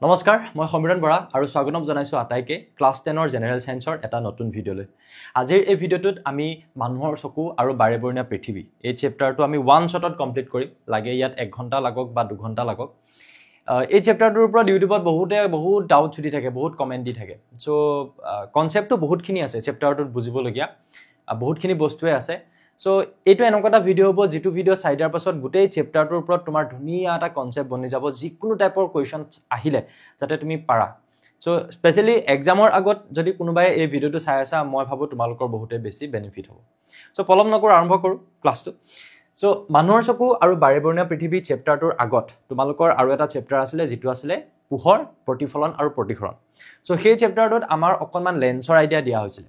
নমস্কাৰ মই সমীৰণ বৰা আৰু স্বাগতম জনাইছো আটাইকে ক্লাছ 10 ৰ জেনেৰেল সায়েন্সৰ এটা নতুন ভিডিঅলৈ আজিৰ এই ভিডিঅটোত আমি মানুহৰ চকু আৰু বাৰেবৰণীয়া পৃথিৱী এই চেপ্টাৰটো আমি ওৱান শ্বটত কমপ্লিট কৰিম লাগে ইয়াত 1 ঘণ্টা লাগক বা 2 ঘণ্টা লাগক এই চেপ্টাৰটোৰ ওপৰত ইউটিউবত বহুত ডাউট ছুটি থাকে বহুত কমেন্ট দি থাকে সো কনসেপ্টটো বহুতখিনি আছে চেপ্টাৰটোত বুজিবলগীয়া বহুতখিনি বস্তুৱে আছে সো এইটো এনেকুৱা এটা ভিডিঅ হ'ব যেটো ভিডিঅ চাই দিয়াৰ পাছত গোটেই চেপ্টাৰটোৰ ওপৰত তোমাৰ ধুনীয়া এটা কনসেপ্ট বনি যাব যিকোনো টাইপৰ কোৱেশ্চন আহিলে যাতে তুমি পাৰা সো স্পেশালি এক্সামৰ আগত যদি কোনোবাই এই ভিডিঅটো চাই আছে মই ভাবো তোমালোকৰ বহুতে বেছি বেনিফিট হ'ব সো পলম নকৰ আৰম্ভ কৰো ক্লাছটো সো মানুহৰ চকু আৰু বাৰেবৰণীয়া পৃথিৱী চেপ্টাৰটোৰ আগত তোমালোকৰ আৰু এটা চেপ্টাৰ আছিল যেটো আছিল পোহৰ প্ৰতিফলন আৰু প্ৰতিসৰণ সো সেই চেপ্টাৰটোত আমাৰ অকনমান লেন্সৰ আইডিয়া দিয়া হৈছিল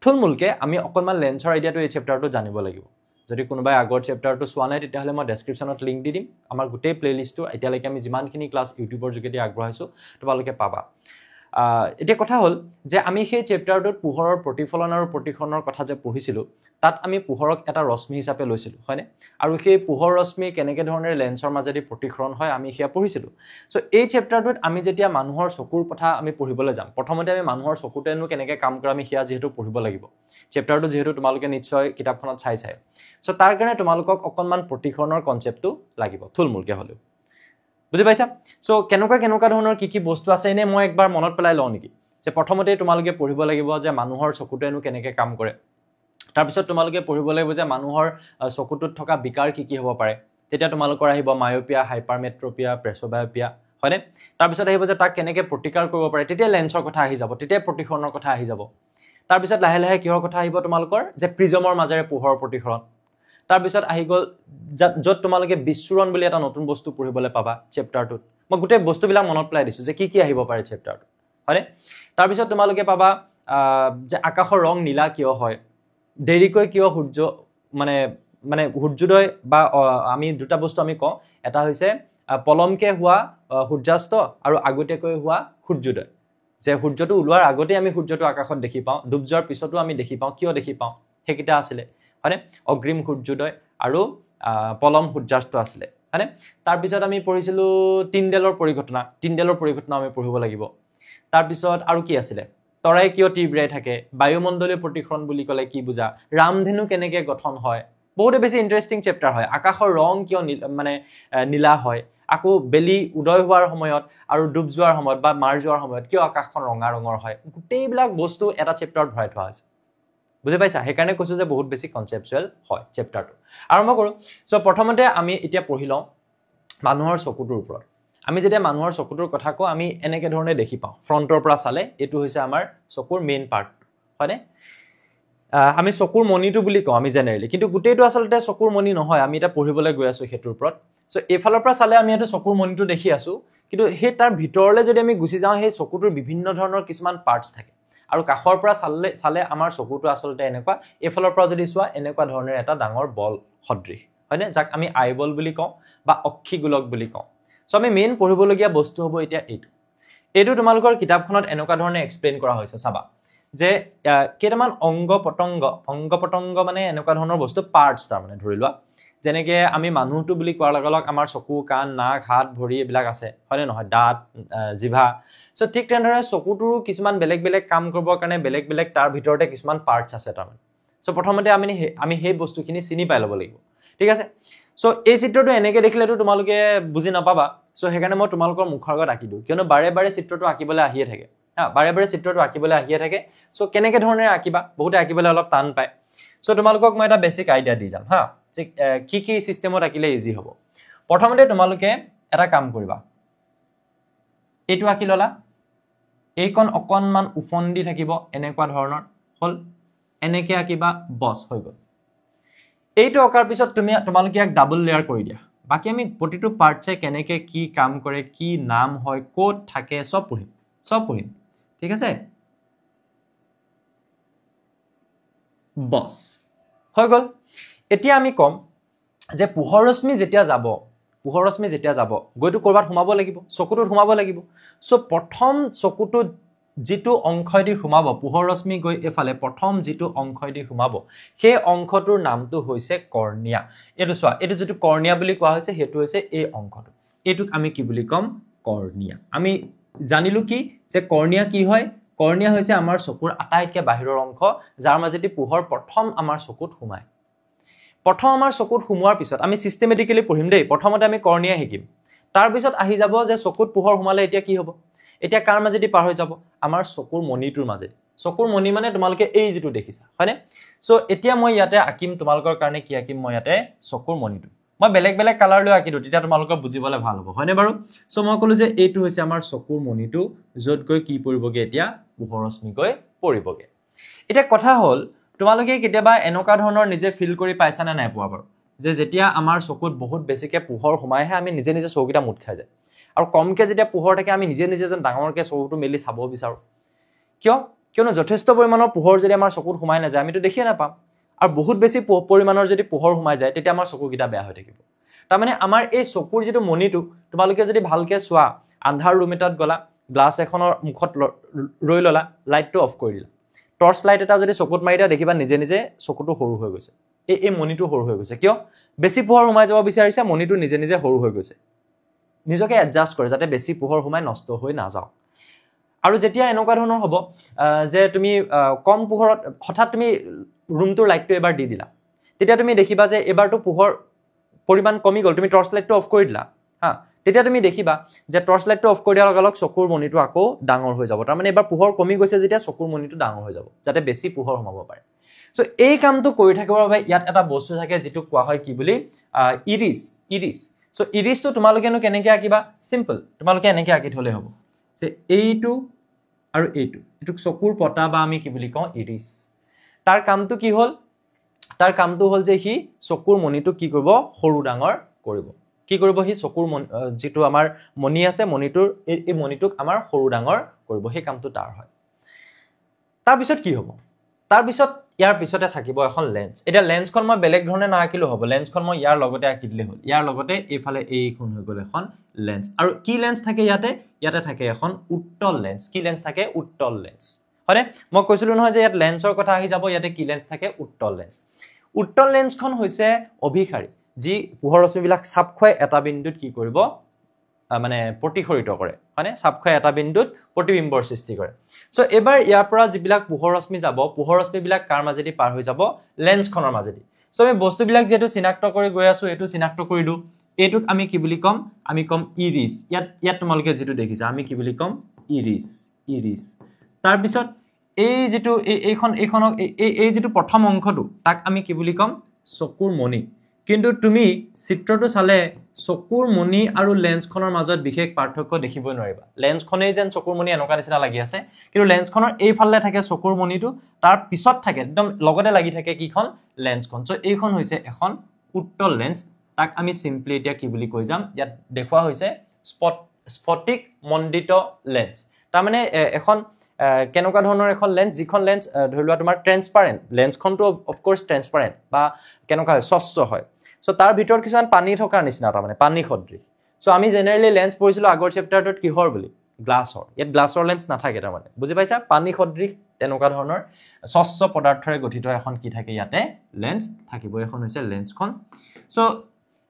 থুলমুলকে আমি অকনমান লেন্সৰ আইডিয়াটো এই চেপ্টাৰটো জানিব লাগিব যদি কোনোবাই আগৰ চেপ্টাৰটো চোৱা নাই তেতিয়াহলে মই ডেসক্ৰিপচনত লিংক দি দিম আমাৰ গোটেই প্লেলিষ্টটো এতিয়ালৈকে আমি যিমানখিনি ক্লাছ ইউটিউবৰ যোগেদি আগবঢ়াইছো তোমালোকে পাবা এটা কথা হল যে আমি সেই চেপ্টাৰটোত পোহৰৰ প্ৰতিফলন আৰু প্ৰতিসৰণৰ কথা যে পঢ়িছিলো তাত আমি পোহৰক এটা ৰশ্মি হিচাপে লৈছিলো হয়নে আৰু সেই পোহৰ ৰশ্মি কেনেকে ধৰণে লেন্সৰ মাজেদি প্ৰতিসৰণ হয় আমি হিয়া পঢ়িছিলো সো এই চেপ্টাৰটোত আমি যেতিয়া মানুহৰ চকুৰ কথা আমি পঢ়িবলৈ যাম প্ৰথমতে আমি মানুহৰ চকুতেনো কেনেকে কাম কৰে আমি হিয়া যেহেতু পঢ়িব লাগিব চেপ্টাৰটো যেহেতু তোমালোকে নিশ্চয় কিতাপখনত চাই সো তাৰ কাৰণে তোমালোকক অকনমান প্ৰতিসৰণৰ কনসেপ্টটো লাগিব থুলমুলকে হলো বুজি পাইছা সো কেনেকুৱা ধৰণৰ কি বস্তু আছে এনে মই একবাৰ মনত পেলাই লওঁ নেকি যে প্ৰথমতে তোমালোকে পঢ়িব লাগিব যে মানুহৰ চকুতেনো কেনেকে কাম কৰে তাৰ পিছত তোমালোকে পঢ়িব লাগিব যে মানুহৰ চকুটোত থকা বিকাৰ কি হ'ব পাৰে তেতিয়া তোমালোকৰ আহিব মায়োপিয়া হাইপাৰমেট্ৰোপিয়া প্ৰেছবায়োপিয়া হয়নে তাৰ পিছত আহিব যে তাক কেনেকে প্ৰতিকাৰ কৰিব পাৰে তেতিয়া লেন্সৰ কথা আহি যাব তেতিয়া প্ৰতিসৰণৰ কথা আহি যাব তাৰ পিছত লাহে লাহে কিহৰ কথা আহিব তোমালোকৰ যে প্ৰিজমৰ মাজেৰে পোহৰৰ প্ৰতিসৰণ তাৰ পিছত আহি গল যত তোমালোকে বিশ্বৰণ বুলি এটা নতুন বস্তু পঢ়িবলৈ পাবা চেপ্টাৰটোত মই গোটেই বস্তুবিলাক মনত পেলাই দিছো যে কি আহিব পাৰে চেপ্টাৰটো হয়নে তাৰ পিছত তোমালোকে পাবা যে আকাশৰ ৰং নীলা কিয় হয় দেৰিকৈ কিয় সূৰ্য মানে সূৰ্যোদয় বা আমি দুটা বস্তু আমি কওঁ এটা হৈছে পলমকে হোৱা সূৰ্যাস্ত আৰু আগতেকৈ হোৱা সূৰ্যোদয় যে সূৰ্যটো ওলোৱাৰ আগতে আমি সূৰ্যটো আকাশত দেখি পাওঁ ডুব যোৱাৰ পিছতো আমি দেখি পাওঁ কিয় দেখি পাওঁ হেকিটা আছিল হয়নে অগ্ৰিম সূৰ্যোদয় আৰু পলম সূৰ্যাস্ত আছিল হয়নে তাৰ পিছত আমি পঢ়িছিলো তিনডেলৰ পৰিঘটনা আমি পঢ়িব লাগিব তাৰ পিছত আৰু কি আছিল তৰাই কিয় তীব্ৰাই থাকে বায়ুমণ্ডলীয় প্ৰতিসৰণ বুলি কলে কি বুজা ৰামধেনু কেনেকে গঠন হয় বহুত বেছি ইন্টাৰেষ্টিং চেপ্টাৰ হয় আকাশৰ ৰং কিয় মানে নীলা হয় আকৌ বেলি উদয় হোৱাৰ সময়ত আৰু ডুব যোৱাৰ সময়ত বা মাৰ যোৱাৰ সময়ত কিয় আকাশখন ৰঙা ৰঙৰ হয় গোটেইবিলাক বস্তু এটা চেপ্টাৰত ভৰাই থোৱা আছে বুজি পাইছা হেকাৰণে কৈছো যে বহুত বেছি কনসেপচুৱেল হয় চেপ্টাৰটো আৰম্ভ কৰো সো প্ৰথমতে আমি এতিয়া পঢ়ি লওঁ মানুহৰ চকুটোৰ ওপৰত আমি যেতিয়া মানুহৰ চকুটোৰ কথা কও আমি এনেকে ধৰণে দেখি পাওঁ ফ্ৰন্টৰ পৰা চালে এটো হৈছে আমাৰ চকুৰ মেইন পাৰ্ট হয়নে আমি চকুৰ মনিটো বুলি কওঁ আমি জেনাৰেলি কিন্তু গুটেইটো আসলতে চকুৰ মনি নহয় আমি এটা পঢ়িবলৈ গৈ আছো হেতুৰ ওপৰত সো এফালৰ পৰা চালে আমি এটো চকুৰ মনিটো দেখি আছো কিন্তু হে তাৰ ভিতৰলে যদি আমি গুছি যাওঁ হে চকুটোৰ বিভিন্ন ধৰণৰ কিছুমান পাৰ্টস থাকে আৰু কাখৰ পৰা চালে আমাৰ চকুটো আসলতে এনেকুৱা এফালৰ পৰা যদি চোৱা এনেকুৱা ধৰণৰ এটা ডাঙৰ বল সদৃশ হয়নে যাক আমি আইবল বুলি কওঁ বা অক্ষিগোলক বুলি কওঁ সো আমি মেইন পঢ়িবলগীয়া বস্তু হ'ব এতিয়া এইটো তোমালোকৰ কিতাপখনত এনেকুৱা ধৰণে এক্সপ্লেইন কৰা হৈছে চাবা যে কেইটামান অংগ পতংগ মানে এনেকুৱা ধৰণৰ বস্তু পাৰ্টস তাৰ মানে ধৰি লোৱা যেনেকে আমি মানুহটো বুলি কোৱাৰ লগে আমাৰ চকু কাণ নাক হাত ভৰি এইবিলাক আছে হয়নে নহয় দাঁত জিভা সো ঠিক তেনেদৰে চকুটোৰ কিছুমান বেলেগ কাম কৰিবৰ কাৰণে বেলেগ তাৰ ভিতৰতে কিছুমান পাৰ্টস আছে তাৰ মানে সো প্ৰথমতে আমি সেই বস্তুখিনি চিনি পাই ল'ব লাগিব ঠিক আছে সো এই চিত্ৰটো এনেকে দেখিলেতো তোমালোকে বুজি নাপাবা সো হেকাৰণে মই তোমালোকৰ মুখৰ আগত আঁকি দিও কিয়নো বাৰে চিত্ৰটো আঁকিবলৈ আহিয়ে থাকে বাৰে চিত্ৰটো আঁকিবলৈ আহিয়ে থাকে সো কেনেকে ধৰণে আঁকিবা বহুতে আঁকিবলৈ অলপ টান পায় সো তোমালোকক মই এটা বেসিক আইডিয়া দি যাম যে কি সিস্টেমত আঁকিলে ইজি হ'ব প্ৰথমতে তোমালোকে এটা কাম কৰিবা এইটো আঁকি ললা এইকণ অকনমান উফন্দি থাকিব এনেকুৱা ধৰণৰ হল এনেকে আঁকিবা বস হৈ গল এইটো অকাৰ পিছত তোমালোকে এক ডাবল লেয়াৰ কৰি দিয়া বাকি আমি প্ৰতিটো পাৰ্টছে কেনেকে কি কাম কৰে কি নাম হয় কোড থাকে সব পঢ়িম ঠিক আছে বস হৈ গল এতিয়া আমি কম যে পোহৰ ৰশ্মি যেতিয়া যাব গৈটো কৰবাত সোমাব লাগিব চকুটোত সোমাব লাগিব সো প্ৰথম চকুটোত যেটো অংশয়দি সোমাব পোহৰ ৰশ্মি গৈ এফালে প্ৰথম যেটো অংশয়দি সোমাব সেই অংশটোৰ নামটো হৈছে কৰ্ণিয়া এটো চোৱা এটো যেটো কৰ্ণিয়া বুলি কোৱা হৈছে হেতু হৈছে এই অংশটো এটুক আমি কি বুলি কম কৰ্ণিয়া আমি জানিলো কি যে কৰ্ণিয়া কি হয় কৰ্ণিয়া হৈছে আমাৰ চকুৰ আটাইতকৈ বাহিৰৰ অংশ যাৰ মাজেদি পোহৰ প্ৰথম আমাৰ চকুত সোমায় প্ৰথম আমাৰ চকুত সোমোৱাৰ পিছত আমি সিস্টেমেটিক্যালি পঢ়িম দেই প্ৰথমতে আমি কৰ্ণিয়া শিকিম তাৰ পিছত আহি যাব যে চকুত পোহৰ সোমালে এতিয়া কি হ'ব এতিয়া কাৰ মাজেদি পাৰ হৈ যাব আমাৰ চকুৰ মণিটোৰ মাজেদি চকুৰ মণি মানে তোমালোকে এই যেটো দেখিছা হয়নে সো এতিয়া মই ইয়াতে আকিম তোমালোকৰ কাৰণে কি আকিম মই ইয়াতে চকুৰ মণিটো মই বেলেগ বেলেগ কালাৰ লৈ আকিলো তেতিয়া তোমালোকৰ বুজিবলে ভাল হ'ব হয়নে বাৰু সো মই কলো যে এইটো হৈছে আমাৰ চকুৰ মণিটো যত গৈ কি পৰিবগে এতিয়া পোহৰ ৰশ্মি গৈ পৰিবগে এতিয়া কথা হ'ল তোমালোকে কেতিয়াবা এনেকুৱা ধৰণৰ নিজে ফিল কৰি পাইছা না নাই পোৱা বাৰু যে যেতিয়া আমাৰ চকুত বহুত বেছিকে পোহৰ সোমায়হে আমি নিজে নিজে চকুটা মুঠ খাই যায় আৰু কমকে যেতিয়া পোহৰ থাকে আমি নিজে নিজে যেন ডাঙৰকে চকুটো মেলি চাব বিচাৰো কিয়নো যথেষ্ট পৰিমাণৰ পোহৰ যদি আমাৰ চকুত সোমাই নাযায় আমিতো দেখিয়ে নাপাম আৰু বহুত বেছি পৰিমাণৰ যদি পোহৰ সোমাই যায় তেতিয়া আমাৰ চকুকিটা বেয়া হৈ থাকিব তাৰ মানে আমাৰ এই চকুৰ যেটো মণিটো তোমালোকে যদি ভালকে চোৱা আন্ধাৰ ৰুম এটাত গলা গ্লাছ এখনৰ মুখত ৰৈ ললা লাইটটো অফ কৰি দিলা টৰ্চ লাইট এটা যদি চকুত মাৰি দিয়া দেখিবা নিজে নিজে চকুটো সৰু হৈ গৈছে এই মণিটো সৰু হৈ গৈছে কিয় বেছি পোহৰ সোমাই যাব বিচাৰিছে মণিটো নিজে নিজে সৰু হৈ গৈছে নিজকে এডজাস্ট কৰে যাতে বেছি পোহৰ সোমাই নষ্ট হৈ নাযাও আৰু যেতিয়া এনেকুৱা ধৰণৰ হ'ব যে তুমি কম পোহৰত হঠাৎ তুমি ৰুমটোৰ লাইটটো এবাৰ দি দিলা তেতিয়া তুমি দেখিবা যে এবাৰটো পোহৰ পৰিমাণ কমি গল তুমি টৰ্চ লাইটটো অফ কৰি দিলা হা তেতিয়া তুমি দেখিবা যে টৰ্চ লাইটটো অফ কৰি দিয়াৰ লগে লগে চকুৰ মণিটো আকৌ ডাঙৰ হৈ যাব তাৰ মানে এবাৰ পোহৰ কমি গৈছে যেতিয়া চকুৰ মণিটো ডাঙৰ হৈ যাব যাতে বেছি পোহৰ সোমাব পাৰে সো এই কামটো কৰি থাকিবৰ বাবে ইয়াত এটা বস্তু থাকে যেটো কোৱা হয় কি বুলি ইৰিছ সো ইৰিছটো তোমালোকেনো কেনেকৈ আঁকিবা সিম্পল তোমালোকে এনেকৈ আঁকি থলে হ'ব যে এইটো আৰু এইটো এটুক চকুৰ পটা বা আমি কি বুলি কওঁ ইৰিছ তাৰ কামটো কি হ'ল তাৰ কামটো হ'ল যে হি চকুৰ মণিটো কি কৰিব সৰু ডাঙৰ কৰিব কি কৰিব হি চকুৰ যেটো আমাৰ মণি আছে মণিটোৰ এই মণিটোক আমাৰ সৰু ডাঙৰ কৰিব সেই কামটো তাৰ হয় তাৰ পিছত কি হ'ব তাৰ পিছত ইয়াৰ পিছতে থাকিব এখন লেন্স এটা লেন্সখন মই বেলেগ ধৰণে না আঁকিলো হ'ব লেন্সখন মই ইয়াৰ লগতে আঁকি দিলে হ'ল ইয়াৰ লগতে এইফালে এইখন হৈ গ'ল এখন লেন্স আৰু কি লেন্স থাকে ইয়াতে থাকে এখন উত্তল লেন্স কি লেন্স থাকে উত্তল লেন্স হয়নে মই কৈছিলো নহয় যে ইয়াত লেন্সৰ কথা আহি যাব ইয়াতে কি লেন্স থাকে উত্তল লেন্সখন হৈছে অভিসাৰী যি পোহৰ ৰশ্মিবিলাক চাপ খুৱাই এটা বিন্দুত কি কৰিব মানে প্ৰতিফলিত কৰে মানে চাপ খুৱাই এটা বিন্দুত প্ৰতিবিম্বৰ সৃষ্টি কৰে সো এবাৰ ইয়াৰ পৰা যিবিলাক পোহৰ ৰশ্মি যাব পোহৰ ৰশ্মিবিলাক কাৰ মাজেদি পাৰ হৈ যাব লেন্সখনৰ মাজেদি সো আমি বস্তুবিলাক যেটো চিনাক্ত কৰি গৈ আছো এটো চিনাক্ত কৰিলো এটোক আমি কি বুলি কম আমি কম ইৰিছ ইয়াত তোমালোকে যেটো দেখিছা আমি কি বুলি কম ইৰিছ তাৰ পিছত এই যেটো এইখনক এই যেটো প্ৰথম অংশটো তাক আমি কি বুলি কম চকুৰ মণি কিন্তু তুমি চিত্ৰটো চালে চকুৰ মণি আৰু লেন্সখনৰ মাজত বিশেষ পাৰ্থক্য দেখিবই নোৱাৰিবা লেন্সখনেই যেন চকুৰ মণি এনেকুৱা নিচিনা লাগি আছে কিন্তু লেন্সখনৰ এইফালে থাকে চকুৰ মণিটো তাৰ পিছত থাকে একদম লগতে লাগি থাকে কিখন লেন্সখন সো এইখন হৈছে এখন উত্তল লেন্স তাক আমি সিম্পলি এতিয়া কি বুলি কৈ যাম ইয়াত দেখুৱা হৈছে স্ফটিক মণ্ডিত লেন্স তাৰ মানে এখন কেনেকুৱা ধৰণৰ এখন লেন্স যিখন লেন্স ধৰি লোৱা তোমাৰ ট্ৰান্সপাৰেন্ট লেন্সখনটো অফ কোৰ্স ট্ৰান্সপাৰেন্ট বা কেনেকুৱা হয় স্বচ্ছ হয় সো তাৰ ভিতৰত কিছুমান পানী থকাৰ নিচিনা তাৰ মানে পানী সদৃশ সো আমি জেনাৰেলি লেন্স পঢ়িছিলো আগৰ চেপ্টাৰটোত কিহৰ বুলি গ্লাছৰ ইয়াত গ্লাছৰ লেন্স নাথাকে তাৰ মানে বুজি পাইছা পানী সদৃশ তেনেকুৱা ধৰণৰ স্বচ্ছ পদাৰ্থৰে গঠিত এখন কি থাকে ইয়াতে লেন্স থাকিব এখন হৈছে লেন্সখন সো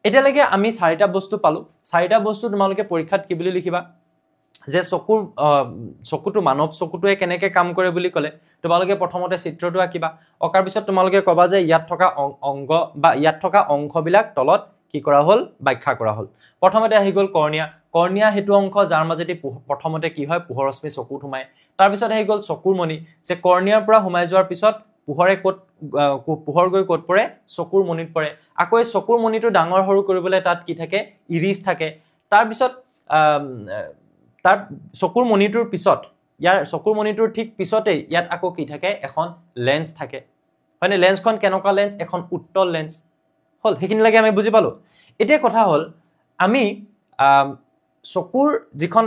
এতিয়ালৈকে আমি চাৰিটা বস্তু পালো চাৰিটা বস্তু তোমালোকে পৰীক্ষাত কি বুলি লিখিবা যে চকুটো মানৱ চকুটোৱে কেনেকৈ কাম কৰে বুলি ক'লে তোমালোকে প্ৰথমতে চিত্ৰটো আঁকিবা অকাৰ পিছত তোমালোকে কবা যে ইয়াত থকা অংগ বা ইয়াত থকা অংশবিলাক তলত কি কৰা হ'ল ব্যাখ্যা কৰা হ'ল প্ৰথমতে আহি গ'ল কৰ্ণিয়া হেতু অংশ যাৰ মাজেদি প্ৰথমতে কি হয় পোহৰ ৰশ্মি চকুত সোমায় তাৰ পিছত আহি গ'ল চকুৰ মণি যে কৰ্ণিয়াৰ পৰা সোমাই যোৱাৰ পিছত পোহৰ গৈ ক'ত পৰে চকুৰ মণিত পৰে আকৌ এই চকুৰ মণিটো ডাঙৰ সৰু কৰিবলৈ তাত কি থাকে ইৰিছ থাকে তাৰ পিছত তাৰ চকুৰ মণিটোৰ পিছত ইয়াৰ চকুৰ মণিটোৰ ঠিক পিছতে ইয়াত আকৌ কি থাকে এখন লেন্স থাকে মানে লেন্সখন কেনেকুৱা লেন্স এখন উত্তল লেন্স হল হেকিন লাগে আমি বুজি পালো এতিয়া কথা হল আমি চকুৰ যিখন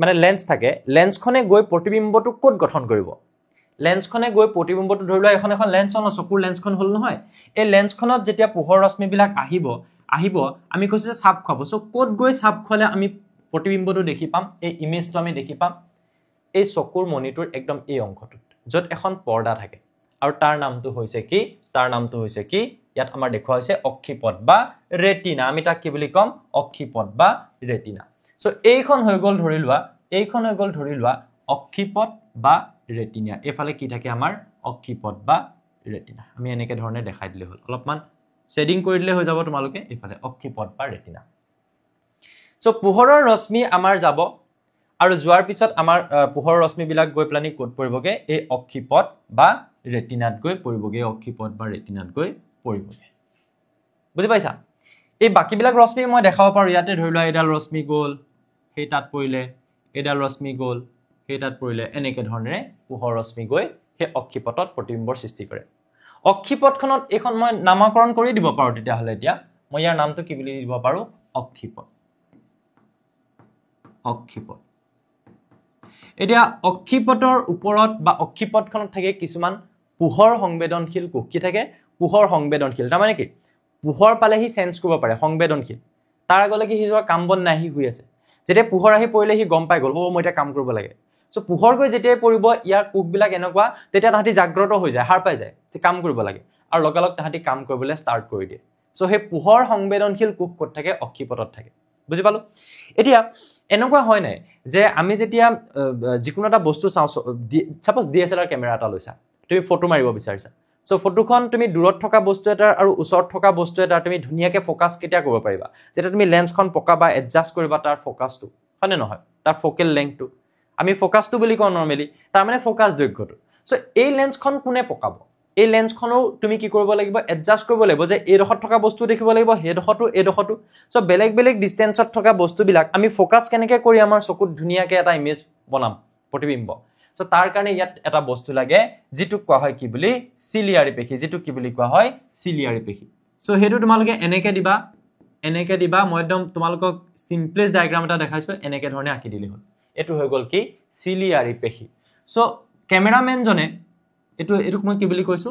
মানে লেন্স থাকে লেন্সখনে গৈ প্ৰতিবিম্বটো ক'ত গঠন কৰিব লেন্সখনে গৈ প্ৰতিবিম্বটো ধৰি লোৱা এখন লেন্সৰ চকুৰ লেন্সখন হল নহয় এই লেন্সখনত যেতিয়া পোহৰ ৰশ্মিবিলাক আহিব আমি কৈছো যে চাপ খাব সো ক'ত গৈ চাপ খলে আমি প্ৰতিবিম্বটো দেখি পাম এই ইমেজটো আমি দেখি পাম এই চকুৰ মণিটোৰ একদম এই অংশটোত যত এখন পৰ্দা থাকে আৰু তাৰ নামটো হৈছে কি ইয়াত আমাৰ দেখুৱা হৈছে অক্ষিপট বা ৰেটিনা আমি তাক কি বুলি কম অক্ষিপট বা ৰেটিনা সো এইখন হৈ গ'ল ধৰি লোৱা অক্ষিপট বা ৰেটিনা এফালে কি থাকে আমাৰ অক্ষিপট বা ৰেটিনা আমি এনেকে ধৰণে দেখাই দিলে হ'ল অলপমান শেডিং কৰি দিলে হৈ যাব তোমালোকে এফালে অক্ষিপট বা ৰেটিনা সো পোহৰৰ ৰশ্মি আমাৰ যাব আৰু যোৱাৰ পিছত আমাৰ পোহৰৰ ৰশ্মি বিলাক গৈ প্লানি কোড পৰিবগে এই অক্ষিপট বা ৰেটিনাত গৈ পৰিবগে অক্ষিপট বা ৰেটিনাত গৈ পৰিবগে বুজি পাইছা এই বাকিবিলাক ৰশ্মি মই দেখাব পাৰো ইয়াতে ধৰি লোৱা এডাল ৰশ্মি গ'ল সেই তাত পৰিলে এডাল ৰশ্মি গ'ল সেই তাত পৰিলে এনেকে ধৰণে পোহৰ ৰশ্মি গৈ সেই অক্ষিপটত প্ৰতিবিম্বৰ সৃষ্টি কৰে অক্ষিপটখনত এখন মই নামকৰণ কৰি দিব পাৰো তেতিয়া হলে এতিয়া মই ইয়াৰ নামটো কি বুলি দিব পাৰো অক্ষিপট এতিয়া অক্ষিপটৰ ওপৰত বা অক্ষিপটখনত থাকে কিছুমান পোহৰ সংবেদনশীল কোষ কি থাকে পোহৰ সংবেদনশীল তাৰ মানে কি পোহৰ পালে হি সেন্স কৰিব পাৰে সংবেদনশীল তাৰ আগলৈ কি হিজৰ কাম বন নাই হি হৈ আছে যেতিয়া পোহৰ আহি পৰিলে হি গম পাই গল ও মই এটা কাম কৰিব লাগে সো পোহৰ গৈ যেতিয়া পৰিব ইয়াৰ কোষবিলাক এনেকুৱা তেতিয়া তাহাঁতি জাগ্ৰত হৈ যায় হাৰ পাই যায় যে কাম কৰিব লাগে আৰু লগালগ তাহাঁতি কাম কৰিবলৈ ষ্টাৰ্ট কৰি দিয়ে সো হে পোহৰ সংবেদনশীল কোষ ক'ত থাকে অক্ষিপটত থাকে বুজি পালো এতিয়া এনেকুৱা হয় নাই যে আমি যেতিয়া যিকোনো এটা বস্তু চাও সাপোজ ডিএসএলআৰ কেমেৰা এটা লৈছা তুমি ফটো মাৰিব বিচাৰিছা সো ফটোখন তুমি দূৰত থকা বস্তু এটা আৰু ওচৰত থকা বস্তু এটা তুমি ধুনিয়াকে ফোকাস কেতিয়া কৰিব পাৰিবা যেটা তুমি লেন্সখন পকাবা এডজাস্ট কৰিবা তাৰ ফোকাসটো হয়নে নহয় তাৰ ফোকেল লেংথটো আমি ফোকাসটো বুলি কওঁ নৰমালি তাৰ মানে ফোকাস দৈৰ্ঘ্যটো সো এই লেন্সখন কোনে পকাব এই লেন্সখনো তুমি কি কৰিব লাগিব এডজাস্ট কৰিব লাগিব যে এই দখত থকা বস্তু দেখিব লাগিব হে দখটো এই দখটো সো বেলেগ বেলেগ ডিসটেন্সত থকা বস্তুবিলাক আমি ফোকাস কেনেকৈ কৰি আমাৰ চকুত ধুনিয়াকে এটা ইমেজ বনাম প্ৰতিবিম্ব সো তাৰ কাৰণে ইয়াত এটা বস্তু লাগে যেটো কোৱা হয় কি বুলি সিলিয়াৰি পেশী যেটো কি বুলি কোৱা হয় সিলিয়াৰি পেশী সো হেতু তোমালোকে এনেকে দিবা মই একদম তোমালোকক সিম্পলেস্ট ডায়াগ্ৰাম এটা দেখাইছো এনেকে ধৰণে আঁকি দিলে হ'ল এটো হৈ গল কি সিলিয়াৰি পেশী সো ক্যামেৰাম্যান জনে এটো মই কি বুলি কৈছো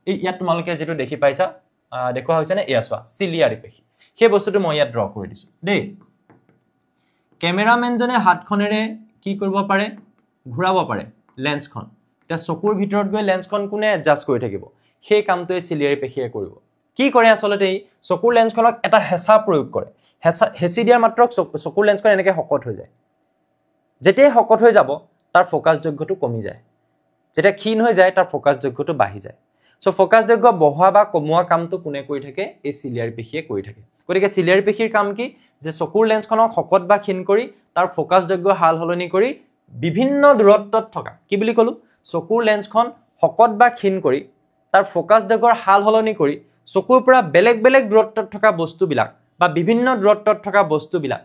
এই ইয়াত তোমালোকে যেটো দেখি পাইছা দেখুৱা হৈছে নে এয়া চোৱা সিলিয়াৰি পেশী সেই বস্তুটো মই ইয়াত ড্ৰ কৰি দিছো দেই ক্যামেৰাম্যান জনে হাতখনেৰে কি কৰিব পাৰে ঘূৰাব পাৰে লেন্সখন এটা চকুৰ ভিতৰত গৈ লেন্সখন কোনে এডজাস্ট কৰি থাকিব সেই কামটোৱে সিলিয়াৰি পেশীয়ে কৰিব কি কৰে আসলতে চকুৰ লেন্সখনক এটা হেঁচা প্ৰয়োগ কৰে হেঁচি দিয়াৰ মাত্ৰ চকুৰ লেন্সখন এনেকৈ হকট হৈ যায় যেতিয়া হকট হৈ যাব তাৰ ফোকাস যোগ্যটো কমি যায় যেতিয়া ক্ষীণ হৈ যায় তাৰ ফোকাস যোগ্যটো বাঢ়ি যায় সো ফোকাস যোগ্য বঢ়োৱা বা কমোৱা কামটো কোনে কৰি থাকে এই সিলিয়াৰি পেশীয়ে কৰি থাকে গতিকে সিলিয়াৰি পেশীৰ কাম কি যে চকুৰ লেন্সখনক হকট বা ক্ষীণ কৰি তাৰ ফোকাস যোগ্য হাল হলনি কৰি বিভিন্ন দূৰত্বত থকা কি বুলি কলো চকুৰ লেন্সখন হকট বা ক্ষীণ কৰি তাৰ ফোকাস যোগ্যৰ হাল হলনি কৰি চকুৰ পৰা বেলেগ বেলেগ দূৰত্বত থকা বস্তুবিলাক বা বিভিন্ন দূৰত্বত থকা বস্তুবিলাক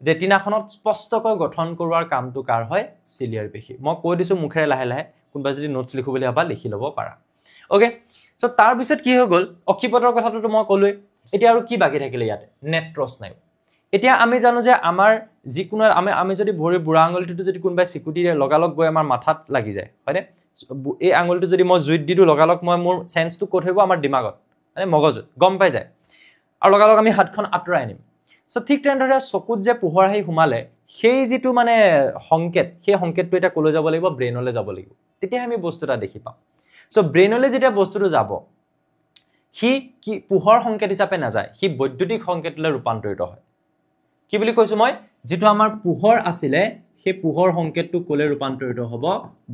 ৰেটিনাখনত স্পষ্টকৈ গঠন কৰোৱাৰ কামটো কাৰ হয় সিলিয়াৰি পেশী মই কৈ দিছো মুখেৰে লাহে লাহে কোনবা যদি নোটছ লিখো বুলি ভাবা লিখি লব পাৰা ওকে সো তাৰ পিছত কি হৈ গল অক্ষিপটৰ কথাটো মই কলোই এতিয়া আৰু কি বাকি থাকিলে ইয়াতে নেত্ৰ স্নায়ু এতিয়া আমি জানো যে আমাৰ যিকোনো আমি যদি ভৰি বুঢ়া আঙুলিটো যদি কোনবাই সিকুটিৰে লগালগ গৈ আমাৰ মাথাত লাগি যায় হয়নে এই আঙুলিটো যদি মই জুইত দিদু লগালগ মই মোৰ সেন্সটো ক'ত হইব আমাৰ দিমাগত মানে মগজুত গম পাই যায় আৰু লগালগ আমি হাতখন আঁতৰাই আনিম সো ঠিক তেনেদৰে চকুত যে পোহৰ আহি হুমালে সেই যেটো মানে সংকেত সেই সংকেতটো এটা কলৈ যাব লাগিব ব্ৰেইনলৈ যাব লাগিব তেতিয়া আমি বস্তুটা দেখি পাম সো ব্ৰেইনলৈ যেতিয়া বস্তুটো যাব হি কি পোহৰ সংকেত হিচাপে না যায় হি বৈদ্যুতিক সংকেতলৈ ৰূপান্তৰিত হয় কি বুলি কৈছো মই যেটো আমাৰ পোহৰ আছিলে সেই পোহৰ সংকেতটো কলে ৰূপান্তৰিত হ'ব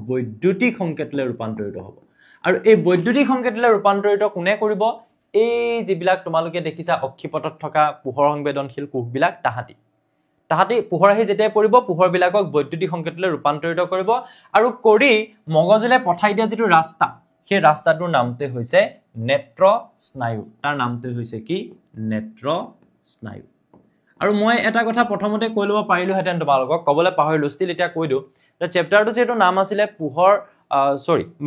বৈদ্যুতিক সংকেতলৈ ৰূপান্তৰিত হ'ব আৰু এই বৈদ্যুতিক সংকেতলৈ ৰূপান্তৰিত কোনে কৰিব এই যিবিলাক তোমালোকে দেখিছা অক্ষিপটত থকা পোহৰ সংবেদনশীল কোষবিলাক তাহাঁতি পোহৰ আহি যেতিয়া পৰিব পোহৰ বিলাকক বৈদ্যুতিক সংকেতলৈ ৰূপান্তৰিত কৰিব আৰু কৰি মগজুলে পঠাই দিয়া যেটো ৰাস্তা সেই ৰাস্তাটোৰ নামতে হৈছে নেত্ৰ স্নায়ু তাৰ নামতে হৈছে কি নেত্ৰ স্নায়ু আৰু মই এটা কথা প্ৰথমতে কৈ লব পাৰিলো হেতেন তোমালোকক কবলে পাহৰিলো ষ্টিল এটা কৈ দিও যে চেপ্টাৰটো যেটো নাম আছিল পোহৰ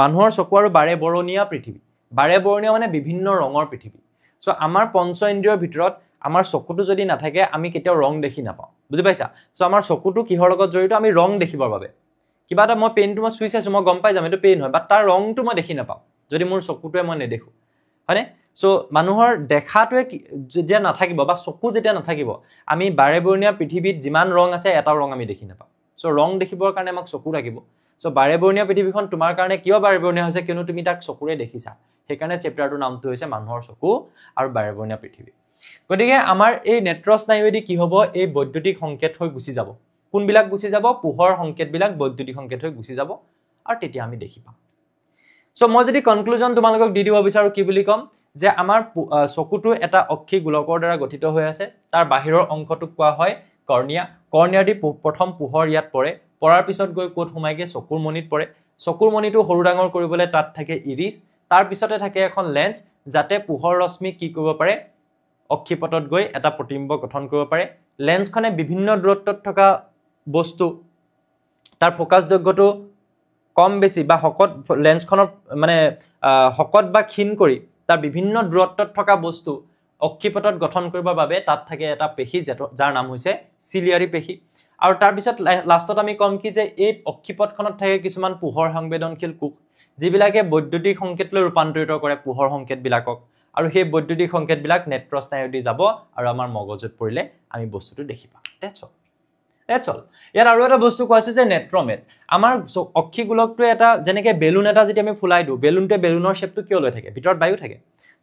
মানুহৰ চকু আৰু বাৰে বৰণীয়া পৃথিৱী বাৰে বৰণীয়া মানে বিভিন্ন ৰঙৰ পৃথিৱী সো আমাৰ পঞ্চ ইন্দ্ৰিয়ৰ ভিতৰত আমাৰ চকুটো যদি নাথাকে আমি কেতিয়াও ৰং দেখি নাপাওঁ বুজি পাইছা সো আমাৰ চকুটো কিহৰ লগত জড়িত আমি ৰং দেখিবৰ বাবে কিবা এটা মই পেনটো মই চুইছ আছো মই গম পাই যাম এটো পেন হয় বাট তাৰ ৰংটো মই দেখি নাপাওঁ যদি মোৰ চকুটোৱে মই নেদেখো হয়নে সো মানুহৰ দেখাটোৱে যে নাথাকিব বা চকু যেতিয়া নাথাকিব আমি বাৰে বৰণীয়া পৃথিৱীত যিমান ৰং আছে এটাও ৰং আমি দেখি নাপাওঁ সো ৰং দেখিবৰ কাৰণে আমাক চকু লাগিব সো বাৰে বৰণীয়া পৃথিৱীখন তোমাৰ কাৰণে কিয় বাৰে বৰণীয়া হৈছে কিয়নো তুমি তাক চকুৰে দেখিছা সেই কাৰণে চেপ্টাৰটোৰ নামটো হৈছে মানুহৰ চকু আৰু বাৰে বৰণীয়া পৃথিৱী গতিকে আমাৰ এই নেত্ৰ স্নায়ুৱেদি কি হ'ব এই বৈদ্যুতিক সংকেত হৈ গুচি যাব কোনবিলাক গুচি যাব পোহৰ সংকেতবিলাক বৈদ্যুতিক সংকেত হৈ গুচি যাব আৰু তেতিয়া আমি দেখি পাম সো মই যদি কনক্লুজন তোমালোকক দি দিব বিচাৰো কি বুলি কম যে আমাৰ চকুটো এটা অক্ষী গোলকৰ দ্বাৰা গঠিত হৈ আছে তাৰ বাহিৰৰ অংশটোক কোৱা হয় কৰ্ণিয়া কৰ্ণিয়া দি প্ৰথম পোহৰ ইয়াত পৰে পৰাৰ পিছত গৈ কোট সোমাইগে চকুৰ মণিত পৰে চকুৰ মণিটো সৰু ডাঙৰ কৰিবলৈ তাত থাকে ইৰিস তাৰ পিছতে থাকে এখন লেন্স যাতে পোহৰ ৰশ্মি কি কৰিব পাৰে অক্ষিপটত গৈ এটা প্ৰতিবিম্ব গঠন কৰিব পাৰে লেন্সখনে বিভিন্ন দূৰত্বত থকা বস্তু তাৰ ফোকাস দৈৰ্ঘ্যটো কম বেছি বা হকত লেন্সখনৰ মানে হকত বা ক্ষীণ কৰি তাৰ বিভিন্ন দূৰত্বত থকা বস্তু অক্ষিপটত গঠন কৰিবৰ বাবে তাত থাকে এটা পেশী যাৰ নাম হৈছে চিলিয়াৰী পেশী আৰু তাৰ পিছত লাষ্টত আমি কম কি যে এই অক্ষিপটখনত থাকে কিছুমান পোহৰ সংবেদনশীল কোষ যিবিলাকে বৈদ্যুতিক সংকেতলৈ ৰূপান্তৰিত কৰে পোহৰ সংকেতবিলাকক আৰু সেই বৈদ্যুতিক সংকেতবিলাক নেত্ৰ স্নায়ুদি যাব আৰু আমাৰ মগজুত পৰিলে আমি বস্তুটো দেখি পাম That's all. ইয়াৰ আৰু এটা বস্তু কৈছে যে নেত্ৰমেট আমাৰ অক্ষী গোলকটো এটা যেনেকৈ বেলুন এটা যেতিয়া আমি ফুলাই দিওঁ বেলুনটোৱে বেলুনৰ শেপটো কিয় লৈ থাকে ভিতৰত বায়ু থাকে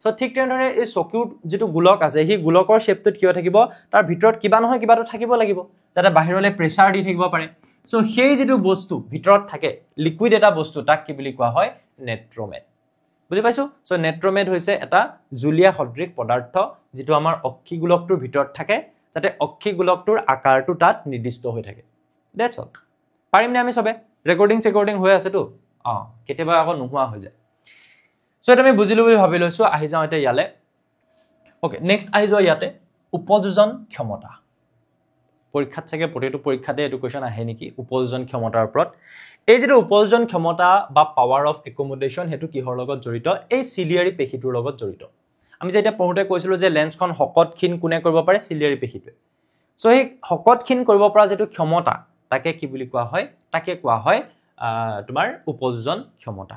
সো ঠিক তেনেদৰে এই চকুৰ যেটো গোলক আছে সেই গোলকৰ শেপটোত কিয় থাকিব তাৰ ভিতৰত কিবা নহয় কিবাটো থাকিব লাগিব যাতে বাহিৰলৈ প্ৰেছাৰ দি থাকিব পাৰে সো সেই যেটো বস্তু ভিতৰত থাকে লিকুইড এটা বস্তু তাক কি বুলি কোৱা হয় নেত্ৰমেট বুজি পাইছো সো নেত্ৰমেট হৈছে এটা জুলীয়া সদৃশ পদাৰ্থ যেটো আমাৰ অক্ষী গোলকটোৰ ভিতৰত থাকে যাতে অক্ষী গোলকটোৰ আকাৰটো তাত নিৰ্দিষ্ট হৈ থাকে দ্যাটস অল পাৰিম নে আমি সবে ৰেকৰ্ডিং হৈ আছে তো কেতিয়াবা আকৌ নোহোৱা হৈ যায় সো এটা আমি বুজিলো বুলি ভাবি লৈছো আহি যাও এটা ইয়ালে ওকে নেক্সট আহি যোৱা ইয়াতে উপযোজন ক্ষমতা পৰীক্ষাত চাগে প্ৰতিটো পৰীক্ষাতে এটো কোৱেশ্চন আহে নেকি উপযোজন ক্ষমতাৰ ওপৰত এই যেটো উপযোজন ক্ষমতা বা পাৱাৰ অফ একমোডেশন হেতু কিহৰ লগত জড়িত এই চিলিয়াৰী পেশীটোৰ লগত জড়িত আমি যেটা পঢ়োতে কৈছিলো যে লেন্সখন হকত ক্ষীণ কোনে কৰিব পাৰে চিলিয়াৰী পেশীটোৱে সো এই হকত ক্ষীণ কৰিব পৰা যেটো ক্ষমতা তাকে কি বুলি কোৱা হয় তাকে কোৱা হয় তোমাৰ উপযোজন ক্ষমতা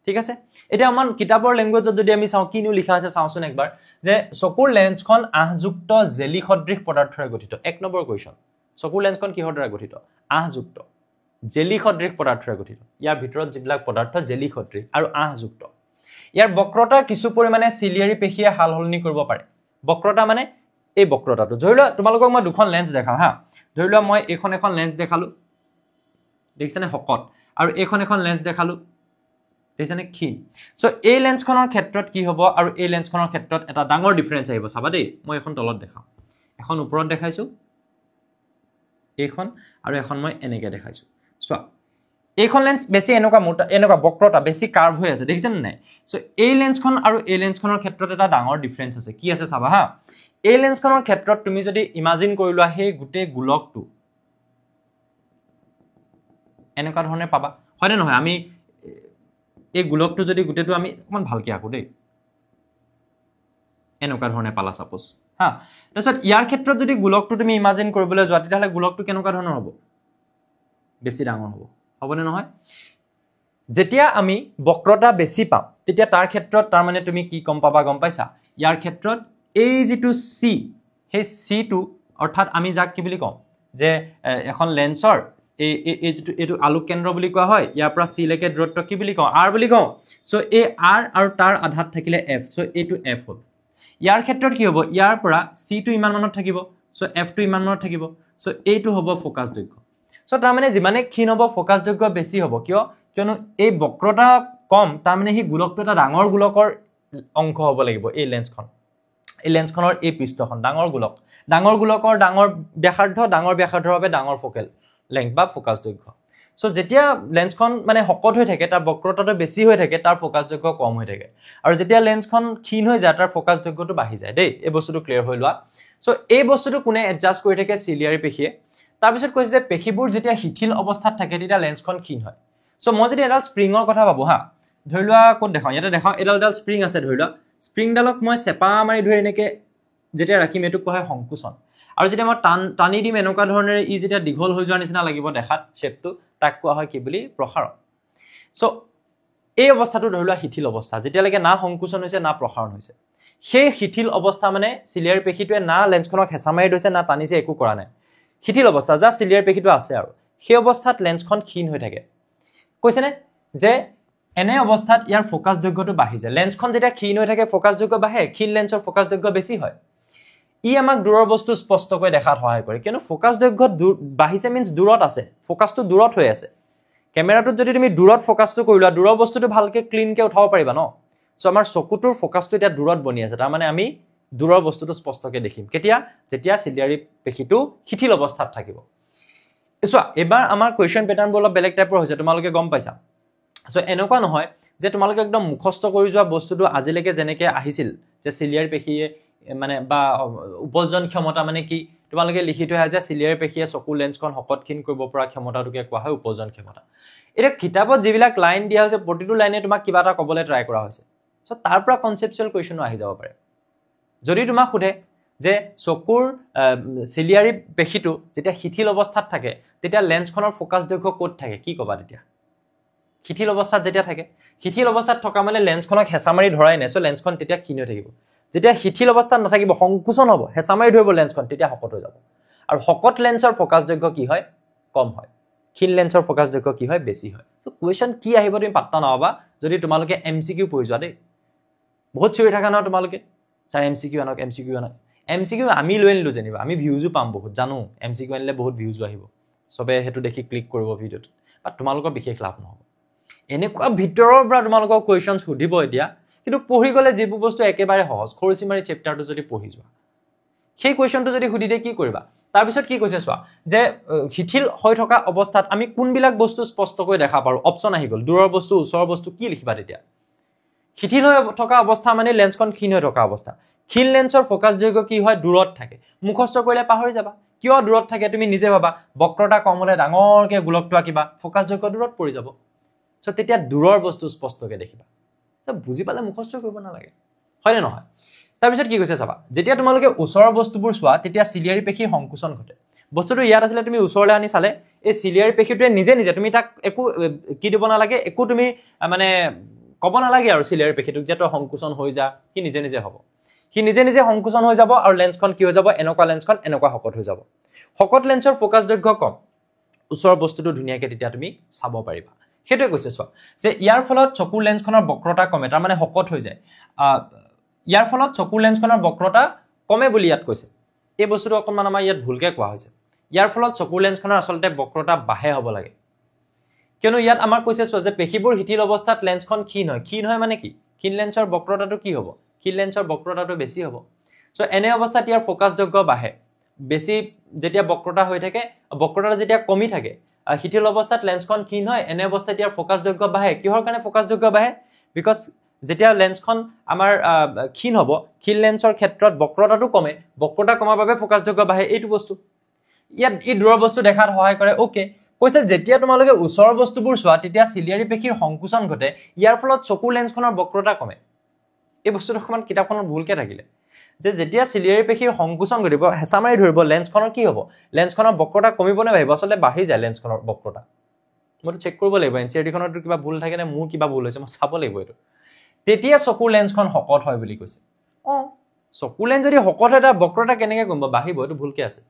ঠিক আছে এটা আমাৰ কিতাপৰ ল্যাঙ্গুৱেজত যদি আমি চাও কিনো লিখা আছে চাওচোন একবাৰ যে চকুৰ লেন্সখন আহযুক্ত জেলি সদৃশ পদাৰ্থৰে গঠিত এক নম্বৰ কোৱেশ্চন চকুৰ লেন্সখন কিহৰ দ্বাৰা গঠিত আহযুক্ত জেলি সদৃশ পদাৰ্থৰে গঠিত ইয়াৰ ভিতৰত যিবিলাক পদাৰ্থ জেলি সদৃশ আৰু আহযুক্ত ইয়াৰ বক্ৰতা কিছু পৰিমাণে চিলিয়াৰী পেশীয়ে হালহলনি কৰিব পাৰে বক্ৰতা মানে এই বক্ৰতাটো ধৰিলোৱা তোমালোকক মই দুখন লেন্স দেখাম হা ধৰিলোৱা মই এখন লেন্স দেখালো দেখিছানে হকত আৰু এখন লেন্স দেখালো দেখিছানে ক্ষীণ সো এই লেন্সখনৰ ক্ষেত্ৰত কি হ'ব আৰু এই লেন্সখনৰ ক্ষেত্ৰত এটা ডাঙৰ ডিফাৰেন্স আহিব চাবা দেই মই এখন তলত দেখাম এখন ওপৰত দেখাইছো এখন আৰু এখন মই এনেকৈ দেখাইছো সো এইখন লেন্স বেছি এনেকুৱা বক্ৰতা বেছি কাৰ্ভ হৈ আছে দেখিছেনে নাই সো এই লেন্সখন আৰু এই লেন্সখনৰ ক্ষেত্ৰত এটা ডাঙৰ ডিফাৰেন্স আছে কি আছে চাবা হা এই লেন্সখনৰ ক্ষেত্ৰত তুমি যদি ইমাজিন কৰি লোৱা সেই গুটেই গোলকটো এনেকুৱা ধৰণে পাবা হয়নে নহয় আমি এই গোলকটো যদি গুটেটো আমি অকমান ভালকে আকো দেই এনেকুৱা ধৰণে পালা সাপোজ হা তাৰছত ইয়াৰ ক্ষেত্ৰত যদি গোলকটো তুমি ইমাজিন কৰিবলৈ যোৱা তেতিয়াহলে গোলকটো কেনেকুৱা ধৰণৰ হ'ব বেছি ডাঙৰ হ'ব হবনে নহয় যেতিয়া আমি বক্ৰতা বেছি পাম তেতিয়া তাৰ ক্ষেত্ৰত তাৰ মানে তুমি কি কম পাবা গম পাইছা ইয়াৰ ক্ষেত্ৰত এই যেটো সি সেই সি টো অৰ্থাৎ আমি যাক কি বুলি কম যে এখন লেন্সৰ এই যেটো এটো আলোক কেন্দ্ৰ বুলি কোৱা হয় ইয়াৰ পৰা সি লৈকে দূৰত্ব কি বুলি কওঁ r বুলি কওঁ সো এই r আৰু তাৰ আধাত থাকিলে f সো এটো f হ'ল ইয়াৰ ক্ষেত্ৰত কি হ'ব ইয়াৰ পৰা সি টো ইমান মানত থাকিব সো f টো ইমান মানত থাকিব সো এইটো হ'ব ফোকাস দৈৰ্ঘ্য সো তাৰ মানে যিমানে ক্ষীণ হ'ব ফোকাস দৈৰ্ঘ্য বেছি হ'ব কিয়নো এই বক্ৰতা কম তাৰ মানে হি গোলকটো এটা ডাঙৰ গোলকৰ অংশ হ'ব লাগিব এই লেন্সখনৰ এই পৃষ্ঠখন ডাঙৰ গোলকৰ ডাঙৰ ব্যাসাৰ্ধৰ বাবে ডাঙৰ ফোকেল লেংথ বা ফোকাস দৈৰ্ঘ্য সো যেতিয়া লেন্সখন মানে হকত হৈ থাকে তাৰ বক্ৰতাটো বেছি হৈ থাকে তাৰ ফোকাস দৈৰ্ঘ্য কম হৈ থাকে আৰু যেতিয়া লেন্সখন ক্ষীণ হৈ যায় তাৰ ফোকাস দৈৰ্ঘ্যটো বাঢ়ি যায় দেই এই বস্তুটো ক্লিয়াৰ হৈ লোৱা সো এই বস্তুটো কোনে এডজাস্ট কৰি থাকে চিলিয়াৰী পেশীয়ে তাৰ পিছত কৈছে যে পেশীবোৰ যেতিয়া শিথিল অৱস্থাত থাকে তেতিয়া লেন্সখন ক্ষীণ হয় সো মই যদি এডাল স্প্ৰিঙৰ কথা ভাবো হা ধৰিলোৱা কোন দেখাও ইয়াতে দেখাও এডাল স্প্ৰিং আছে ধৰিলোৱা স্প্ৰিংডালক মই চেপা মাৰি ধৰি এনেকে যেতিয়া ৰাখিম এটো কোৱা হয় সংকোচন আৰু যেতিয়া মই টানি দিম এনেকুৱা ধৰণে ই যেতিয়া দীঘল হৈ যোৱাৰ নিচিনা লাগিব দেখাত শেপটো তাক কোৱা হয় কি বুলি প্ৰসাৰণ সো এই অৱস্থাটো ধৰিলোৱা শিথিল অৱস্থা যেতিয়ালৈকে না সংকোচন হৈছে না প্ৰসাৰণ হৈছে সেই শিথিল অৱস্থা মানে চিলিয়াৰী পেশীটোৱে না লেন্সখনক হেঁচা মাৰি ধৰিছে না টানিছে একো কৰা নাই শিথিল অৱস্থা যা চিলিয়াৰী পেশীটো আছে আৰু সেই অৱস্থাত লেন্সখন ক্ষীণ হৈ থাকে কৈছেনে যে এনে অৱস্থাত ইয়াৰ ফোকাস দৈৰ্ঘ্যটো বাঢ়ি যায় লেন্সখন যেতিয়া ক্ষীণ হৈ থাকে ফোকাস দৈৰ্ঘ্য বাঢ়ে ক্ষীণ লেন্সৰ ফোকাস দৈৰ্ঘ্য বেছি হয় ই আমাক দূৰৰ বস্তু স্পষ্টকৈ দেখাত সহায় কৰে কিয়নো ফোকাস দৈৰ্ঘ্য বাঢ়িছে মিন্স দূৰত আছে ফোকাসটো দূৰত হৈ আছে ক্যামেৰাটোত যদি তুমি দূৰত ফোকাসটো কৰিলা দূৰৰ বস্তুটো ভালকে ক্লিনকে উঠাব পাৰিবা ন সো আমাৰ চকুটোৰ ফোকাসটো এতিয়া দূৰত বনি আছে তাৰ মানে আমি দূৰৰ বস্তুটো স্পষ্টকৈ দেখিম কেতিয়া যেতিয়া চিলিয়াৰী পেশীটো শিথিল অৱস্থাত থাকিব চোৱা এবাৰ আমাৰ কোৱেশ্চন প্যাটাৰ্নবোৰ অলপ বেলেগ টাইপৰ হৈছে তোমালোকে গম পাইছা সো এনেকুৱা নহয় যে তোমালোকে একদম মুখস্থ কৰি যোৱা বস্তুটো আজিলৈকে যেনেকৈ আহিছিল যে চিলিয়াৰী পেশীয়ে মানে বা উপজন ক্ষমতা মানে কি তোমালোকে লিখি থোৱা যে চিলিয়াৰী পেশীয়ে চকু লেন্সখন শকতক্ষীণ কৰিব পৰা ক্ষমতাটোকে কোৱা হয় উপজন ক্ষমতা এটা কিতাপত যিবিলাক লাইন দিয়া হৈছে প্ৰতিটো লাইনে তোমাক কিবা এটা ক'বলৈ ট্ৰাই কৰা হৈছে সো তাৰ পৰা কনসেপচুৱেল কোৱেশ্চনো আহি যাব পাৰে যদি তোমাক সোধে যে চকুৰ চিলিয়াৰী পেশীটো যেতিয়া শিথিল অৱস্থাত থাকে তেতিয়া লেন্সখনৰ ফোকাস দৈৰ্ঘ্য ক'ত থাকে কি ক'বা তেতিয়া শিথিল অৱস্থাত যেতিয়া থাকে শিথিল অৱস্থাত থকা মানে লেন্সখনক হেঁচা মাৰি ধৰাই নাই সো লেন্সখন তেতিয়া ক্ষীণ হৈ থাকিব যেতিয়া শিথিল অৱস্থাত নাথাকিব সংকুচন হ'ব হেঁচা মাৰি ধৰিব লেন্সখন তেতিয়া শকত হৈ যাব আৰু শকত লেন্সৰ ফোকাস দৈৰ্ঘ্য কি হয় কম হয় ক্ষীণ লেন্সৰ ফোকাস দৈৰ্ঘ্য কি হয় বেছি হয় তো কোৱেশ্চন কি আহিব তুমি পাত্তা নাপাবা যদি তোমালোকে এমসিকিউ পঢ়ি যোৱা দেই বহুত চিৰি থাকা ন তোমালোকে চাই এমসিকিউ আনক এমসিকিউ আমি লৈ আনিলো যেনিবা আমি ভিউজো পাম বহুত জানো এমসিকিউ আনিলে বহুত ভিউজো আহিব সবে হেতু দেখি ক্লিক কৰিব ভিডিওত বাট তোমালোকৰ বিশেষ লাভ নহব এনেকুৱা ভিতৰৰ পৰা তোমালোকৰ কোৱেশ্চন সুধিব এতিয়া কিন্তু পঢ়ি গলে যিবোৰ বস্তু একেবাৰে সহজ খৰচিমাৰি চেপ্টাৰটো যদি পঢ়ি যোৱা সেই কোৱেশ্চনটো যদি সুধিতে কি কৰিবা তাৰ পিছত কি কৈছে চোৱা যে শিথিল হৈ থকা অৱস্থাত আমি কোনবিলাক বস্তু স্পষ্টকৈ দেখা পাৰো অপচন আহি গল দূৰৰ বস্তু ওচৰৰ বস্তু কি লিখিবা তেতিয়া শিথিল হৈ থকা অৱস্থা মানে লেন্সখন ক্ষীণ হৈ থকা অৱস্থা ক্ষীণ লেন্সৰ ফোকাস দৈৰ্ঘ্য কি হয় দূৰত থাকে মুখস্থ কৰিলে পাহৰি যাবা কিয় দূৰত থাকে তুমি নিজে ভাবা বক্ৰতা কম হলে ডাঙৰকে গোলকটো আঁকিবা ফোকাস দৈৰ্ঘ্য দূৰত পৰি যাব সো তেতিয়া দূৰৰ বস্তু স্পষ্টকৈ দেখিবা তো বুজি পালে মুখস্থ কৰিব নালাগে হয় নে নহয় তাৰ পিছত কি কৈছে চাবা যেতিয়া তোমালোকে ওচৰৰ বস্তুবোৰ চোৱা তেতিয়া চিলিয়াৰী পেশীৰ সংকুচন ঘটে বস্তুটো ইয়াত আছিলে তুমি ওচৰলৈ আনি চালে এই চিলিয়াৰী পেশীটোৱে নিজে নিজে তুমি তাক একো কি দিব নালাগে একো তুমি মানে ক'ব নালাগে আৰু চিলিয়াৰী পেশীটোক যে তো সংকুচন হৈ যা কি নিজে নিজে হ'ব কি নিজে নিজে সংকুচন হৈ যাব আৰু লেন্সখন কি হৈ যাব এনেকুৱা লেন্সখন এনেকুৱা শকত হৈ যাব শকত লেন্সৰ ফোকাস দৈৰ্ঘ্য কম ওচৰৰ বস্তুটো ধুনীয়াকৈ তেতিয়া তুমি চাব পাৰিবা হেতুৱে কৈছে চোৱা যে ইয়াৰ ফলত চকুৰ লেন্সখনৰ বক্ৰতা কমে তাৰ মানে শকত হৈ যায় ইয়াৰ ফলত চকুৰ লেন্সখনৰ বক্ৰতা কমে বুলি ইয়াত কৈছে এই বস্তুটো অকমান আমাৰ ইয়াত ভুলকে কোৱা হৈছে ইয়াৰ ফলত চকুৰ লেন্সখনৰ আসলতে বক্ৰতা বাহে হ'ব লাগে কিয়নো ইয়াত আমাৰ কৈছে চোৱা যে পেশীবোৰ শিথিল অৱস্থাত লেন্সখন ক্ষীণ হয় মানে কি ক্ষীণ লেন্সৰ বক্ৰতাটো কি হ'ব ক্ষীণ লেন্সৰ বক্ৰতাটো বেছি হ'ব সো এনে অৱস্থাত ইয়াৰ ফোকাস দৈৰ্ঘ্য বাহে বেছি যেতিয়া বক্ৰতা হৈ থাকে বক্ৰতা যেতিয়া কমি থাকে শিথিল অৱস্থাত লেন্সখন ক্ষীণ হয় এনে অৱস্থাত ইয়াৰ ফোকাস দৈৰ্ঘ্য বাহে কিহৰ কাৰণে ফোকাস দৈৰ্ঘ্য বাহে বিকজ যেতিয়া লেন্সখন আমাৰ ক্ষীণ হ'ব ক্ষীণ লেন্সৰ ক্ষেত্ৰত বক্ৰতাটো কমে বক্ৰতা কমাৰ বাবে ফোকাস দৈৰ্ঘ্য বাহে এইটো বস্তু ইয়াত এই দূৰৰ বস্তু দেখাত সহায় কৰে ওকে কৈছে যেতিয়া তোমালোকে ওচৰৰ বস্তুবোৰ চোৱা তেতিয়া চিলিয়াৰী পেশীৰ সংকুচন ঘটে ইয়াৰ ফলত চকুৰ লেন্সখনৰ বক্ৰতা কমে এই বস্তুটো অকমান কিতাপখনত ভুলকে থাকিলে যে যেতিয়া চিলিয়াৰী পেশীৰ সংকুচন ঘটিব হেঁচা মাৰি ধৰিব লেন্সখনৰ কি হ'ব লেন্সখনৰ বক্ৰতা কমিব নে বাঢ়িব আসলে বাঢ়ি যায় লেন্সখনৰ বক্ৰতা মইতো চেক কৰিব লাগিব এনচিআৰটিখনতো কিবা ভুল থাকে নে মোৰ কিবা ভুল হৈছে মই চাব লাগিব এইটো তেতিয়া চকুৰ লেন্সখন শকত হয় বুলি কৈছে চকুৰ লেন্স যদি শকত হয় তাৰ বক্ৰতা কেনেকৈ কমিব বাঢ়িব এইটো ভুলকে আছে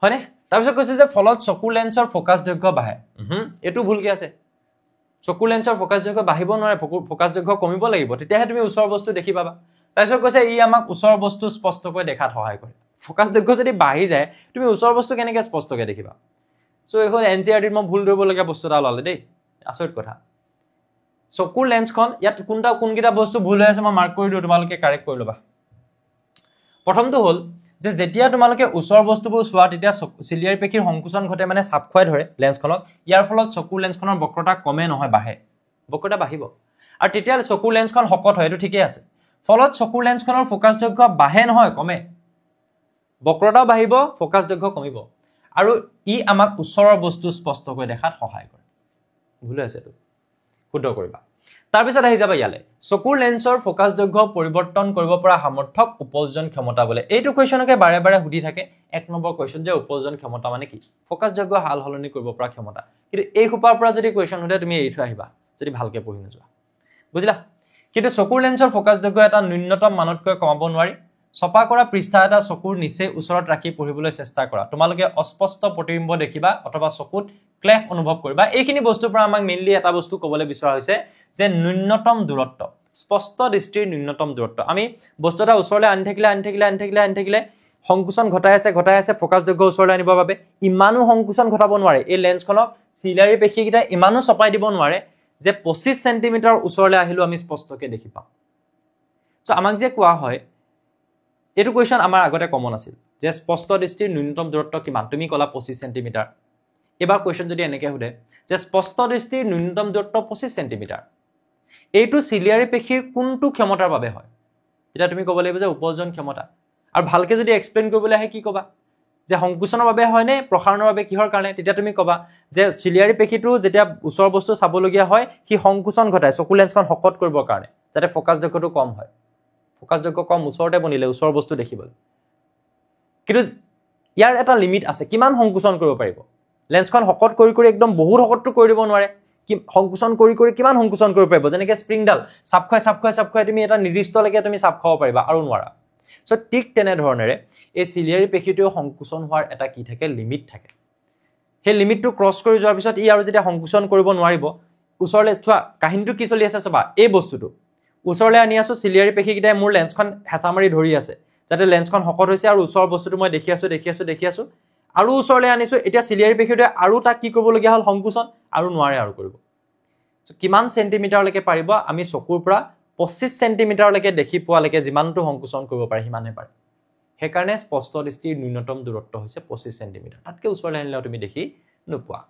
হয়নে তাৰপিছত কৈছে যে ফলত চকুৰ লেন্সৰ ফোকাস দৈৰ্ঘ্য বাঢ়ে এইটো ভুলকে আছে চকুৰ লেন্সৰ ফোকাস দৈৰ্ঘ্য বাঢ়িব নোৱাৰে ফোকাস দৈৰ্ঘ্য কমিব লাগিব তেতিয়াহে তুমি ওচৰৰ বস্তু দেখি পাবা তাৰপিছত কৈছে ই আমাক ওচৰৰ বস্তু স্পষ্টকৈ দেখাত সহায় কৰে ফোকাস দৈৰ্ঘ্য যদি বাঢ়ি যায় তুমি ওচৰৰ বস্তু কেনেকৈ স্পষ্টকৈ দেখিবা সো এখন এনচিআৰটিত মই ভুল ধৰিবলগীয়া বস্তু এটা ওলালে দেই আচৰিত কথা চকুৰ লেন্সখন ইয়াত কোনকেইটা বস্তু ভুল হৈ আছে মই মাৰ্ক কৰি দিওঁ তোমালোকে কাৰেক্ট কৰি ল'বা প্ৰথমটো হ'ল যে যেতিয়া তোমালোকে ওচৰৰ বস্তুবোৰ চোৱা তেতিয়া চিলিয়াৰী পেশীৰ সংকুচন ঘটে মানে চাপ খুৱাই ধৰে লেন্সখনক ইয়াৰ ফলত চকুৰ লেন্সখনৰ বক্ৰতা কমে নহয় বাঢ়ে বক্ৰতা বাঢ়িব আৰু তেতিয়া চকুৰ লেন্সখন শকত হয় এইটো ঠিকই আছে ফলত চকুৰ লেন্সখনৰ ফোকাস দৈৰ্ঘ্য বাঢ়ে নহয় কমে বক্ৰতাও বাঢ়িব ফোকাস দৈৰ্ঘ্য কমিব আৰু ই আমাক ওচৰৰ বস্তু স্পষ্টকৈ দেখাত সহায় কৰে ভুল আছে এইটো শুদ্ধ কৰিবা তাৰপিছত আহি যাবা ইয়ালে চকুৰ লেন্সৰ ফোকাস দৈৰ্ঘ্য পৰিৱৰ্তন কৰিব পৰা সামৰ্থক উপযোজন ক্ষমতা বোলে এইটো কোৱেশ্চনকে বাৰে বাৰে সুধি থাকে এক নম্বৰ কোৱেশ্চন যে উপযোজন ক্ষমতা মানে কি ফোকাস দৈৰ্ঘ্য হাল হলনি কৰিব পৰা ক্ষমতা কিন্তু এই খুপাৰ পৰা যদি কোৱেশ্চন সুধে তুমি এৰি থৈ আহিবা যদি ভালকে পঢ়ি নোযোৱা বুজিলা কিন্তু চকুৰ লেন্সৰ ফোকাস দৈৰ্ঘ্য এটা ন্যূনতম মানতকৈ কমাব নোৱাৰি ছপা কৰা পৃষ্ঠা এটা চকুৰ নিচে ওচৰত ৰাখি পঢ়িবলৈ চেষ্টা কৰা তোমালোকে অস্পষ্ট প্ৰতিবিম্ব দেখিবা অথবা চকুত ক্লেশ অনুভৱ কৰিবা এইখিনি বস্তুৰ পৰা আমাক মেইনলি এটা বস্তু ক'বলৈ বিচৰা হৈছে যে ন্যূনতম দূৰত্ব স্পষ্ট দৃষ্টিৰ ন্যূনতম দূৰত্ব আমি বস্তু এটা ওচৰলৈ আনি থাকিলে সংকোচন ঘটাই আছে ফোকাসযোগ্য ওচৰলৈ আনিবৰ বাবে ইমানো সংকোচন ঘটাব নোৱাৰে এই লেন্সখনক চিলিয়াৰী পেশীকেইটা ইমানো চপাই দিব নোৱাৰে যে 25 সেন্টিমিটাৰ ওচৰলৈ আহিলো আমি স্পষ্টকৈ দেখি পাম সো আমাক যে কোৱা হয় এটো কোৱেশ্চন আমাৰ আগতে কমন আছিল যে স্পষ্ট দৃষ্টিৰ ন্যূনতম দূৰত্ব কিমান তুমি কলা 25 সেন্টিমিটাৰ এবাৰ কোৱেশ্চন যদি এনেকৈ হুদে যে স্পষ্ট দৃষ্টিৰ ন্যূনতম দূৰত্ব 25 সেন্টিমিটাৰ এইটো চিলিয়াৰী পেশীৰ কোনটো ক্ষমতাৰ বাবে হয় এটা তুমি ক'ব লাগিব যে উপজন ক্ষমতা আৰু ভালকে যদি এক্সপ্লেইন কৰিবলৈ আহে কি কবা যে সংকোচনৰ বাবে হয় নে প্ৰসাৰণৰ বাবে কিহৰ কাৰণে তেতিয়া তুমি কবা যে চিলিয়াৰী পেশীটো যেতিয়া ওচৰ বস্তু চাবলগীয়া হয় কি সংকোচন ঘটায় চকু লেন্সখন হকত কৰিবৰ কাৰণে যাতে ফোকাস যোগ্যটো কম হয় ফোকাস যোগ্য কম ওচৰতে বনিলে ওচৰ বস্তু দেখিবলৈ কিন্তু ইয়াৰ এটা লিমিট আছে কিমান সংকোচন কৰিব পাৰিব লেন্সখন হকত কৰি একদম বহুত হকতটো কৰি দিব নোৱাৰে কি সংকোচন কৰি কিমান সংকোচন কৰিব পাৰিব যেনেকৈ স্প্ৰিংডাল চাপ খাই তুমি এটা নিৰ্দিষ্টলৈকে তুমি চাপ খাব পাৰিবা আৰু নোৱাৰা সো ঠিক তেনে ধৰণেৰে এই চিলিয়াৰী পেশীটো সংকোচন হোৱাৰ এটা কি থাকে লিমিট থাকে সেই লিমিটটো ক্ৰছ কৰি যোৱাৰ পিছত ই আৰু যেতিয়া সংকোচন কৰিব নোৱাৰিব ওচৰলৈ চোৱা কাহিনীটো কি চলি আছে চাবা এই বস্তুটো ওচৰলৈ আনি আছো চিলিয়াৰী পেশীকেইটাই মোৰ লেন্সখন হেঁচা মাৰি ধৰি আছে যাতে লেন্সখন হকত হৈছে আৰু ওচৰৰ বস্তুটো মই দেখি আছো আৰু ওচৰলৈ আনিছো এতিয়া চিলিয়াৰী পেশীটোৱে আৰু তাক কি কৰিবলগীয়া হ'ল সংকোচন আৰু নোৱাৰে আৰু কৰিব সো কিমান সেন্টিমিটাৰলৈকে পাৰিব আমি চকুৰ পৰা 25 সেন্টিমিটাৰলৈকে দেখি পোৱালৈকে যিমানটো সংকোচন কৰিব পাৰে সিমানে পাৰে সেইকাৰণে স্পষ্ট দৃষ্টিৰ ন্যূনতম দূৰত্ব হৈছে 25 সেন্টিমিটাৰ তাতকৈ ওচৰলৈ আনিলেও তুমি দেখি নোপোৱা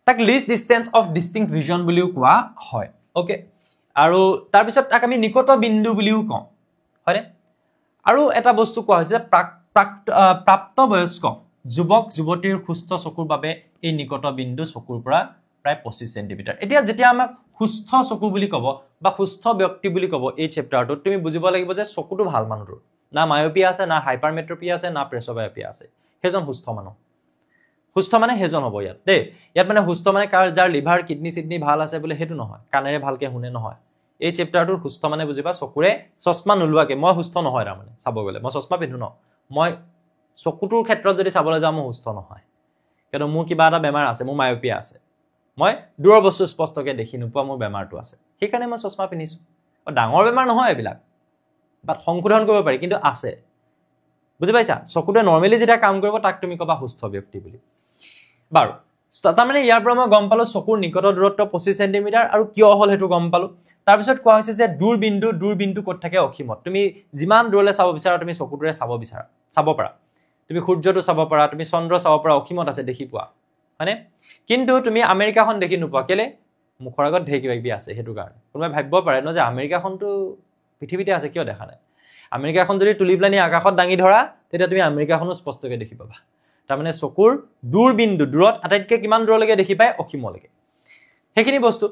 তাক list distance of distinct vision বুলিও কোৱা হয় ওকে আৰু তাৰ পিছত তাক আমি নিকট বিন্দু বুলিও কওঁ হয়নে আৰু এটা বস্তু কোৱা হৈছে প্ৰাপ্তবয়স্ক যুৱক যুৱতীৰ সুস্থ চকুৰ বাবে এই নিকট বিন্দু চকুৰ পৰা প্ৰায় 25 সেন্টিমিটাৰ এতিয়া যেতিয়া আমাক সুস্থ চকু বুলি ক'ব বা সুস্থ ব্যক্তি বুলি ক'ব এই চেপ্টাৰটো তুমি বুজিব লাগিব যে চকুটো ভাল মানুহৰ না মায়োপিয়া আছে না হাইপাৰমেট্ৰোপিয়া আছে না প্ৰেছবায়োপিয়া আছে হেজন সুস্থ মানুহ সুস্থ মানে হেজন হ'ব ইয়াত দেই ইয়াত মানে সুস্থ মানে কাৰ যাৰ লিভাৰ কিডনি ভাল আছে বুলি হেতু নহয় কানেৰে ভালকে শুনে নহয় এই চেপ্টাৰটোৰ সুস্থ মানে বুজিবা চকুৰে চশমা নুলুৱাকে মই সুস্থ নহয় তাৰ মানে চাব গলে মই চশমা পিন্ধু ন মই চকুটোৰ ক্ষেত্ৰত যদি চাবলৈ যাওঁ মই সুস্থ নহয় কাৰণ মোৰ কিবা এটা বেমাৰ আছে মোৰ মায়োপিয়া আছে মই দূৰৰ বস্তু স্পষ্টকৈ দেখি নোপোৱা মোৰ বেমাৰটো আছে সেইকাৰণে মই চশমা পিন্ধিছো ডাঙৰ বেমাৰ নহয় এইবিলাক বাট সংশোধন কৰিব পাৰি কিন্তু আছে বুজি পাইছা চকুটোৱে নৰ্মেলি যেতিয়া কাম কৰিব তাক তুমি ক'বা সুস্থ ব্যক্তি বুলি বাৰু তাৰমানে ইয়াৰ পৰা মই গম পালো চকুৰ নিকট দূৰত্ব 25 সেন্টিমিটাৰ আৰু কিয় হ'ল হেতু গম পালো তাৰ পিছত কোৱা হৈছে যে দূৰবিন্দু ক'ত থাকে অসীমত তুমি যিমান দূৰলৈ চাব বিচাৰা তুমি চকুটোৰে চাব পাৰা তুমি সূৰ্যটো চাব পাৰা তুমি চন্দ্ৰ চাব পাৰা অসীমত আছে দেখি পোৱা হয়নে কিন্তু তুমি আমেৰিকাখন দেখি নোপোৱা কেলে মুখৰ আগত ঢেৰ কিবা আছে হেতু কাৰণে কোনোবাই ভাবিব পাৰে ন যে আমেৰিকাখনটো পৃথিৱীতে আছে কিয় দেখা নাই আমেৰিকাখন যদি তুলি পেলানি আকাশত দাঙি ধৰা তেতিয়া তুমি আমেৰিকাখনো স্পষ্টকৈ দেখি পাবা তাৰমানে চকুৰ দূৰবিন্দু দূৰত আটাইতকৈ কিমান দূৰলৈকে দেখি পায় অসীমলৈকে সেইখিনি বস্তু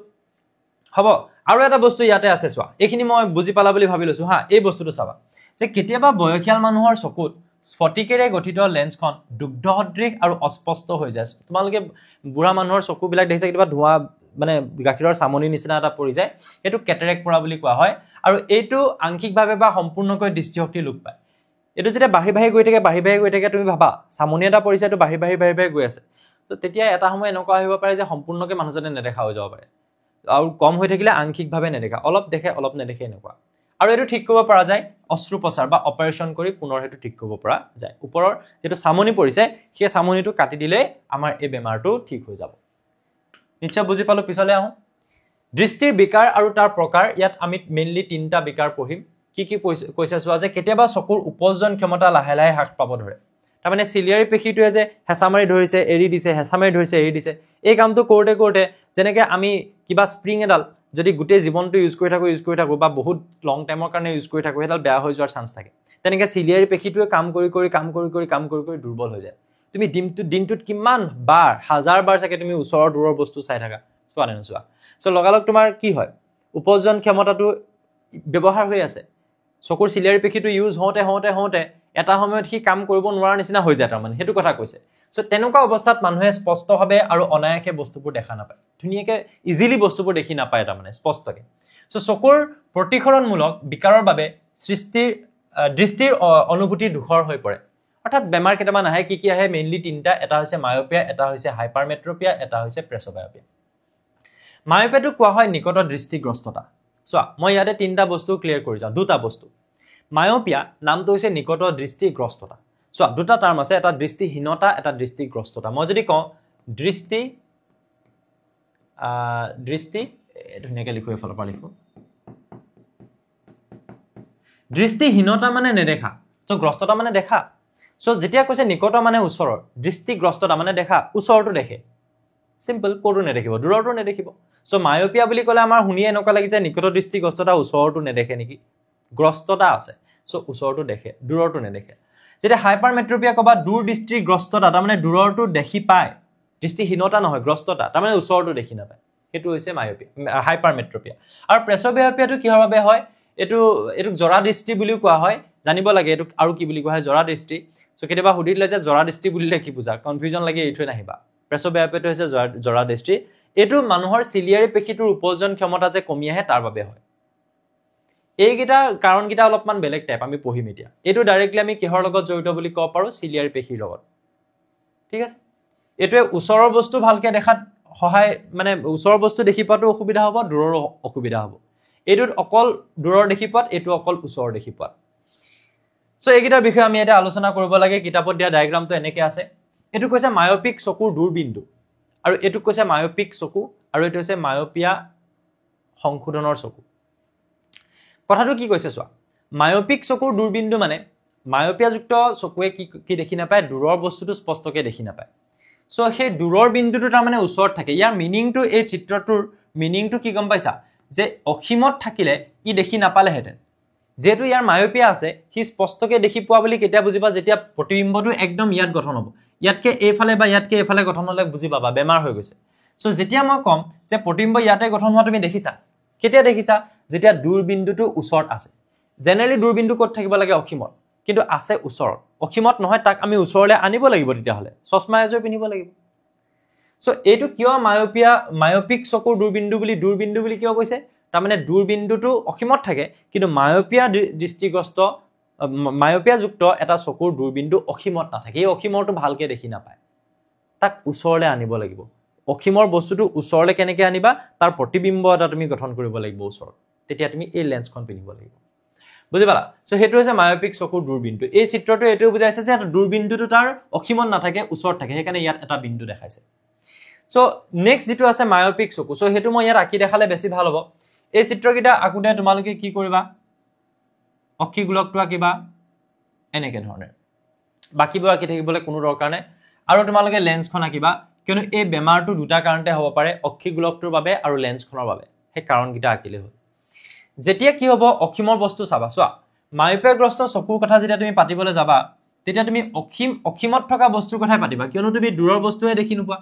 হ'ব আৰু এটা বস্তু ইয়াতে আছে চোৱা এইখিনি মই বুজি পালা বুলি ভাবি লৈছো হা এই বস্তুটো চাবা যে কেতিয়াবা বয়সীয়াল মানুহৰ চকুত স্ফটিকেৰে গঠিত লেন্সখন দুগ্ধ সদৃশ আৰু অস্পষ্ট হৈ যায় তোমালোকে বুঢ়া মানুহৰ চকুবিলাক দেখিছে কিবা ধোঁৱা মানে গাখীৰৰ চামনি নিচিনা এটা পৰি যায় এইটো কেটাৰেক্ট পৰা বুলি কোৱা হয় আৰু এইটো আংশিকভাৱে বা সম্পূৰ্ণকৈ দৃষ্টিশক্তি লোপ পায় এইটো যেতিয়া বাঢ়ি গৈ থাকে তুমি ভাবা চামনি এটা পৰিছে এইটো বাঢ়ি গৈ আছে তো তেতিয়া এটা সময় এনেকুৱা আহিব পাৰে যে সম্পূৰ্ণকৈ মানুহজনে নেদেখা হৈ যাব পাৰে আৰু কম হৈ থাকিলে আংশিকভাৱে নেদেখা অলপ দেখে অলপ নেদেখে এনেকুৱা আৰু এইটো ঠিক কৰিব পৰা যায় অস্ত্ৰোপচাৰ বা অপাৰেশ্যন কৰি পুনৰ হেতু ঠিক কৰিব পৰা যায় ওপৰৰ যেটো চামনি পৰিছে সেই চামনিটো কাটি দিলে আমাৰ এই বেমাৰটো ঠিক হৈ যাব নিশ্চয় বুজি পালো পিছলৈ আহো দৃষ্টিৰ বিকাৰ আৰু তাৰ প্ৰকাৰ ইয়াত আমি মেইনলি তিনটা বিকাৰ পঢ়িম কি কৈছে চোৱা যে কেতিয়াবা চকুৰ উপজন ক্ষমতা লাহে হ্ৰাস পাব ধৰে তাৰমানে চিলিয়াৰী পেশীটোৱে যে হেঁচা মাৰি ধৰিছে এৰি দিছে হেঁচা মাৰি ধৰিছে এৰি দিছে এই কামটো কৰোঁতে যেনেকৈ আমি কিবা স্প্ৰিং এডাল যদি গোটেই জীৱনটো ইউজ কৰি থাকো বা বহুত লং টাইমৰ কাৰণে ইউজ কৰি থাকো সেইডাল বেয়া হৈ যোৱাৰ চান্স থাকে তেনেকৈ চিলিয়াৰী পেশীটোৱে কাম কৰি দুৰ্বল হৈ যায় তুমি দিনটোত কিমান বাৰ হাজাৰ বাৰ চাগে তুমি ওচৰৰ দূৰৰ বস্তু চাই থাকা চোৱা নে নোচোৱা সো লগালগ তোমাৰ কি হয় উপজন ক্ষমতাটো ব্যৱহাৰ হৈ আছে চকুৰ চিলিয়াৰী পেশীটো ইউজ হওঁতে এটা সময়ত সি কাম কৰিব নোৱাৰাৰ নিচিনা হৈ যায় তাৰমানে হেতু কথা কৈছে সো তেনেকুৱা অৱস্থাত মানুহে স্পষ্টভাৱে আৰু অনায়াসে বস্তুবোৰ দেখা নাপায় ধুনীয়াকৈ ইজিলি বস্তুবোৰ দেখি নাপায় তাৰমানে স্পষ্টকৈ সো চকুৰ প্ৰতিসৰণমূলক বিকাৰৰ বাবে দৃষ্টিৰ অনুভূতি দুখৰ হৈ পৰে অৰ্থাৎ বেমাৰ কেইটামান আহে কি আহে মেইনলি তিনটা এটা হৈছে মায়োপিয়া এটা হৈছে হাইপাৰমেট্ৰোপিয়া এটা হৈছে প্ৰেছবায়োপিয়া মায়োপিয়াটো কোৱা হয় নিকট দৃষ্টিগ্ৰস্ততা চোৱা মই ইয়াতে তিনিটা বস্তু ক্লিয়াৰ কৰি যাওঁ দুটা বস্তু মায়োপিয়া নামটো হৈছে নিকট দৃষ্টিগ্ৰস্ততা চোৱা দুটা টাৰ্ম আছে এটা দৃষ্টিহীনতা এটা দৃষ্টিগ্ৰস্ততা মই যদি কওঁ দৃষ্টি ধুনীয়াকৈ লিখো এফালৰ পৰা লিখো দৃষ্টিহীনতা মানে নেদেখা সো গ্ৰস্ততা মানে দেখা সো যেতিয়া কৈছে নিকট মানে ওচৰৰ দৃষ্টিগ্ৰস্ততা মানে দেখা ওচৰটো দেখে সিম্পল কোটো নেদেখিব দূৰটো নেদেখিব সো মায়োপিয়া বুলি ক'লে আমাৰ শুনিয়ে এনেকুৱা লাগিছে নিকট দৃষ্টিগ্ৰস্ততা ওচৰটো নেদেখে নেকি গ্ৰস্ততা আছে সো ওচৰটো দেখে দূৰটো নেদেখে যেতিয়া হাইপাৰমেট্ৰোপিয়া কবা দূৰ দৃষ্টিগ্ৰস্ততা তাৰ মানে দূৰটো দেখি পায় দৃষ্টিহীনতা নহয় গ্ৰস্ততা তাৰ মানে ওচৰটো দেখি নাপায় এটো হৈছে মায়োপিয়া হাইপাৰমেট্ৰোপিয়া আৰু প্ৰেছবিয়োপিয়াটো কিহৰ বাবে হয় এটো জৰা দৃষ্টি বুলিও কোৱা হয় জানিব লাগে এটো আৰু কি বুলি কোৱা হয় জৰা দৃষ্টি সো কেতিয়াবা সুধিলে যে জৰা দৃষ্টি বুলিলে কি বুজা কনফিউজন লাগে এইটোৱে নাহিবা প্ৰেছবিয়োপিয়াটো হৈছে জৰা দৃষ্টি এটো মানুহৰ চিলিয়াৰী পেশীটোৰ উপজন ক্ষমতা যে কমি আহে তাৰ বাবে হয় এইগিটা কাৰণগিটা অলপমান বেলেগ টাইপ আমি পঢ়িম এতিয়া এটো ডাইৰেক্টলি আমি কিহৰ লগত জড়িত বুলি ক'ব পাৰো চিলিয়াৰী পেশীৰ লগত ঠিক আছে এটোৱে ওচৰৰ বস্তু ভালকে দেখাত সহায় মানে ওচৰৰ বস্তু দেখি পাতো অসুবিধা হ'ব দূৰৰ অসুবিধা হ'ব এটোত অকল দূৰৰ দেখি পাত এটো অকল ওচৰৰ দেখি পাত সো এইগিটাৰ বিষয়ে আমি এটা আলোচনা কৰিব লাগে কিতাপত দিয়া ডায়াগ্ৰামটো এনেকৈ আছে এটো কৈছে মায়োপিক চকুৰ দূৰবিন্দু আৰু এটো কৈছে মায়োপিক চকু আৰু এটো হৈছে মায়োপিয়া সংশোধনৰ চকু কথাটো কি কৈছে চোৱা মায়োপিক চকুৰ দূৰবিন্দু মানে মায়োপিয়াযুক্ত চকুৱে কি দেখি নাপায় দূৰৰ বস্তুটো স্পষ্টকৈ দেখি নাপায় সো সেই দূৰৰ বিন্দুটো তাৰ মানে ওচৰত থাকে ইয়াৰ মিনিংটো এই চিত্ৰটোৰ মিনিংটো কি গম পাইছা যে অসীমত থাকিলে ই দেখি নাপালেহেঁতেন যেহেতু ইয়াৰ মায়োপিয়া আছে সি স্পষ্টকৈ দেখি পোৱা বুলি কেতিয়া বুজিবা যেতিয়া প্ৰতিবিম্বটো একদম ইয়াত গঠন হ'ব ইয়াতকে এইফালে বা ইয়াতকে এইফালে গঠন হ'লে বুজি পাবা বেমাৰ হৈ গৈছে সো যেতিয়া মই কম যে প্ৰতিবিম্ব ইয়াতে গঠন হোৱা তুমি দেখিছা কেতিয়া দেখিছা যেতিয়া দূৰবিন্দুটো ওচৰত আছে জেনেৰেলি দূৰবিন্দু ক'ত থাকিব লাগে অসীমত কিন্তু আছে ওচৰত অসীমত নহয় তাক আমি ওচৰলৈ আনিব লাগিব তেতিয়া হ'লে চশমা এযোৰ পিন্ধিব লাগিব সো এইটো কিয় মায়োপিক চকুৰ দূৰবিন্দু বুলি কিয় কৈছে তাৰ মানে দূৰবিন্দুটো অসীমত থাকে কিন্তু মায়োপিয়াযুক্ত এটা চকুৰ দূৰবিন্দু অসীমত নাথাকে এই অসীমৰটো ভালকে দেখি নাপায় তাক ওচৰলৈ আনিব লাগিব অসীমৰ বস্তুটো ওচৰলৈ কেনেকৈ আনিবা তাৰ প্ৰতিবিম্ব এটা তুমি গঠন কৰিব লাগিব ওচৰত তেতিয়া তুমি এই লেন্সখন পিন্ধিব লাগিব বুজি পালা সো হেতু হৈছে মায়োপিক চকুৰ দূৰবিন্দু এই চিত্ৰটো এটো বুজাইছে যে দূৰবিন্দুটো তাৰ অসীমত নাথাকে ওচৰত থাকে সেইকাৰণে ইয়াত এটা বিন্দু দেখাইছে সো নেক্সট যেটো আছে মায়োপিক চকু সো হেতু মই ইয়াত আঁকি দেখালে বেছি ভাল হ'ব এই চিত্ৰকিটা আঁকুতে তোমালোকে কি কৰিবা অক্ষী গোলকটো আঁকিবা এনেকে ধৰণে বাকিবোৰ আঁকি থাকিবলৈ কোনো দৰকাৰ নাই আৰু তোমালোকে লেন্সখন আঁকিবা কিয়নো এই বেমাৰটো দুটা কাৰণতে হ'ব পাৰে অক্ষী গোলকটোৰ বাবে আৰু লেন্সখনৰ বাবে সেই কাৰণকিটা আঁকিলে হ'ল যেতিয়া কি হ'ব অসীমৰ বস্তু চাবা চোৱা মায়োপিয়াগ্ৰস্ত চকুৰ কথা যেতিয়া তুমি পাতিবলৈ যাবা তেতিয়া তুমি অসীমত থকা বস্তুৰ কথাই পাতিবা কিয়নো তুমি দূৰৰ বস্তুহে দেখি নোপোৱা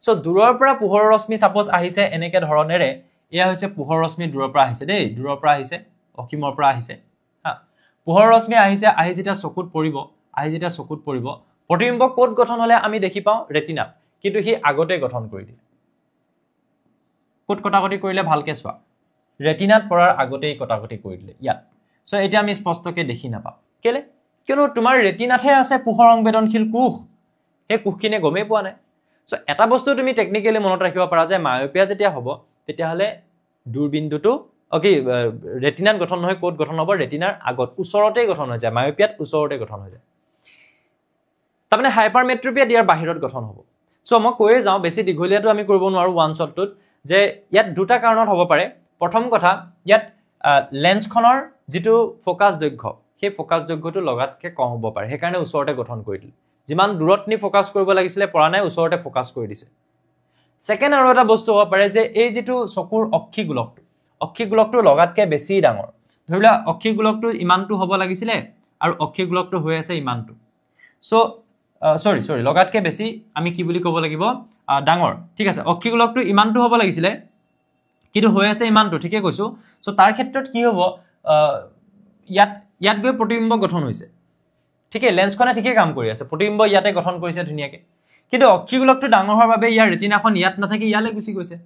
সো দূৰৰ পৰা পোহৰৰ ৰশ্মি সাপোজ আহিছে এনেকে ধৰণেৰে এয়া হৈছে পোহৰ ৰশ্মি দূৰৰ পৰা আহিছে দেই দূৰৰ পৰা আহিছে অসীমৰ পৰা আহিছে হা পোহৰ ৰশ্মি আহিছে আহি যেতিয়া চকুত পৰিব প্ৰতিবিম্ব কোড গঠন হলে আমি দেখি পাওঁ ৰেটিনাত কিন্তু হি আগতে গঠন কৰি দিয়ে কোড কটাকটি কৰিলে ভালকে চোৱা ৰেটিনাত পৰাৰ আগতেই কটাকটি কৰি দিলে ইয়াত সো এটা আমি স্পষ্টকৈ দেখি নাপাওঁ কেলে কিয়নো তোমাৰ ৰেটিনাতহে আছে পোহৰ সংবেদনশীল কোষ সেই কোষখিনে গমেই পোৱা নাই সো এটা বস্তু তুমি টেকনিক্যালি মনত ৰাখিব পাৰা যে মায়োপিয়া যেতিয়া হ'ব তেতিয়া হলে দূৰবিন্দুটো ৰেটিনাত গঠন নহয় কোড গঠন হ'ব ৰেটিনাৰ আগত ওচৰতেই গঠন হৈ যায় মায়োপিয়াত ওচৰতে গঠন হৈ যায় তাৰমানে হাইপাৰমেট্ৰোপিয়া দিয়াৰ বাহিৰত গঠন হ'ব সো মই কৈয়ে যাওঁ বেছি দীঘলীয়াটো আমি কৰিব নোৱাৰো ওৱান শ্বটটোত যে ইয়াত দুটা কাৰণত হ'ব পাৰে প্ৰথম কথা ইয়াত লেন্সখনৰ যেটো ফোকাস দৈৰ্ঘ্য সেই ফোকাস দৈৰ্ঘ্যটো লগাতকে কম হ'ব পাৰে সেইকাৰণে ওচৰতে গঠন কৰি দিলে যিমান দূৰত নি ফোকাস কৰিব লাগিছিলে পৰা নাই ওচৰতে ফোকাস কৰি দিছে সেকেন্ড আৰু এটা বস্তু হ'ব পাৰে যে এই যেটো চকুৰ অক্ষী গোলকটো লগাতকে বেছি ডাঙৰ ধৰিলা অক্ষী গোলকটো ইমানটো হ'ব লাগিছিলে আৰু অক্ষী গোলকটো হৈ আছে ইমানটো সো সৰি লগাতকে বেছি আমি কি বুলি ক'ব লাগিব ডাঙৰ ঠিক আছে অক্ষী গোলকটো ইমানটো হ'ব লাগিছিলে কিন্তু হৈ আছে ইমানটো ঠিকে কৈছো সো তাৰ ক্ষেত্ৰত কি হ'ব ইয়াত গৈ প্ৰতিবিম্ব গঠন হৈছে ঠিকে লেন্সখনে ঠিকে কাম কৰি আছে প্ৰতিবিম্ব ইয়াতে গঠন কৰিছে ধুনীয়াকে কিন্তু অক্ষী গোলকটো ডাঙৰ হোৱাৰ বাবে ইয়াৰ ৰেটিনাখন ইয়াত নাথাকি ইয়ালে গুচি গৈছে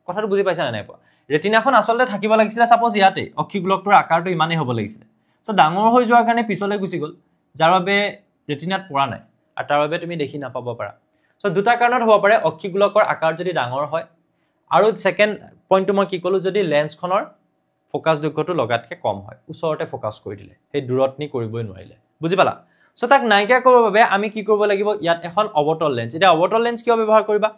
কথাটো বুজি পাইছা নাই পোৱা ৰেটিনাখন আসলতে থাকিব লাগিছিলে সাপোজ ইয়াতে অক্ষী গোলকটোৰ আকাৰটো ইমানেই হ'ব লাগিছিলে সো ডাঙৰ হৈ যোৱাৰ কাৰণে পিছলৈ গুচি গ'ল যাৰ বাবে ৰেটিনাত পৰা নাই আৰু তাৰ বাবে তুমি দেখি নাপাব পাৰা সো দুটা কাৰণত হ'ব পাৰে অক্ষী গোলকৰ আকাৰ যদি ডাঙৰ হয় আৰু সেকেন্ড পইণ্টটো মই কি ক'লো যদি লেন্সখনৰ ফোকাস দৈৰ্ঘ্যটো লগাতকৈ কম হয় ওচৰতে ফোকাস কৰি দিলে সেই দূৰত নি কৰিবই নোৱাৰিলে বুজি পালা সো তাক নাইকিয়া কৰিবৰ বাবে আমি কি কৰিব লাগিব ইয়াত এখন অৱতল লেন্স এটা অৱতল লেন্স কিয় ব্যৱহাৰ কৰিবা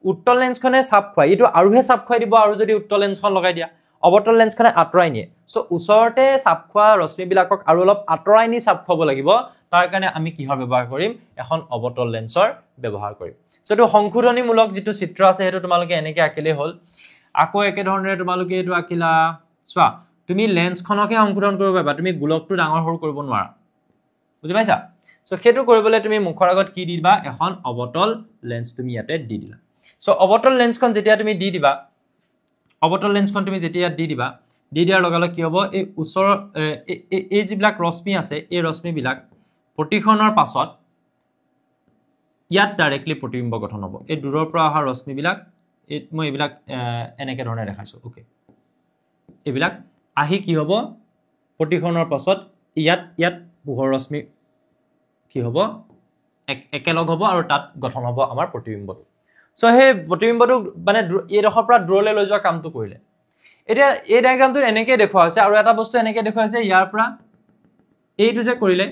উত্তল লেন্সখনে চাপ খুৱাই ইটো আৰুহে চাপ খুৱাই দিব আৰু যদি উত্তল লেন্সখন লগাই দিয়া অৱতল লেন্সখনে আঁতৰাই নিয়ে সো ওচৰতে চাপ খোৱা ৰশ্মিবিলাকক আৰু অলপ আঁতৰাই নি চাপ খুৱাব লাগিব তাৰ কাৰণে আমি কিহৰ ব্যৱহাৰ কৰিম এখন অৱতল লেন্সৰ ব্যৱহাৰ কৰিম সো এটো সংশোধনীমূলক যেটো চিত্ৰ আছে হেতু তোমালোকে এনেকৈ আঁকিলে হ'ল আকৌ একে ধৰণে তোমালোকে এটো আঁকিলা চোৱা তুমি লেন্সখনকে সংশোধন কৰিব পাৰিবা তুমি গোলকটো ডাঙৰ সৰু কৰিব নোৱাৰা বুজি পাইছা সো হেতু কৰিবলৈ তুমি মুখৰ আগত কি দি দিবা এখন অৱতল লেন্স তুমি ইয়াতে দি দিলা সো অৱতল লেন্সখন যেতিয়া তুমি দি দিবা অৱতল লেন্সখন তুমি যেতিয়া দি দিবা দি দিয়াৰ লগে লগে কি হ'ব এই ওচৰ এই যিবিলাক ৰশ্মি আছে এই ৰশ্মিবিলাক প্ৰতিখনৰ পাছত ইয়াত ডাইৰেক্টলি প্ৰতিবিম্ব গঠন হ'ব এই দূৰৰ পৰা অহা ৰশ্মিবিলাক মই এইবিলাক এনেকে ধৰণে দেখাইছো ওকে এইবিলাক আহি কি হ'ব প্ৰতিখনৰ পাছত ইয়াত পোহৰ ৰশ্মি কি হ'ব একেলগ হ'ব আৰু তাত গঠন হ'ব আমাৰ প্ৰতিবিম্বটো সো হে প্ৰতিবিম্বটো মানে এই ৰখৰ পৰা দূৰলৈ লৈ যোৱা কামটো কৰিলে এতিয়া এই ডায়াগ্ৰামটো এনেকৈ দেখুৱা হৈছে আৰু এটা বস্তু এনেকৈ দেখুৱা হৈছে ইয়াৰ পৰা এইটো যে কৰিলে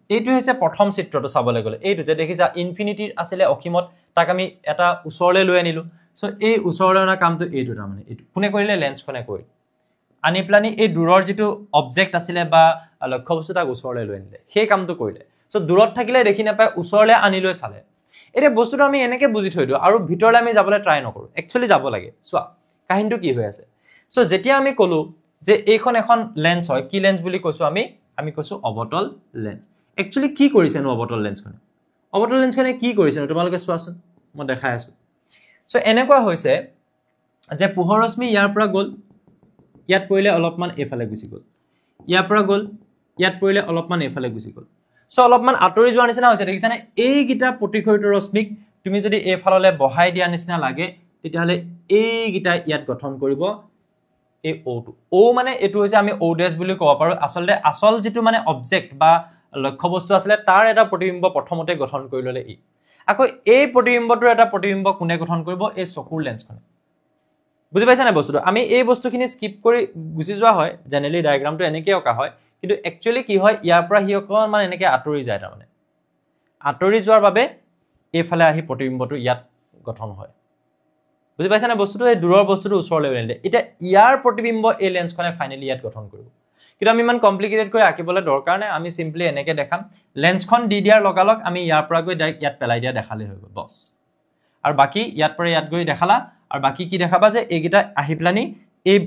এইটো হৈছে প্ৰথম চিত্ৰটো চাবলৈ গ'লে এইটো যে দেখিছা ইনফিনিটি আছিলে অসীমত তাক আমি এটা ওচৰলৈ লৈ আনিলো সো এই ওচৰলৈ অনা কামটো এইটো তাৰমানে এইটো কোনে কৰিলে লেন্সখনে কৰিলে আনি প্লানি এই দূৰৰ যেটো অবজেক্ট আছিলে বা লক্ষ্য বস্তু তাক ওচৰলৈ লৈ আনিলে সেই কামটো কৰিলে সো দূৰত থাকিলে দেখি নাপায় ওচৰলৈ আনি লৈ চালে এতিয়া বস্তুটো আমি এনেকৈ বুজি থৈ দিও আৰু ভিতৰলৈ আমি যাবলৈ ট্ৰাই নকৰো একচুয়ালি যাব লাগে চোৱা কাহিনীটো কি হৈ আছে সো যেতিয়া আমি কলো যে এইখন এখন লেন্স হয় কি লেন্স বুলি কৈছো আমি কৈছো অৱতল লেন্স একচুয়ালি কি কৰিছে নো অৱতল লেন্সখনে কি কৰিছে তোমালোকে চোৱাচোন মই দেখাই আছো সো এনেকুৱা হৈছে যে পোহৰ ৰশ্মি ইয়াৰ পৰা গ'ল ইয়াত পৰিলে অলপমান এফালে গুচি গ'ল ইয়াৰ পৰা গ'ল ইয়াত পৰিলে অলপমান এফালে গুচি গ'ল সো অলপমান আঁতৰি যোৱাৰ নিচিনা হৈছে দেখিছানে এই গিটা প্ৰতিখৰিত ৰশ্মিক তুমি যদি এফাললে বহাই দিয়া নিচিনা লাগে তেতিয়াহলে এই গিটা ইয়াত গঠন কৰিব এই ওটো ও মানে এটো হৈছে আমি ও ডেশ বুলি ক'ব পাৰো আসলে আসল যেটো মানে অবজেক্ট বা লক্ষ্য বস্তু আছিল তাৰ এটা প্ৰতিবিম্ব প্ৰথমতে গঠন কৰি ললে ই আকৌ এই প্ৰতিবিম্বটোৰ এটা প্ৰতিবিম্ব কোনে গঠন কৰিব এই চকুৰ লেন্সখনে বুজি পাইছা না বস্তুটো আমি এই বস্তুখিনি স্কিপ কৰি গুছি যোৱা হয় জেনেৰেলি ডায়াগ্ৰামটো এনেকৈ অকা হয় কিন্তু একচুয়ালি কি হয় ইয়াৰ পৰা হি অকমান এনেকৈ আঁতৰি যায় তাৰমানে আঁতৰি যোৱাৰ বাবে এইফালে আহি প্ৰতিবিম্বটো ইয়াত গঠন হয় বুজি পাইছা না বস্তুটো এই দূৰৰ বস্তুটো ওচৰলৈ আনিলে এটা ইয়াৰ প্ৰতিবিম্ব এই লেন্সখনে ফাইনালি ইয়াত গঠন কৰিব কিন্তু আমি ইমান কমপ্লিকেটেড কৰি আঁকিবলৈ দৰকাৰ নাই আমি সিম্পলি এনেকৈ দেখাম লেন্সখন দি দিয়াৰ লগালগ আমি ইয়াৰ পৰা গৈ ডাইৰেক্ট ইয়াত পেলাই দিয়া দেখালে হৈ গ'ল বস আৰু বাকি ইয়াত পৰা ইয়াত গৈ দেখালা আৰু বাকি কি দেখাবা যে এইগিটা আহি প্লানি এই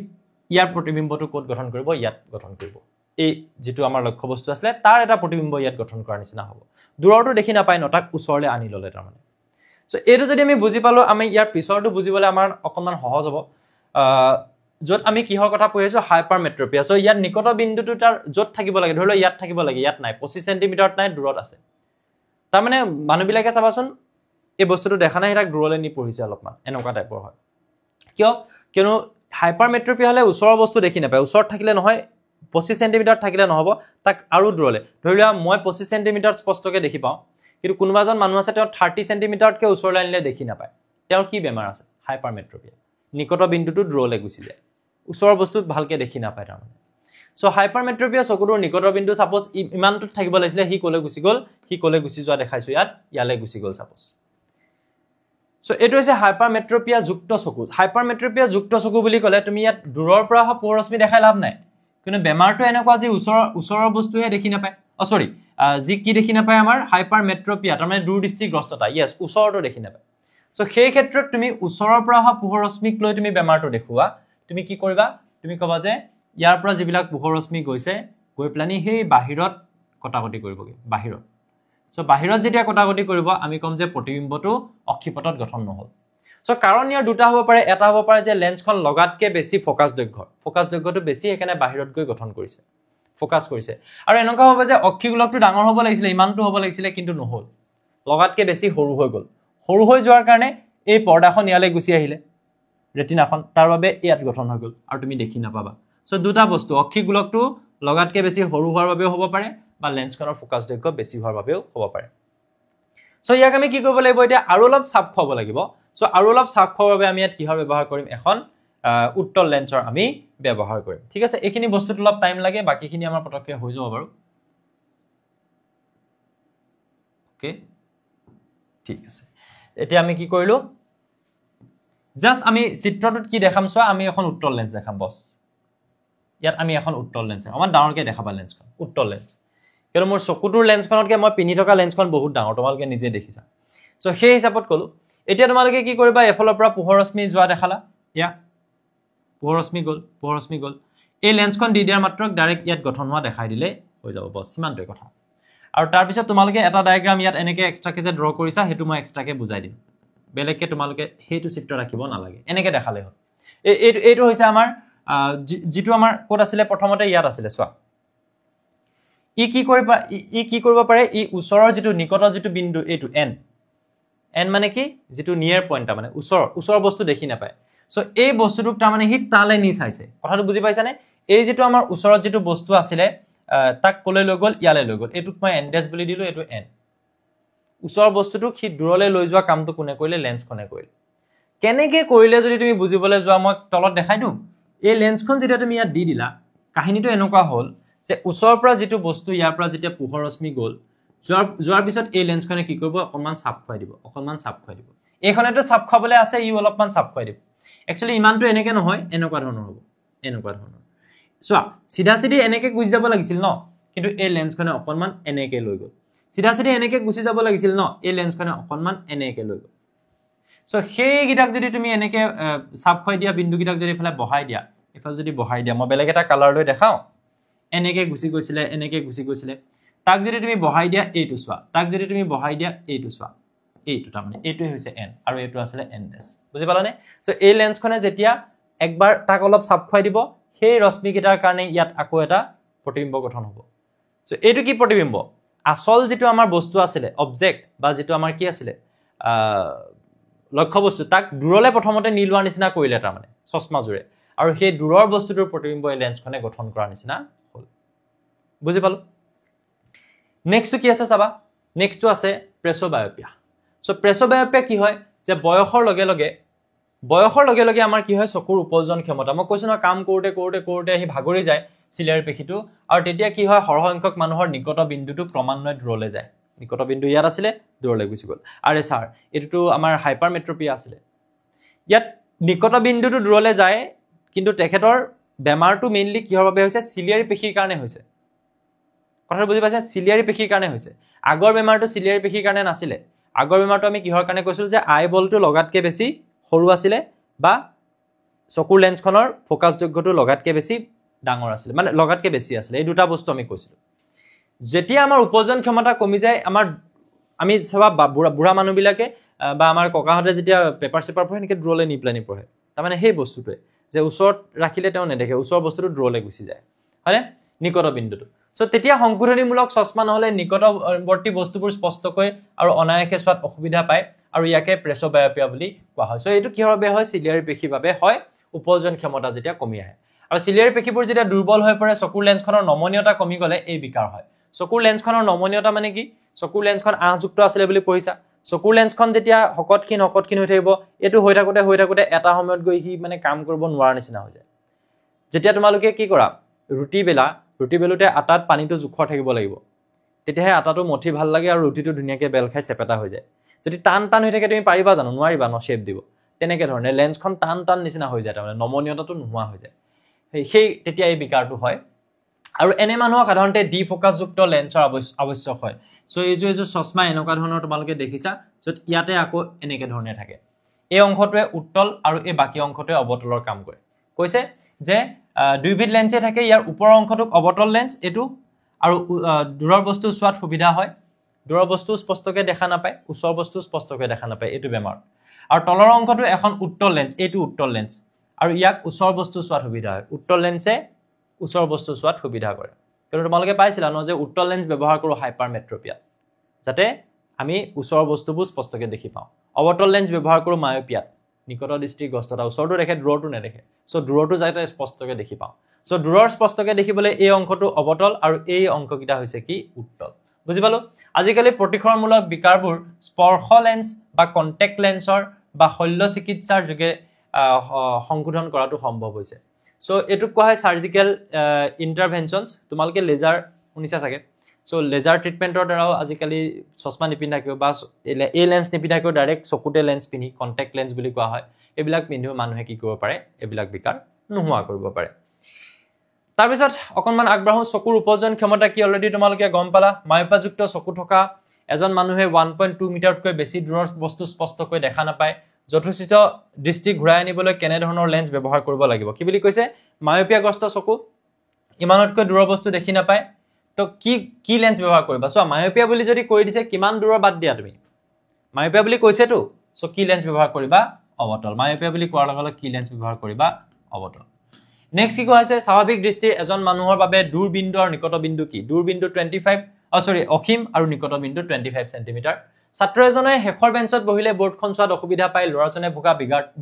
ইয়াৰ প্ৰতিবিম্বটো কোড গঠন কৰিব ইয়াত গঠন কৰিব এই যেটো আমাৰ লক্ষ্য বস্তু আছে তাৰ এটা প্ৰতিবিম্ব ইয়াত গঠন কৰাৰ নিচিনা হ'ব দূৰৰটো দেখি নাপায় ন তাক ওচৰলৈ আনি ললে তাৰমানে সো এইটো যদি আমি বুজি পালো আমি ইয়াৰ পিছৰটো বুজিবলৈ আমাৰ অকমান সহজ হ'ব যত আমি কিহৰ কথা পঢ়ি আছো হাইপাৰমেট্ৰোপিয়া সো ইয়াত নিকট বিন্দুটো তাৰ যত থাকিব লাগে ধৰিলো ইয়াত থাকিব লাগে ইয়াত নাই 25 সেন্টিমিটাৰত নাই দূৰত আছে তাৰ মানে মানুহবিলাকে চাবাচোন এই বস্তুটো দেখা নাই তাক দূৰলৈ নি পঢ়িছে অলপমান এনেকুৱা টাইপৰ হয় কিয়নো হাইপাৰমেট্ৰোপিয়া হলে ওচৰৰ বস্তু দেখি নাপায় ওচৰত থাকিলে নহয় 25 সেন্টিমিটাৰ থাকিলে নহব তাক আৰু দূৰলৈ ধৰিলো মই 25 সেন্টিমিটাৰ স্পষ্টকৈ দেখি পাওঁ কিন্তু কোনোবাজন মানুহ আছে তেওঁ 30 সেন্টিমিটাৰতকৈ ওচৰলৈ আনিলে দেখি নাপায় তেওঁৰ কি বেমাৰ আছে হাইপাৰমেট্ৰোপিয়া নিকট বিন্দুটো দূৰলৈ গুচি যায় ওচৰৰ বস্তু ভালকৈ দেখি নাপায় তাৰমানে সো হাইপাৰমেট্ৰোপিয়া চকুৰ নিকট বিন্দু সাপোজ ইমানটো থাকিব লাগিছিলে হি কোলে গুচি যোৱা দেখাইছো ইয়ালে গুচি গ'ল সাপোজ সো এটো হৈছে হাইপাৰমেট্ৰোপিয়া যুক্ত চকু হাইপাৰমেট্ৰোপিয়া যুক্ত চকু বুলি ক'লে তুমি ইয়াত দূৰৰ পৰা অহা পোহৰ ৰশ্মি দেখাই লাভ নাই কিন্তু বেমাৰটো এনেকুৱা যে ওচৰৰ বস্তুহে দেখি নাপায় সৰি যি কি দেখি নাপায় আমাৰ হাইপাৰমেট্ৰোপিয়া তাৰমানে দূৰদৃষ্টিগ্ৰস্ততা ইয়েস ওচৰটো দেখি নাপায় সো সেই ক্ষেত্ৰত তুমি ওচৰৰ পৰা অহা পোহৰ ৰশ্মিক লৈ তুমি বেমাৰটো দেখুৱা তুমি কি কৰিবা তুমি কবা যে ইয়াৰ পৰা যিবিলাক পোহৰ ৰশ্মি গৈছে গৈ প্লানি সেই বাহিৰত কটাকটি কৰিবগে বাহিৰত সো বাহিৰত যেতিয়া কটাকটি কৰিব আমি কম যে প্ৰতিবিম্বটো অক্ষিপটত গঠন নহল সো কাৰণ ইয়াৰ দুটা হ'ব পাৰে এটা হ'ব পাৰে যে লেন্সখন লগাতকে বেছি ফোকাস দৈৰ্ঘ্যটো বেছি এখানে বাহিৰত গৈ গঠন কৰিছে ফোকাস কৰিছে আৰু এনেকুৱা হ'ব যে অক্ষিগোলকটো ডাঙৰ হ'ব লাগিছিল ইমানটো হ'ব লাগিছিল কিন্তু নহল লগাতকে বেছি সৰু হৈ গ'ল সৰু হৈ যোৱাৰ কাৰণে এই পৰ্দাখন ইয়ালৈ গুচি আহিলে ৰেটিনাখন তাৰ বাবে ইয়াত গঠন হৈ গ'ল আৰু তুমি দেখি নাপাবা সো দুটা বস্তু অক্ষিগোলকটো লগাতকে বেছি সৰু হোৱাৰ বাবেও হ'ব পাৰে বা লেন্সখনৰ ফোকাস দৈৰ্ঘ্য বেছি হোৱাৰ বাবেও হ'ব পাৰে সো ইয়াক আমি কি কৰিব লাগিব এতিয়া আৰু অলপ চাপ খুৱাব লাগিব সো আৰু অলপ চাপ খুৱাৰ বাবে আমি ইয়াত কিহৰ ব্যৱহাৰ কৰিম এখন উত্তল লেন্সৰ আমি ব্যৱহাৰ কৰিম ঠিক আছে এইখিনি বস্তুত অলপ টাইম লাগে বাকিখিনি আমাৰ পটককে হৈ যাব বাৰু ওকে ঠিক আছে এতিয়া আমি কি কৰিলো জাস্ট আমি চিত্ৰটোত কি দেখাম চোৱা আমি এখন উত্তল লেন্স দেখাম বস ইয়াত আমি এখন উত্তল লেন্স আমাৰ ডাঙৰকে দেখাবা লেন্সখন উত্তল লেন্স কিয়নো মোৰ চকুটোৰ লেন্সখনতকে মই পিনি থকা লেন্সখন বহুত ডাঙৰ তোমালোকে নিজে দেখিছা সো সেই হিচাপত কলো এতিয়া তোমালোকে কি কৰিবা এফালৰ পৰা পোহৰ ৰশ্মি যোৱা দেখালা ইয়া পোহৰ ৰশ্মি গল এই লেন্সখন দি দিয়াৰ মাত্ৰ ডাইৰেক্ট ইয়াত গঠন হোৱা দেখাই দিলে হৈ যাব বস সিমানটোই কথা আৰু তাৰ পিছত তোমালোকে এটা ডায়াগ্ৰাম ইয়াত এনেকে এক্সট্ৰাকে যে ড্ৰ কৰিছা হেতু মই এক্সট্ৰাকে বুজাই দিম বেলেগকে তোমালোকে হেতু চিত্ৰ ৰাখিব নালাগে এনেকে দেখালে হ'ল এইটো হৈছে আমাৰ যেটো আমাৰ কোড আছিল প্ৰথমতে ইয়াত আছিল সোৱা ই কি কৰিব পাৰে ই ওচৰৰ যেটো নিকট যেটো বিন্দু এইটো n মানে কি যেটো নিয়াৰ পইণ্ট মানে ওচৰ বস্তু দেখি নাপায় সো এই বস্তুটোক তাৰ মানে হি তালে নি চাইছে কথাটো বুজি পাইছানে এই যেটো আমাৰ ওচৰত যেটো বস্তু আছিল তাক কলৈ লৈ গল ইয়ালে লৈ গল এটুক মই n ডেশ বুলি দিলো এটো n ওচৰ বস্তুটো কি দূৰলৈ লৈ যোৱা কামটো কোনে কৰিলে লেন্সখনে কৰিলে কেনেকে কৰিলে যদি তুমি বুজিবলৈ যোৱা মই তলত দেখাই দিও এই লেন্সখন যেটা তুমি ইয়াত দি দিলা কাহিনীটো এনেকুৱা হ'ল যে ওচৰৰ পৰা যেটো বস্তু ইয়াৰ পৰা যেতিয়া পোহৰ ৰশ্মি গল যোৱাৰ পিছত এই লেন্সখনে কি কৰিব অকমান চাপ খুৱাই দিব এইখনেটো চাপ খাবলৈ আছে ই অলপমান চাপ খুৱাই দিব একচুয়ালি ইমানটো এনেকে নহয় এনেকুৱা ধৰণৰ হ'ব চোৱা সিধা সিধি এনেকে গুছি যাব লাগিছিল ন কিন্তু এই লেন্সখনে অকমান এনেকে লৈ গল সিধা সিধি এনেকে গুছি যাব লাগিছিল ন এই লেন্সখনে অকমান এনেকে লৈ গল সো সেই গিটাক যদি তুমি এনেকে চাপ খুৱাই দিয়া বিন্দু গিটাক যদি ফলে বহাই দিয়া এফালে যদি বহাই দিয়া মই বেলেগ এটা কালাৰ লৈ দেখাও এনেকে গুছি গৈছিলে তাক যদি তুমি বহাই দিয়া এইটো চোৱা তাক যদি তুমি বহাই দিয়া এইটো চোৱা এইটো তাৰমানে এইটো হৈছে n আৰু এইটো আছিল n ডেশ বুজি পালানে সো এই লেন্সখনে যেতিয়া একবাৰ তাক অলপ চাপ খুৱাই দিব সেই ৰশ্মি গিটাৰ কাৰণে ইয়াত আকৌ এটা প্ৰতিবিম্ব গঠন হ'ব সো এইটো কি প্ৰতিবিম্ব আসল যেটো আমাৰ বস্তু আছিল অবজেক্ট বা যেটো আমাৰ কি আছিল লক্ষ্য বস্তু তাক দূৰলে প্ৰথমতে নিলৱা নিচিনা কৰিলে তাৰমানে চশমা জুৰে আৰু সেই দূৰৰ বস্তুটোৰ প্ৰতিবিম্ব এই লেন্সখনে গঠন কৰা নিচিনা হ'ল বুজি পালো নেক্সট কি আছে চাবা নেক্সটটো আছে প্ৰেছবায়োপিয়া সো প্ৰেছবায়োপিয়া কি হয় যে বয়সৰ লগে লগে আমাৰ কি হয় চকুৰ উপজন ক্ষমতা মই কৈছো না কাম কৰোতে হি ভাগৰি যায় চিলিয়াৰ পেশীটো আৰু তেতিয়া কি হয় হৰসংখ্যক মানুহৰ নিকট বিন্দুটো ক্ৰমান্বয়ে দূৰলৈ যায় নিকট বিন্দু ইয়াত আছিল দূৰলৈ গুছি গল আৰু স্যাৰ এটোটো আমাৰ হাইপাৰমেট্ৰোপিয়া আছিল ইয়াত নিকট বিন্দুটো দূৰলৈ যায় কিন্তু তেখেতৰ বেমাৰটো মেইনলি কিহৰ বাবে হৈছে চিলিয়াৰী পেশীৰ কাৰণে হৈছে কথা বুজি পাইছা চিলিয়াৰী পেশীৰ কাৰণে হৈছে আগৰ বেমাৰটো চিলিয়াৰী পেশীৰ কাৰণে নাছিল আগৰ বেমাৰটো আমি কিহৰ কাৰণে কৈছিল যে আই বলটো লগাতকে বেছি সৰু আছিল বা চকুৰ লেন্সখনৰ ফোকাস যোগ্যটো লগাতকে বেছি ডাঙৰ আছিল মানে লগাতকে বেছি আছিল এই দুটা বস্তু আমি কৈছিলো যেতিয়া আমাৰ উপজন ক্ষমতা কমি যায় আমি সবা বুঢ়া মানুহবিলাকে বা আমাৰ ককাহতে যেতিয়া পেপাৰ পঢ়ে নেকি দূৰলৈ নি প্লানি পঢ়ে তাৰমানে সেই বস্তুটোৱে যে ওচৰত ৰাখিলে তেওঁ নেদেখে ওচৰ বস্তুটো দূৰলৈ গুছি যায় হয়নে নিকট বিন্দুটো সো তেতিয়া সংশোধনীমূলক চশমা নহলে নিকটৱৰ্তী বস্তুবোৰ স্পষ্টকৈ আৰু অনায়াসে চোৱাত অসুবিধা পায় আৰু ইয়াকে প্ৰেছবায়োপিয়া বুলি কোৱা হয় সো এইটো কিহৰ বাবে হয় চিলিয়াৰী পেশীৰ বাবে হয় উপজন ক্ষমতা যেতিয়া কমি আহে আৰু চিলিয়াৰী পেশীবোৰ যেতিয়া দুৰ্বল হৈ পৰে চকুৰ লেন্সখনৰ নমনীয়তা কমি গলে এই বিকাৰ হয় চকুৰ লেন্সখনৰ নমনীয়তা মানে কি চকুৰ লেন্সখন আহযুক্ত আছিল বুলি পঢ়িছা চকুৰ লেন্সখন যেতিয়া হকতখিন হৈ থাকিব এটো হৈ থাকোতে এটা সময়ত গৈ হি মানে কাম কৰিব নোৱাৰা নিচিনা হৈ যায় যেতিয়া তোমালোকে কি কৰা ৰুটি বেলুতে আটাত পানীটো জুখৰ থাকিব লাগিব তেতিয়াহে আটাটো মঠি ভাল লাগে আৰু ৰুটিটো ধুনিয়াকে বেল খাই চেপেটা হৈ যায় যদি টান হৈ থাকে তুমি পাৰিবা জানো নোৱাৰিবা ন শেপ দিব তেনেকে ধৰণে লেন্সখন টান নিচিনা হৈ যায় তাৰমানে নমনীয়তাটো নোহোৱা হৈ যায় সেই তেতিয়া এই বিকাৰটো হয় আৰু এনে মানুহক সাধাৰণতে ডি ফোকাস যুক্ত লেন্সৰ আৱশ্যক হয় সো এইজো চশমা এনেকুৱা ধৰণৰ তোমালোকে দেখিছা যত ইয়াতে আকৌ এনেকে ধৰণে থাকে এই অংশটোৱে উত্তল আৰু এই বাকি অংশটোৱে অৱতলৰ কাম কৰে কৈছে যে দুইবিধ লেন্সে থাকে ইয়াৰ ওপৰৰ অংশটোক অৱতল লেন্স এটো আৰু দূৰৰ বস্তু চোৱাত সুবিধা হয় দূৰৰ বস্তু স্পষ্টকৈ দেখা নাপায় ওচৰ বস্তু স্পষ্টকৈ দেখা নাপায় এটো বেমাৰ আৰু তলৰ অংশটো এখন উত্তল লেন্স এটো উত্তল লেন্স আৰু ইয়াক ওচৰ বস্তু চোৱাত সুবিধা হয় উত্তল লেন্সে ওচৰ বস্তু চোৱাত সুবিধা কৰে কিন্তু তোমালোকে পাইছিলা ন যে উত্তল লেন্স ব্যৱহাৰ কৰো হাইপাৰমেট্ৰোপিয়া যাতে আমি ওচৰ বস্তুবোৰ স্পষ্টকৈ দেখি পাওঁ অৱতল লেন্স ব্যৱহাৰ কৰো মায়োপিয়াত নিকট দৃষ্টিগ্ৰস্ততা ওচৰটো দেখে দূৰটো নেদেখে সো দূৰটো যাতে স্পষ্টকৈ দেখি পাওঁ সো দূৰৰ স্পষ্টকৈ দেখিবলৈ এই অংশটো অৱতল আৰু এই অংশকিটা হৈছে কি উত্তল বুজি পালো আজিকালি প্ৰতিখৰমূলক বিকাৰবোৰ স্পৰ্শ লেন্স বা কন্টেক্ট লেন্সৰ বা শল্য চিকিৎসাৰ যোগে সংশোধন কৰাটো সম্ভৱ হৈছে সো এটুক কোৱা হয় সাৰ্জিক্যাল ইন্টাৰভেনশনছ তোমালোকে লেজাৰ শুনিছা চাগে সো লেজাৰ ট্ৰিটমেন্টৰ দ্বাৰাও আজিকালি চশমা নিপিন্ধাকেও বা এই লেন্স নিপিন্ধাকেও ডাইৰেক্ট চকুতে লেন্স পিন্ধি কন্টেক্ট লেন্স বুলি কোৱা হয় এইবিলাক পিন্ধিও মানুহে কি কৰিব পাৰে এইবিলাক বিকাৰ নোহোৱা কৰিব পাৰে তাৰপিছত অকনমান আগবাঢ়ো চকুৰ উপজন ক্ষমতা কি অলৰেডি তোমালোকে গম পালা মায়োপাযুক্ত চকু থকা এজন মানুহে 1.2 মিটাৰতকৈ বেছি দূৰৰ বস্তু স্পষ্টকৈ দেখা নাপায় যথোচিত দৃষ্টি ঘূৰাই আনিবলৈ কেনে ধৰণৰ লেন্স ব্যৱহাৰ কৰিব লাগিব কি বুলি কৈছে মায়োপিয়াগ্ৰস্ত চকু ইমানতকৈ দূৰৰ বস্তু দেখি নাপায় তো কি লেন্স ব্যৱহাৰ কৰিবা সো মায়োপিয়া বুলি যদি কৈ দিছে কিমান দূৰৰ বাদ দিয়া তুমি মায়োপিয়া বুলি কৈছে তো সো কি লেন্স ব্যৱহাৰ কৰিবা অবতল মায়োপিয়া বুলি কোৱাৰ লগে লগে কি লেন্স ব্যৱহাৰ কৰিবা অবতল নেক্সট কি কোৱা হৈছে স্বাভাৱিক দৃষ্টিৰ এজন মানুহৰ বাবে দূৰবিন্দু আৰু নিকট বিন্দু কি দূৰবিন্দু 25 অসীম আৰু নিকট বিন্দু 25 সেন্টিমিটাৰ ছাত্ৰ এজনে শেষৰ বেঞ্চত বহিলে বোৰ্ডখন চোৱাত অসুবিধা পায় ল'ৰাজনে ভোগা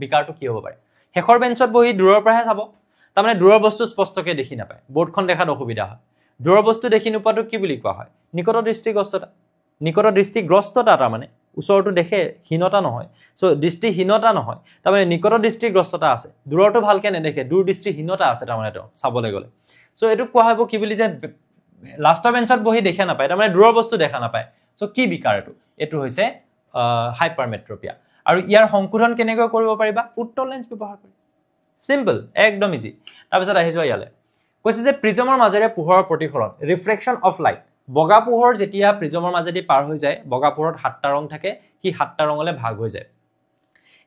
বিকাৰটো কি হ'ব পাৰে শেষৰ বেঞ্চত বহি দূৰৰ পৰাহে চাব তাৰমানে দূৰৰ বস্তু স্পষ্টকৈ দেখি নাপায় বোৰ্ডখন দেখাত অসুবিধা হয় দূৰৰ বস্তু দেখি নোপোৱাটো কি বুলি কোৱা হয় নিকট দৃষ্টিগ্ৰস্ততা তাৰমানে ওচৰটো দেখে হীনতা নহয় সো দৃষ্টিহীনতা নহয় তাৰমানে নিকট দৃষ্টিগ্ৰস্ততা আছে দূৰটো ভালকে নেদেখে দূৰ দৃষ্টিহীনতা আছে তাৰমানে তো চাবলৈ গলে সো এটুক কোৱা হ'ব কি বুলি যে লাষ্টৰ বেঞ্চত বহি দেখা নাপায় তাৰমানে দূৰৰ বস্তু দেখা নাপায় সো কি বিকাৰ এটো হৈছে হাইপাৰমেট্ৰপিয়া আৰু ইয়াৰ সংশোধন কেনেকৈ কৰিব পাৰিবা উত্তল লেন্স ব্যৱহাৰ কৰি সিম্পল একদম ইজি তাৰপিছত আহি যোৱা ইয়ালে কৈছে যে প্ৰিজমৰ মাজেৰে পোহৰৰ প্ৰতিফলন ৰিফ্ৰেকশন অফ লাইট বগা পোহৰ যেতিয়া প্ৰিজমৰ মাজেদি পাৰ হৈ যায় বগা পোহৰত 7টা ৰং থাকে কি 7টা ৰঙলৈ ভাগ হৈ যায়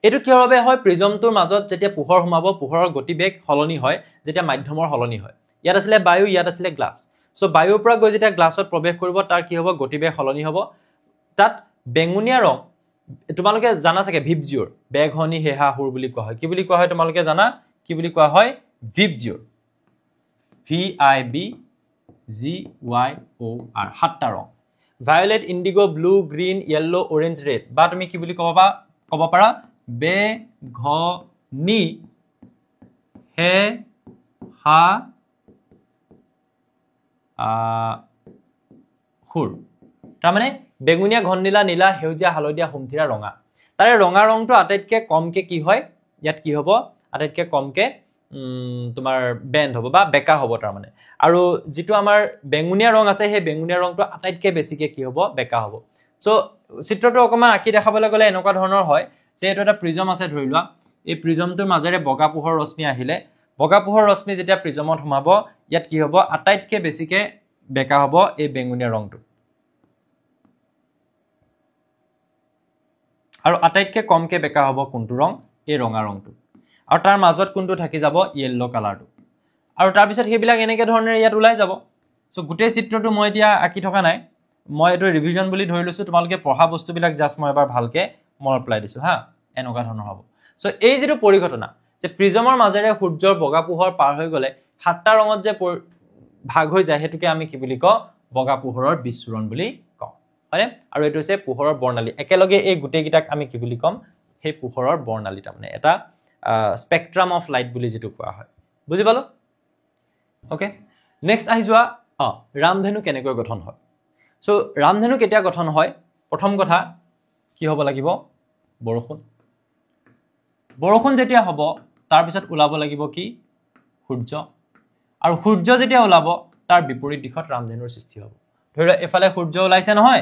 এটো কিহৰ বাবে হয় প্ৰিজমটোৰ মাজত যেতিয়া পোহৰ সোমাব পোহৰৰ গতিবেগ হলনি হয় যেতিয়া মাধ্যমৰ হলনি হয় ইয়াত আছিল বায়ু ইয়াত আছিল গ্লাছ সো বায়ুৰ পৰা গৈ যেতিয়া গ্লাছত প্ৰৱেশ কৰিব তাৰ কি হ'ব গতিবেগ হলনি হ'ব তাত বেঙুনীয়া ৰং তোমালোকে জানা চাগে ভিবজিওৰ বেগহনি হেহা হুৰ বুলি কোৱা হয় কি বুলি কোৱা হয় তোমালোকে জানা কি বুলি কোৱা হয় ভিবজিওৰ VIBGYOR 7টা ৰং violet indigo blue green yellow orange red বা তুমি কি বুলি ক'ব পাৰা বেগহনি হেহা হুৰ তাৰমানে বেগুনীয়া ঘননীলা নীলা হেউজীয়া হালধীয়া হুমথিৰা ৰঙা তাৰে ৰঙা ৰংটো আটাইতকৈ কমকে কি হয় ইয়াত কি হ'ব আটাইতকৈ কমকে তোমাৰ বেন্ড হ'ব বা বেকা হ'ব তাৰমানে আৰু যেটো আমাৰ বেঙুনীয়া ৰং আছে সেই বেঙুনীয়া ৰংটো আটাইতকৈ বেছিকে কি হ'ব বেকা হ'ব সো চিত্ৰটো অকমান আকি দেখাবলৈ গলে এনেকুৱা ধৰণৰ হয় যে এটো এটা প্ৰিজম আছে ধৰি লোৱা এই প্ৰিজমটোৰ মাজেৰে বগা পোহৰ ৰশ্মি আহিলে বগা পোহৰ ৰশ্মি যেতিয়া প্ৰিজমত সোমাব ইয়াত কি হ'ব আটাইতকৈ বেছিকে বেকা হ'ব এই বেঙুনীয়া ৰংটো আৰু আটাইতকৈ কমকে বেকা হ'ব কোনটো ৰং এই ৰঙা ৰংটো আৰু তাৰ মাজত কোনটো থাকি যাব ইয়েলো কালাৰটো আৰু তাৰ পিছত হেবিলাক এনেকে ধৰণে ইয়াত ওলাই যাব সো গুটেই চিত্ৰটো মই এতিয়া আকি থকা নাই মই এটো ৰিভিজন বুলি ধৰি লৈছো তোমালোকে পঢ়া বস্তুবিলাক জাস্ট মই এবাৰ ভালকে মনত পেলাই দিছো হা এনেকুৱা ধৰণৰ হ'ব সো এই যেটো পৰিঘটনা যে প্ৰিজমৰ মাজেৰে সূৰ্যৰ বগা পোহৰ পাৰ হৈ গলে 7টা ৰঙত যে ভাগ হৈ যায় হেতুকে আমি কি বুলি কওঁ বগা পোহৰৰ বিচ্ছুৰণ বুলি কওঁ হয়নে আৰু এটো হৈছে পোহৰৰ বৰ্ণালী একেলগে এই গুটেই গিটাক আমি কি বুলি কম হে পোহৰৰ বৰ্ণালী তাৰমানে এটা স্পেক্ট্ৰাম অফ লাইট বুলি যেটো কোৱা হয় বুজি পালো ওকে নেক্সট আহি যোৱা ৰামধেনু কেনেকৈ গঠন হয় সো ৰামধেনু কেতিয়া গঠন হয় প্ৰথম কথা কি হ'ব লাগিব বৰষুণ যেতিয়া হ'ব তাৰ পিছত ওলাব লাগিব কি সূৰ্য আৰু সূৰ্য যেতিয়া ওলাব তাৰ বিপৰীত দিশত ৰামধেনুৰ সৃষ্টি হ'ব ধৰি লোৱা এফালে সূৰ্য ওলাইছে নহয়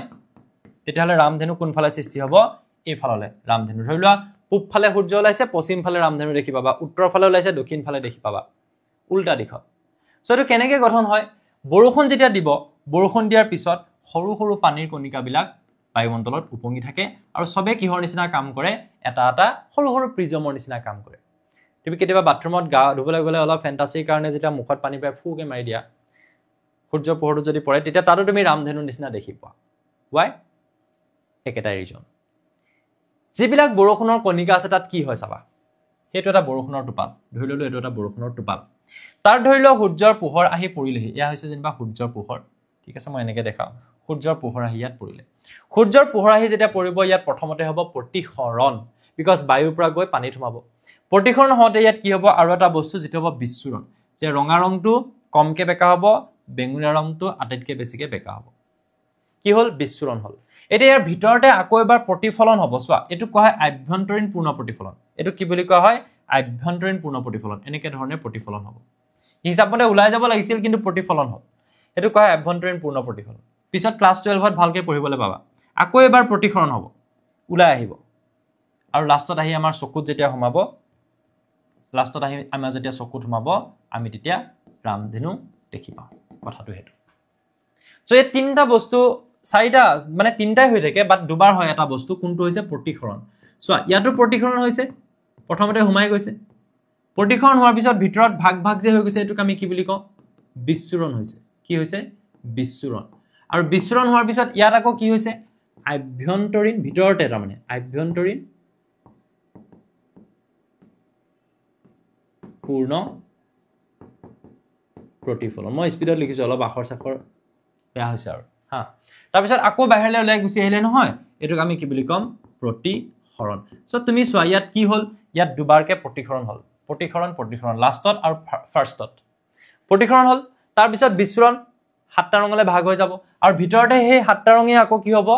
তেতিয়াহলে ৰামধেনু কোনফালে সৃষ্টি হ'ব এইফালে ৰামধেনু ধৰি লোৱা পূব ফালে সূৰ্য ওলাইছে পশ্চিম ফালে ৰামধেনু দেখি পাবা উত্তৰ ফালে ওলাইছে দক্ষিণ ফালে দেখি পাবা উল্টা দিশত সো এটো কেনেকৈ গঠন হয় বৰষুণ যেতিয়া দিব বৰষুণ দিয়াৰ পিছত সৰু সৰু পানীৰ কণিকাবিলাক বায়ুমণ্ডলত উপঙি থাকে আৰু সবে কিহৰ নিচিনা কাম কৰে এটা সৰু সৰু প্ৰিজমৰ নিচিনা কাম কৰে তুমি কেতিয়াবা বাথৰুমত গা ধুবলৈ গলে অলপ ফেন্টাসিৰ কাৰণে যেতিয়া মুখত পানী পাই ফুকে মাৰি দিয়া সূৰ্য পোহৰটো যদি পৰে তেতিয়া তাতো তুমি ৰামধেনুৰ নিচিনা দেখি পোৱা why একেটাই ৰিজন যিবিলাক বৰষুণৰ কণিকা আছে তাত কি হয় চাবা হেতু এটা বৰষুণৰ টোপাল ধৰি ললো এটো এটা বৰষুণৰ টোপাল তাৰ ধৰি ল সূৰ্যৰ পোহৰ আহি পৰিলেহি ইয়া হৈছে যেনিবা সূৰ্যৰ পোহৰ ঠিক আছে মই এনেকে দেখাও সূৰ্যৰ পোহৰ আহি ইয়াত পৰিলে সূৰ্যৰ পোহৰ আহি যেতিয়া পৰিব ইয়াত প্ৰথমতে হ'ব প্ৰতিসৰণ বিকজ বায়ুৰ পৰা গৈ পানীত সোমাব প্ৰতিসৰণ হওঁতে ইয়াত কি হ'ব আৰু এটা বস্তু যেটো হ'ব বিচ্ছুৰণ যে ৰঙা ৰংটো কমকে বেকা হ'ব বেঙুনীয়া ৰংটো আটাইতকৈ বেছিকে বেকা হ'ব কি হ'ল বিচ্ছুৰণ হ'ল এতিয়া ইয়াৰ ভিতৰতে আকৌ এবাৰ প্ৰতিফলন হ'ব চোৱা এটো কোৱা হয় আভ্যন্তৰীণ পূৰ্ণ প্ৰতিফলন এটো কি বুলি কোৱা হয় আভ্যন্তৰীণ পূৰ্ণ প্ৰতিফলন এনেকে ধৰণে প্ৰতিফলন হ'ব হিচাপতে ওলাই যাব লাগিছিল কিন্তু প্ৰতিফলন হ'ল এটো কোৱা হয় আভ্যন্তৰীণ পূৰ্ণ প্ৰতিফলন পিছত ক্লাস 12 ত ভালকে পঢ়িবলৈ পাবা আকৌ এবাৰ প্ৰতিফলন হ'ব ওলাই আহিব আৰু লাষ্টত আহি আমাৰ চকুত যেতিয়া সোমাব লাষ্টত আহি আমাৰ যেতিয়া চকুত সোমাব আমি তেতিয়া ৰামধেনু দেখি পাওঁ কথাটো হেতু সো এই তিনটা বস্তু চাৰিটা মানে তিনটাই হৈ থাকে বাট দুবাৰ হয় এটা বস্তু কোনটো হৈছে প্ৰতিসৰণ চোৱা ইয়াতো প্ৰতিসৰণ হৈছে প্ৰথমতে সোমাই গৈছে প্ৰতিসৰণ হোৱাৰ পিছত ভিতৰত ভাগ ভাগ যে হৈ গৈছে এটোক আমি কি বুলি কওঁ বিচ্ছুৰণ হৈছে কি হৈছে বিচ্ছুৰণ আৰু বিচ্ছুৰণ হোৱাৰ পিছত ইয়াত আকৌ কি হৈছে আভ্যন্তৰীণ ভিতৰতে তাৰ মানে আভ্যন্তৰীণ পূৰ্ণ প্ৰতিফলন মই স্পিডত লিখিছো অলপ আখৰ সাখৰ বেয়া হৈছে আৰু হা তাৰ পিছত আকৌ বাহিৰলৈ ওলাই গুছি আহিলে নহয় এটোক আমি কি বুলি কম প্ৰতিসৰণ সো তুমি চোৱা ইয়াত কি হ'ল ইয়াত দুবাৰকে প্ৰতিসৰণ হ'ল প্ৰতিসৰণ লাষ্টত আৰু ফাৰ্ষ্টত প্ৰতিসৰণ হ'ল তাৰ পিছত বিচ্ছুৰণ সাতটা ৰঙলৈ ভাগ হৈ যাব আৰু ভিতৰতে সেই সাতটা ৰঙে আকৌ কি হ'ব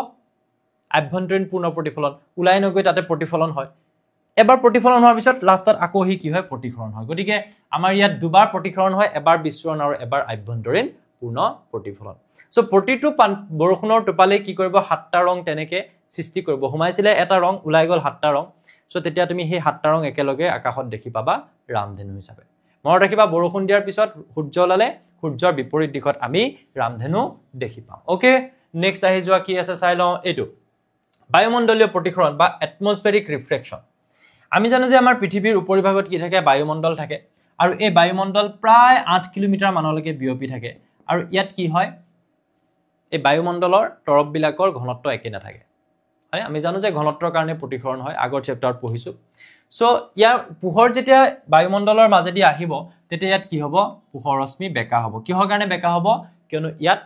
আভ্যন্তৰীণ পূৰ্ণ প্ৰতিফলন ওলাই নগৈ তাতে প্ৰতিফলন হয় এবাৰ প্ৰতিফলন হোৱাৰ পিছত লাষ্টত আকৌ হি কি হয় প্ৰতিসৰণ হয় গতিকে আমাৰ ইয়াত দুবাৰ প্ৰতিসৰণ হয় এবাৰ বিচ্ছুৰণ আৰু এবাৰ আভ্যন্তৰীণ পূৰ্ণ প্ৰতিফলন সো প্ৰতিটো বৰষুণৰ টোপালে কি কৰিব সাতটা ৰং তেনেকে সৃষ্টি কৰিব সোমাইছিলে এটা ৰং ওলাই গল সাতটা ৰং সো তেতিয়া তুমি সেই সাতটা ৰং একেলগে আকাশত দেখি পাবা ৰামধেনু হিচাপে মনত ৰাখিবা বৰষুণ দিয়াৰ পিছত সূৰ্য ওলালে সূৰ্যৰ বিপৰীত দিশত আমি ৰামধেনু দেখি পাম ওকে নেক্সট আহি যোৱা কি আছে চাই লওঁ এটো বায়ুমণ্ডলীয় প্ৰতিসৰণ বা এটমস্ফেৰিক ৰিফ্ৰেকশন আমি জানো যে আমাৰ পৃথিৱীৰ উপৰিভাগত কি থাকে বায়ুমণ্ডল থাকে আৰু এই বায়ুমণ্ডল প্ৰায় 8 কিলোমিটাৰ মানলৈকে বিয়পি থাকে আৰু ইয়াত কি হয় এই বায়ুমণ্ডলৰ তৰপবিলাকৰ ঘনত্ব একে নাথাকে হয় আমি জানো যে ঘনত্বৰ কাৰণে প্ৰতিসৰণ হয় আগৰ চেপ্টাৰত পঢ়িছো সো ইয়াৰ পোহৰ যেতিয়া বায়ুমণ্ডলৰ মাজেদি আহিব তেতিয়া ইয়াত কি হ'ব পোহৰ ৰশ্মি বেকা হ'ব কিহৰ কাৰণে বেকা হ'ব কিয়নো ইয়াত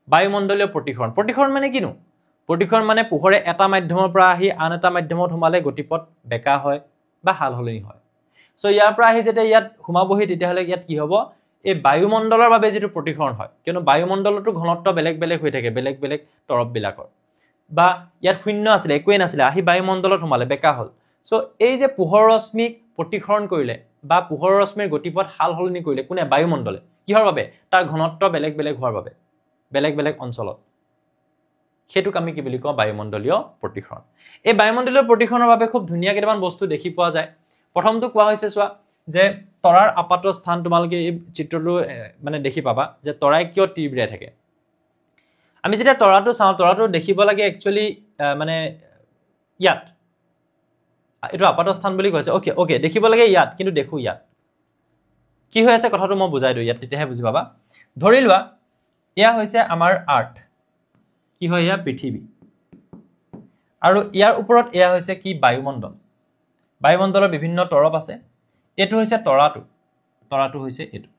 বায়ুমণ্ডলীয় প্ৰতিসৰণ মানে কিনো প্ৰতিসৰণ মানে পোহৰে এটা মাধ্যমৰ পৰা আহি আন এটা মাধ্যমত সোমালে গতিপথ বেকা হয় বা হালহলনি হয় সো ইয়াৰ পৰা আহি যেতিয়া ইয়াত সোমাবহি তেতিয়া হলে ইয়াত কি হ'ব এই বায়ুমণ্ডলৰ বাবে যেটো প্ৰতিসৰণ হয় কিয়নো বায়ুমণ্ডলটো ঘনত্ব বেলেগ বেলেগ হৈ থাকে বেলেগ বেলেগ তৰপবিলাকৰ বা ইয়াত শূন্য আছিল একোৱে নাছিল আহি বায়ুমণ্ডলত সোমালে বেকা হ'ল সো এই যে পোহৰ ৰশ্মিক প্ৰতিসৰণ কৰিলে বা পোহৰ ৰশ্মিৰ গতিপথ হালহলনি কৰিলে কোনে বায়ুমণ্ডলে কিহৰ বাবে তাৰ ঘনত্ব বেলেগ বেলেগ হোৱাৰ বাবে বেলেগ বেলেগ অঞ্চলত হেতুক আমি কি বুলি কওঁ বায়ুমণ্ডলীয় প্ৰতিসৰণ এই বায়ুমণ্ডলীয় প্ৰতিসৰণৰ বাবে খুব ধুনিয়া কেইটামান বস্তু দেখি পোৱা যায় প্ৰথমটো কোৱা হৈছে চোৱা যে তৰাৰ আপাত স্থান তোমালকে এই চিত্ৰটো মানে দেখি পাবা যে তৰাই কিয় তীব্ৰে থাকে আমি যেতিয়া তৰাটো চাওঁ তৰাটো দেখিব লাগে একচুয়ালি মানে ইয়াত এটো আপাত স্থান বুলি কৈছে ওকে দেখিব লাগে ইয়াত কিন্তু দেখো ইয়াত কি হৈ আছে কথাটো মই বুজাই দিও ইয়াত তেতিয়াহে বুজি পাবা ধৰি লোৱা ইয়া হৈছে আমাৰ আৰ্থ কি হয় ইয়া পৃথিৱী আৰু ইয়াৰ ওপৰত এয়া হৈছে কি বায়ুমণ্ডলৰ বিভিন্ন তৰপ আছে এটো হৈছে তৰাটো হৈছে এটো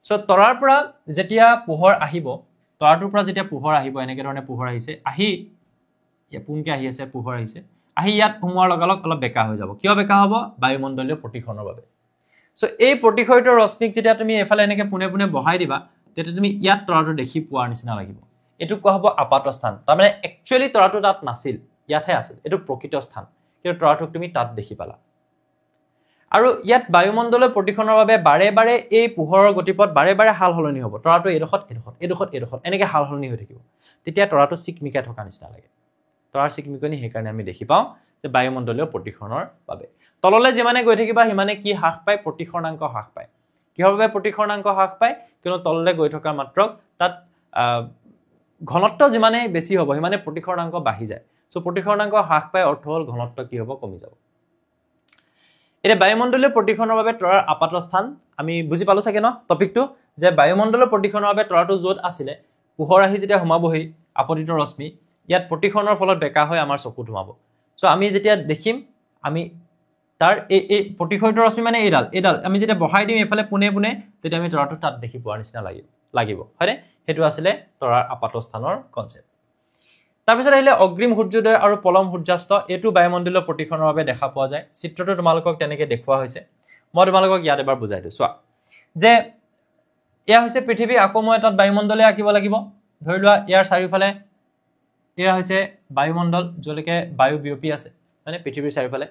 সো তৰাৰ পৰা যেতিয়া পোহৰ আহিব তৰাটোৰ পৰা যেতিয়া পোহৰ আহিব এনেকে ধৰণে পোহৰ আহিছে আহি ইয়া পুনকে আহি আছে পোহৰ আহিছে আহি ইয়াত সোমোৱাৰ লগালগ অলপ বেকা হৈ যাব কিয় বেকা হ'ব বায়ুমণ্ডলীয় প্ৰতিসৰণৰ বাবে সো এই প্ৰতিসৰিত ৰশ্মিক যেতিয়া তুমি এফালে এনেকে পুনে পুনে বহাই দিবা তেতিয়া তুমি ইয়াত তৰাটো দেখি পোৱাৰ নিচিনা লাগিব এটো কোৱা হ'ব আপাত স্থান তাৰ মানে একচুয়ালি তৰাটো তাত নাছিল ইয়াতহে আছিল এটো প্ৰকৃত স্থান কিন্তু তৰাটোক তুমি তাত দেখি পালা আৰু ইয়াত বায়ুমণ্ডলীয় প্ৰতিসৰণৰ বাবে বাৰে বাৰে এই পোহৰৰ গতিপথ বাৰে বাৰে হালহলনি হ'ব তৰাটো এডখত এনেকে হালহলনি হৈ থাকিব তেতিয়া তৰাটো চিকমিকাই থকা নিচিনা লাগে তৰাৰ চিকমিকনি হে কাৰণে আমি দেখি পাওঁ যে বায়ুমণ্ডলীয় প্ৰতিসৰণৰ বাবে তললৈ যিমানে গৈ থাকিবা হিমানে কি হ্ৰাস পায় প্ৰতিসৰণাংক হ্ৰাস পায় কিহৰ বাবে প্ৰতিসৰণাংক হ্ৰাস পায় কিয়নো তললৈ গৈ থকা মাত্ৰক তাত ঘনত্ব যিমানে বেছি হ'ব হিমানে প্ৰতিসৰণাংক বাঢ়ি যায় সো প্ৰতিসৰণাংক হ্ৰাস পায় অৰ্থ হ'ল ঘনত্ব কি হ'ব কমি যাব এটা বায়ুমণ্ডলীয় প্ৰতিসৰণৰ বাবে তৰাৰ আপাত স্থান আমি বুজি পালো চাগে ন টপিকটো যে বায়ুমণ্ডলীয় প্ৰতিসৰণৰ বাবে তৰাটো য'ত আছিল পোহৰ আহি যেতিয়া সোমাবহি আপতিত ৰশ্মি ইয়াত প্ৰতিসৰণৰ ফলত বেকা হৈ আমাৰ চকুত সোমাব সো আমি যেতিয়া দেখিম আমি তাৰ এই প্ৰতিসৰিত ৰশ্মি মানে এইডাল আমি যেতিয়া বহাই দিম এফালে পুনে পুনে তেতিয়া আমি তৰাটো তাত দেখি পোৱাৰ নিচিনা লাগিব হয়নে হেতু আছিল তৰাৰ আপাত স্থানৰ কনসেপ্ট তাৰ পিছত আহিলে অগ্ৰিম সূৰ্যোদয় আৰু পলম সূৰ্যাস্ত এটো বায়ুমণ্ডলীয় প্ৰতিসৰণৰ বাবে দেখা পোৱা যায় চিত্ৰটো তোমালোকক তেনেকে দেখুৱা হৈছে মই তোমালোকক ইয়াত এবাৰ বুজাই দিছো চোৱা যে ইয়া হৈছে পৃথিৱী আকৌ মই তাত বায়ুমণ্ডলে আঁকিব লাগিব ধৰি লোৱা ইয়াৰ চাৰিওফালে এয়া হৈছে বায়ুমণ্ডল যলৈকে বায়ু বিয়পি আছে মানে পৃথিৱীৰ চাৰিওফালে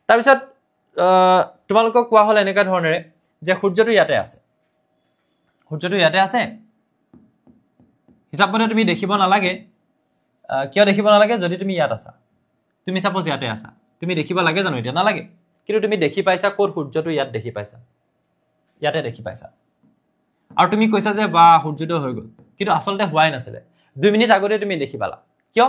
তাৰপিছত তোমালোকক কোৱা হ'ল এনেকুৱা ধৰণেৰে যে সূৰ্যটো ইয়াতে আছে হিচাপ মতে তুমি দেখিব নালাগে কিয় দেখিব নালাগে যদি তুমি ইয়াত আছা তুমি সাপোজ ইয়াতে আছা তুমি দেখিব লাগে জানো এতিয়া নালাগে কিন্তু তুমি দেখি পাইছা কোৰ সূৰ্যটো ইয়াত দেখি পাইছা ইয়াতে দেখি পাইছা আৰু তুমি কৈছা যে বা সূৰ্যটো হৈ গ'ল কিন্তু আসলতে হোৱাই নাছিলে 2 মিনিট আগতে তুমি দেখি পালা কিয়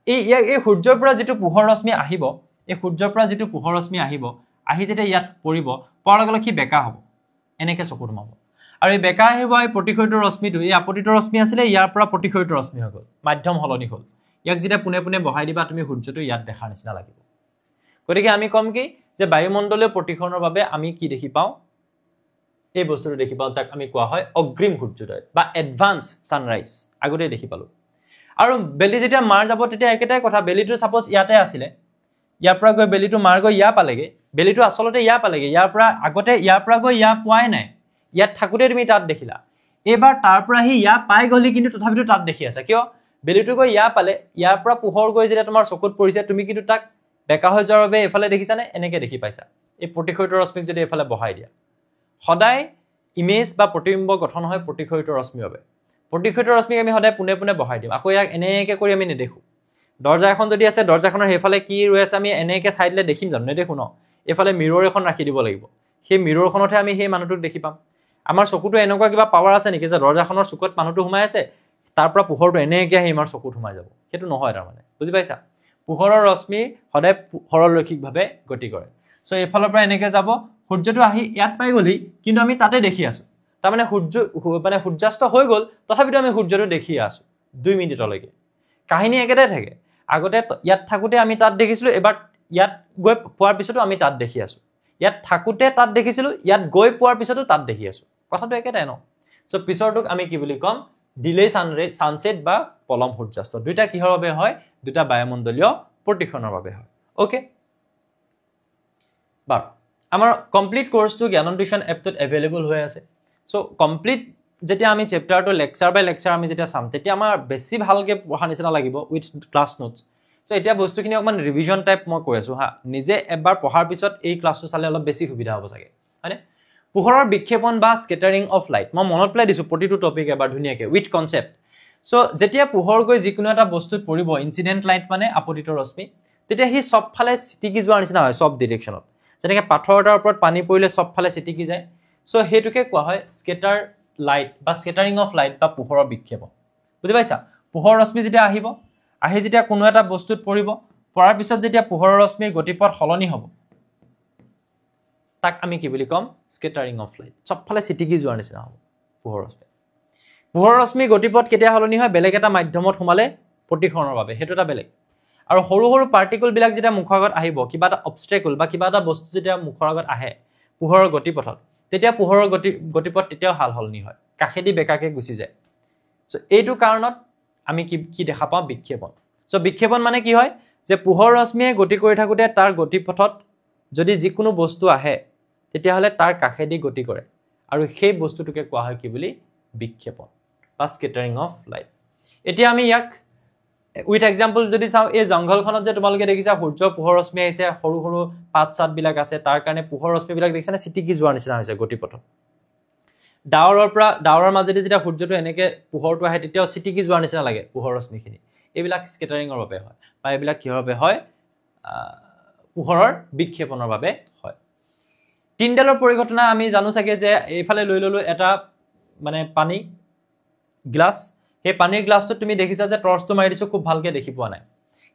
এই সূৰ্যৰ পৰা যেটো পোহৰ ৰশ্মি আহিব এই সূৰ্যৰ পৰা যেটো পোহৰ ৰশ্মি আহিব আহি যেতিয়া ইয়াত পৰিব পৰাৰ লগে লগে কি বেকা হ'ব এনেকে চকুত মাব আৰু এই বেকা আহিব এই প্ৰতিখৰিত ৰশ্মিটো এই আপতিত ৰশ্মি আছিলে ইয়াৰ পৰা প্ৰতিখৰিত ৰশ্মি হৈ গ'ল মাধ্যম হলনি হ'ল ইয়াক যেতিয়া পুনে পুনে বহাই দিবা তুমি সূৰ্যটো ইয়াত দেখাৰ নিচিনা লাগিব গতিকে আমি কম কি যে বায়ুমণ্ডলীয় প্ৰতিখৰণৰ বাবে আমি কি দেখি পাওঁ এই বস্তুটো দেখি পাওঁ যাক আমি কোৱা হয় অগ্ৰিম সূৰ্যোদয় বা এডভান্স সানৰাইজ আগতে দেখি পালো আৰু বেলি যেতিয়া মাৰ যাব তেতিয়া একেটাই কথা বেলিটো সাপোজ ইয়াতে আছিলে ইয়াৰ পৰা গৈ বেলিটো মাৰ গৈ ইয়া পালেগে বেলিটো আসলতে ইয়া পালেগে ইয়াৰ পৰা আগতে ইয়াৰ পৰা গৈ ইয়া পোৱাই নাই ইয়াত থাকুতে তুমি তাত দেখিলা এবাৰ তাৰ পৰা হি ইয়া পাই গলি কিন্তু তথাপিতো তাত দেখি আছে কিয় বেলিটো গৈ ইয়া পালে ইয়াৰ পৰা পোহৰ গৈ যেতিয়া তোমাৰ চকুত পৰিছে তুমি কিন্তু তাক বেকা হৈ যোৱাৰ বাবে এফালে দেখিছানে এনেকে দেখি পাইছা এই প্ৰতিখৰিত ৰশ্মিক যদি এফালে বহাই দিয়া সদায় ইমেজ বা প্ৰতিবিম্ব গঠন হয় প্ৰতিখৰিত ৰশ্মিৰ বাবে প্ৰতিখৰিত ৰশ্মিক আমি সদায় পুনে পুনে বহাই দিম আকৌ ইয়াক এনেকে কৰি আমি নেদেখো দৰ্জা এখন যদি আছে দৰ্জাখনৰ হেফালে কি ৰৈ আছে আমি এনেকে চাইডলে দেখিম জানো নেদেখো ন এফালে মিৰৰ এখন ৰাখি দিব লাগিব সেই মিৰৰখনতে আমি সেই মানুহটোক দেখি পাম আমাৰ চকুটো এনেকুৱা কিবা পাৱাৰ আছে নেকি যে দৰ্জাখনৰ চুকত মানুহটো সোমাই আছে তাৰ পৰা পোহৰটো এনেকে আহি আমাৰ চকুত সোমাই যাব সেইটো নহয় তাৰ মানে বুজি পাইছা পোহৰৰ ৰশ্মি সদায় সৰলৰৈখিকভাৱে গতি কৰে সো এফালৰ পৰা এনেকে যাব সূৰ্যটো আহি ইয়াত পাই গলি কিন্তু আমি তাতে দেখি আছো তাৰ মানে সূৰ্যাস্ত হৈ গল তথাপিতো আমি সূৰ্যটো দেখি আছো 2 মিনিটলৈকে কাহিনী একেটাই থাকে আগতে ইয়াত থাকুতে আমি তাত দেখিছিলো এবাৰ ইয়াত গৈ পোৱাৰ পিছতো আমি তাত দেখি আছো ইয়াত থাকুতে তাত দেখিছিলো ইয়াত গৈ পোৱাৰ পিছতো তাত দেখি আছো কথাটো একেটাই ন সো পিছৰটোক আমি কি বুলি কম ডিলে সানসেট বা পলম সূৰ্যাস্ত দুটা কিহৰ বাবে হয় দুটা বায়ুমণ্ডলীয় প্ৰতিখনৰ বাবে হয় ওকে বাৰ আমাৰ কমপ্লিট কোৰ্সটো জ্ঞানম টিউশন এপটোত এভেইলেবল হৈ আছে সো কমপ্লিট যেতিয়া আমি চ্যাপ্টাৰটো লেকচাৰ বাই লেকচাৰ আমি যেতিয়া চাম তেতিয়া আমাৰ বেছি ভালকে পঢ়া নিচিনা লাগিব উইথ ক্লাছ নোটস সো এতিয়া বস্তুখিনি অকমান ৰিভিজন টাইপ মই কৈ আছো হা নিজে এবাৰ পঢ়াৰ পিছত এই ক্লাছটো চালে অলপ বেছি সুবিধা হ'ব চাগে মানে পোহৰৰ বিক্ষেপণ বা স্কেটাৰিং অফ লাইট মই মনত পেলাই দিছো প্ৰতিটো টপিক এবাৰ ধুনিয়াকে উইথ কনসেপ্ট সো যেতিয়া পোহৰ গৈ যিকোনো এটা বস্তুত পৰিব ইনসিডেন্ট লাইট মানে আপতিত ৰশ্মি তেতিয়া হি সব ফালে চিটিকি যোৱাৰ নিচিনা হয় সব ডিৰেকচনত যেনেকৈ পাথৰ এটাৰ ওপৰত পানী পৰিলে সব ফালে চিটিকি যায় সো হেতুকে কোৱা হয় স্কেটাৰ লাইট বা স্কেটাৰিং অফ লাইট বা পোহৰৰ বিক্ষেপণ বুজি পাইছা পোহৰ ৰশ্মি যেতিয়া আহিব আহি যেতিয়া কোনো এটা বস্তুত পৰিব পৰাৰ পিছত যেতিয়া পোহৰৰ ৰশ্মিৰ গতিপথ সলনি হ'ব তাক আমি কি বুলি কম স্কেটাৰিং অফ লাইট সব ফালে চিটিকি যোৱাৰ নিচিনা হ'ব পোহৰৰ ৰশ্মিৰ গতিপথ কেতিয়া সলনি হয় বেলেগ এটা মাধ্যমত সোমালে প্ৰতিখনৰ বাবে হেতু এটা বেলেগ আৰু সৰু সৰু পাৰ্টিকল বিলাক যেতিয়া মুখৰ আগত আহিব কিবা এটা অবস্ট্ৰাকল বা কিবা এটা বস্তু যেতিয়া মুখৰ আগত আহে পোহৰৰ গতিপথত তেতিয়া পোহৰৰ গতিপথ তেতিয়াও হাল হলনি হয় কাখেদি বেকাকে গুচি যায় সো এইটো কাৰণত আমি কি দেখা পাওঁ বিক্ষেপণ সো বিক্ষেপণ মানে কি হয় যে পোহৰ ৰশ্মিয়ে গতি কৰি থাকোতে তাৰ গতিপথত যদি যিকোনো বস্তু আহে তেতিয়া হলে তাৰ কাখেদি গতি কৰে আৰু সেই বস্তুটোকে কোৱা হয় কি বুলি বিক্ষেপণ বা স্কেটাৰিং অফ লাইট এতিয়া আমি ইয়াক উইথ এক্সাম্পল যদি চাও এই জংগলখনত যে তোমালোকে দেখিছা সূৰ্য পোহৰ ৰশ্মি আহিছে সৰু সৰু পাত চাত বিলাক আছে তাৰ কাৰণে পোহৰ ৰশ্মি বিলাক দেখিছানে চিটিকি যোৱাৰ নিচিনা হৈছে গতিপথত ডাৱৰৰ মাজেদি যেতিয়া সূৰ্যটো এনেকে পোহৰটো আহে তেতিয়াও চিটিকি যোৱাৰ নিচিনা লাগে পোহৰ ৰশ্মিখিনি এইবিলাক স্কেটাৰিংৰ বাবে হয় বা এইবিলাক কিহৰ বাবে হয় পোহৰৰ বিক্ষেপণৰ বাবে হয় তিনডালৰ পৰিঘটনা আমি জানো চাগে যে এইফালে লৈ ললো এটা মানে পানী গ্লাস সেই পানীৰ গ্লাসটো তুমি দেখিছা যে টৰ্চটো মাৰি দিছো খুব ভালকে দেখি পোৱা নাই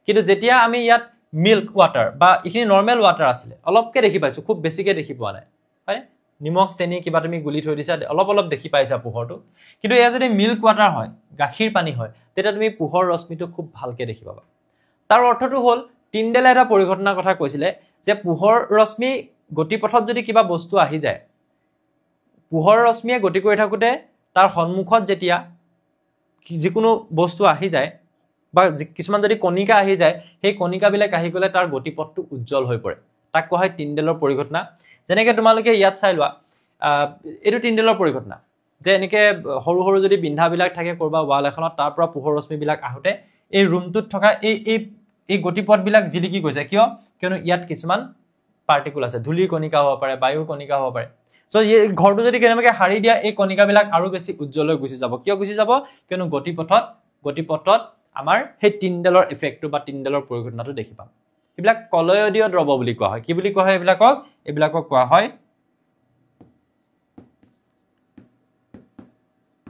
কিন্তু যেতিয়া আমি ইয়াত মিল্ক ওয়াটাৰ বা ইখিনি নৰমাল ওয়াটাৰ আছিল অলপকে দেখি পাইছো খুব বেছিকে দেখি পোৱা নাই হয় নিমখ চেনি কিবা তুমি গুলি থৈ দিছা অলপ দেখি পাইছা পোহৰটো কিন্তু এয়া যদি মিল্ক ওয়াটাৰ হয় গাখীৰ পানী হয় তেতিয়া তুমি পোহৰ ৰশ্মিটো খুব ভালকে দেখি পাবা তাৰ অৰ্থটো হ'ল তিনডালে এটা পৰিঘটনাৰ কথা কৈছিলে যে পোহৰ ৰশ্মি গতিপথত যদি কিবা বস্তু আহি যায় পোহৰ ৰশ্মিয়ে গতি কৰি থাকোতে তাৰ সন্মুখত যেতিয়া যিকোনো বস্তু আহি যায় বা কিছুমান যদি কণিকা আহি যায় সেই কণিকাবিলাক আহি গলে তাৰ গতিপথটো উজ্জ্বল হৈ পৰে তাক কোৱা হয় তিনডালৰ পৰিঘটনা যেনেকৈ তোমালোকে ইয়াত চাই লোৱা এটো তিনডালৰ পৰিঘটনা যে এনেকে সৰু সৰু যদি বিন্ধাবিলাক থাকে কৰবা ৱাল এখনত তাৰ পৰা পোহৰ ৰশ্মিবিলাক আহোতে এই ৰুমটোত থকা এই গতিপথবিলাক জিলিকি গৈছে কিয় কিয়নো ইয়াত কিছুমান পাৰ্টিকুল আছে ধূলিৰ কণিকা হ'ব পাৰে বায়ুৰ কণিকা হ'ব পাৰে সো এই ঘৰটো যদি কেনেবাকৈ হাৰি দিয়া এই কণিকাবিলাক আৰু বেছি উজ্জ্বল হৈ গুচি যাব কিয় গুচি যাব কিয়নো গতিপথত আমাৰ সেই তিনডালৰ ইফেক্টটো বা তিনডালৰ পৰিঘটনাটো দেখি পাম এইবিলাক কলয়দীয় দ্ৰৱ বুলি কোৱা হয় কি বুলি কোৱা হয় এইবিলাকক কোৱা হয়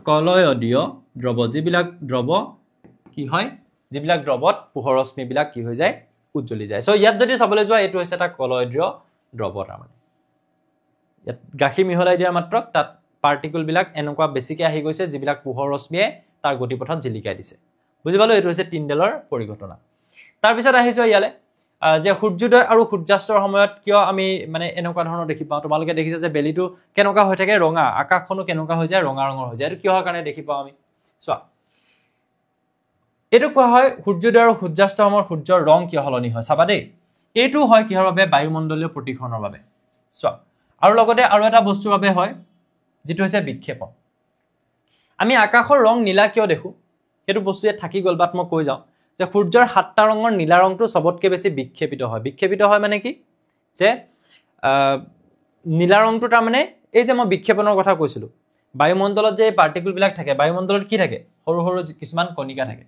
কলয়দীয় দ্ৰৱ যিবিলাক দ্ৰৱ কি হয় যিবিলাক দ্ৰৱত পোহৰ ৰশ্মিবিলাক কি হৈ যায় উজ্জ্বলি যায় সো ইয়াত যদি চাবলৈ যোৱা এইটো হৈছে এটা কলয়দীয় দ্ৰৱ তাৰমানে ইয়াত গাখীৰ মিহলাই দিয়াৰ মাত্ৰ তাত পাৰ্টিকুলবিলাক এনেকুৱা বেছিকৈ আহি গৈছে যিবিলাক পোহৰ ৰশ্মিয়ে তাৰ গতিপথত জিলিকাই দিছে বুজি পালো এইটো হৈছে তিনডালৰ পৰিঘটনা তাৰপিছত আহিছো ইয়ালে যে সূৰ্যোদয় আৰু সূৰ্যাস্তৰ সময়ত কিয় আমি মানে এনেকুৱা ধৰণৰ দেখি পাওঁ তোমালোকে দেখিছা যে বেলিটো কেনেকুৱা হৈ থাকে ৰঙা আকাশখনো কেনেকুৱা হৈ যায় ৰঙা ৰঙৰ হৈ যায় এইটো কিহৰ কাৰণে দেখি পাওঁ আমি চোৱা এইটো কোৱা হয় সূৰ্যোদয় আৰু সূৰ্যাস্তৰ সময়ত সূৰ্যৰ ৰং কিয় সলনি হয় চাবা দেই এইটো হয় কিহৰ বাবে বায়ুমণ্ডলীয় প্ৰতিসৰণৰ বাবে চোৱা আৰু লগতে আৰু এটা বস্তুৰ বাবে হয় যেটো হৈছে বিক্ষেপণ আমি আকাশৰ ৰং নীলা কিয় দেখো সেইটো বস্তু ইয়াত থাকি গ'ল বাট মই কৈ যাওঁ যে সূৰ্যৰ 7টা ৰঙৰ নীলা ৰংটো সবতকৈ বেছি বিক্ষেপিত হয় মানে কি যে নীলা ৰংটো তাৰ মানে এই যে মই বিক্ষেপণৰ কথা কৈছিলো বায়ুমণ্ডলত যে পাৰ্টিকুলবিলাক থাকে বায়ুমণ্ডলত কি থাকে সৰু সৰু কিছুমান কণিকা থাকে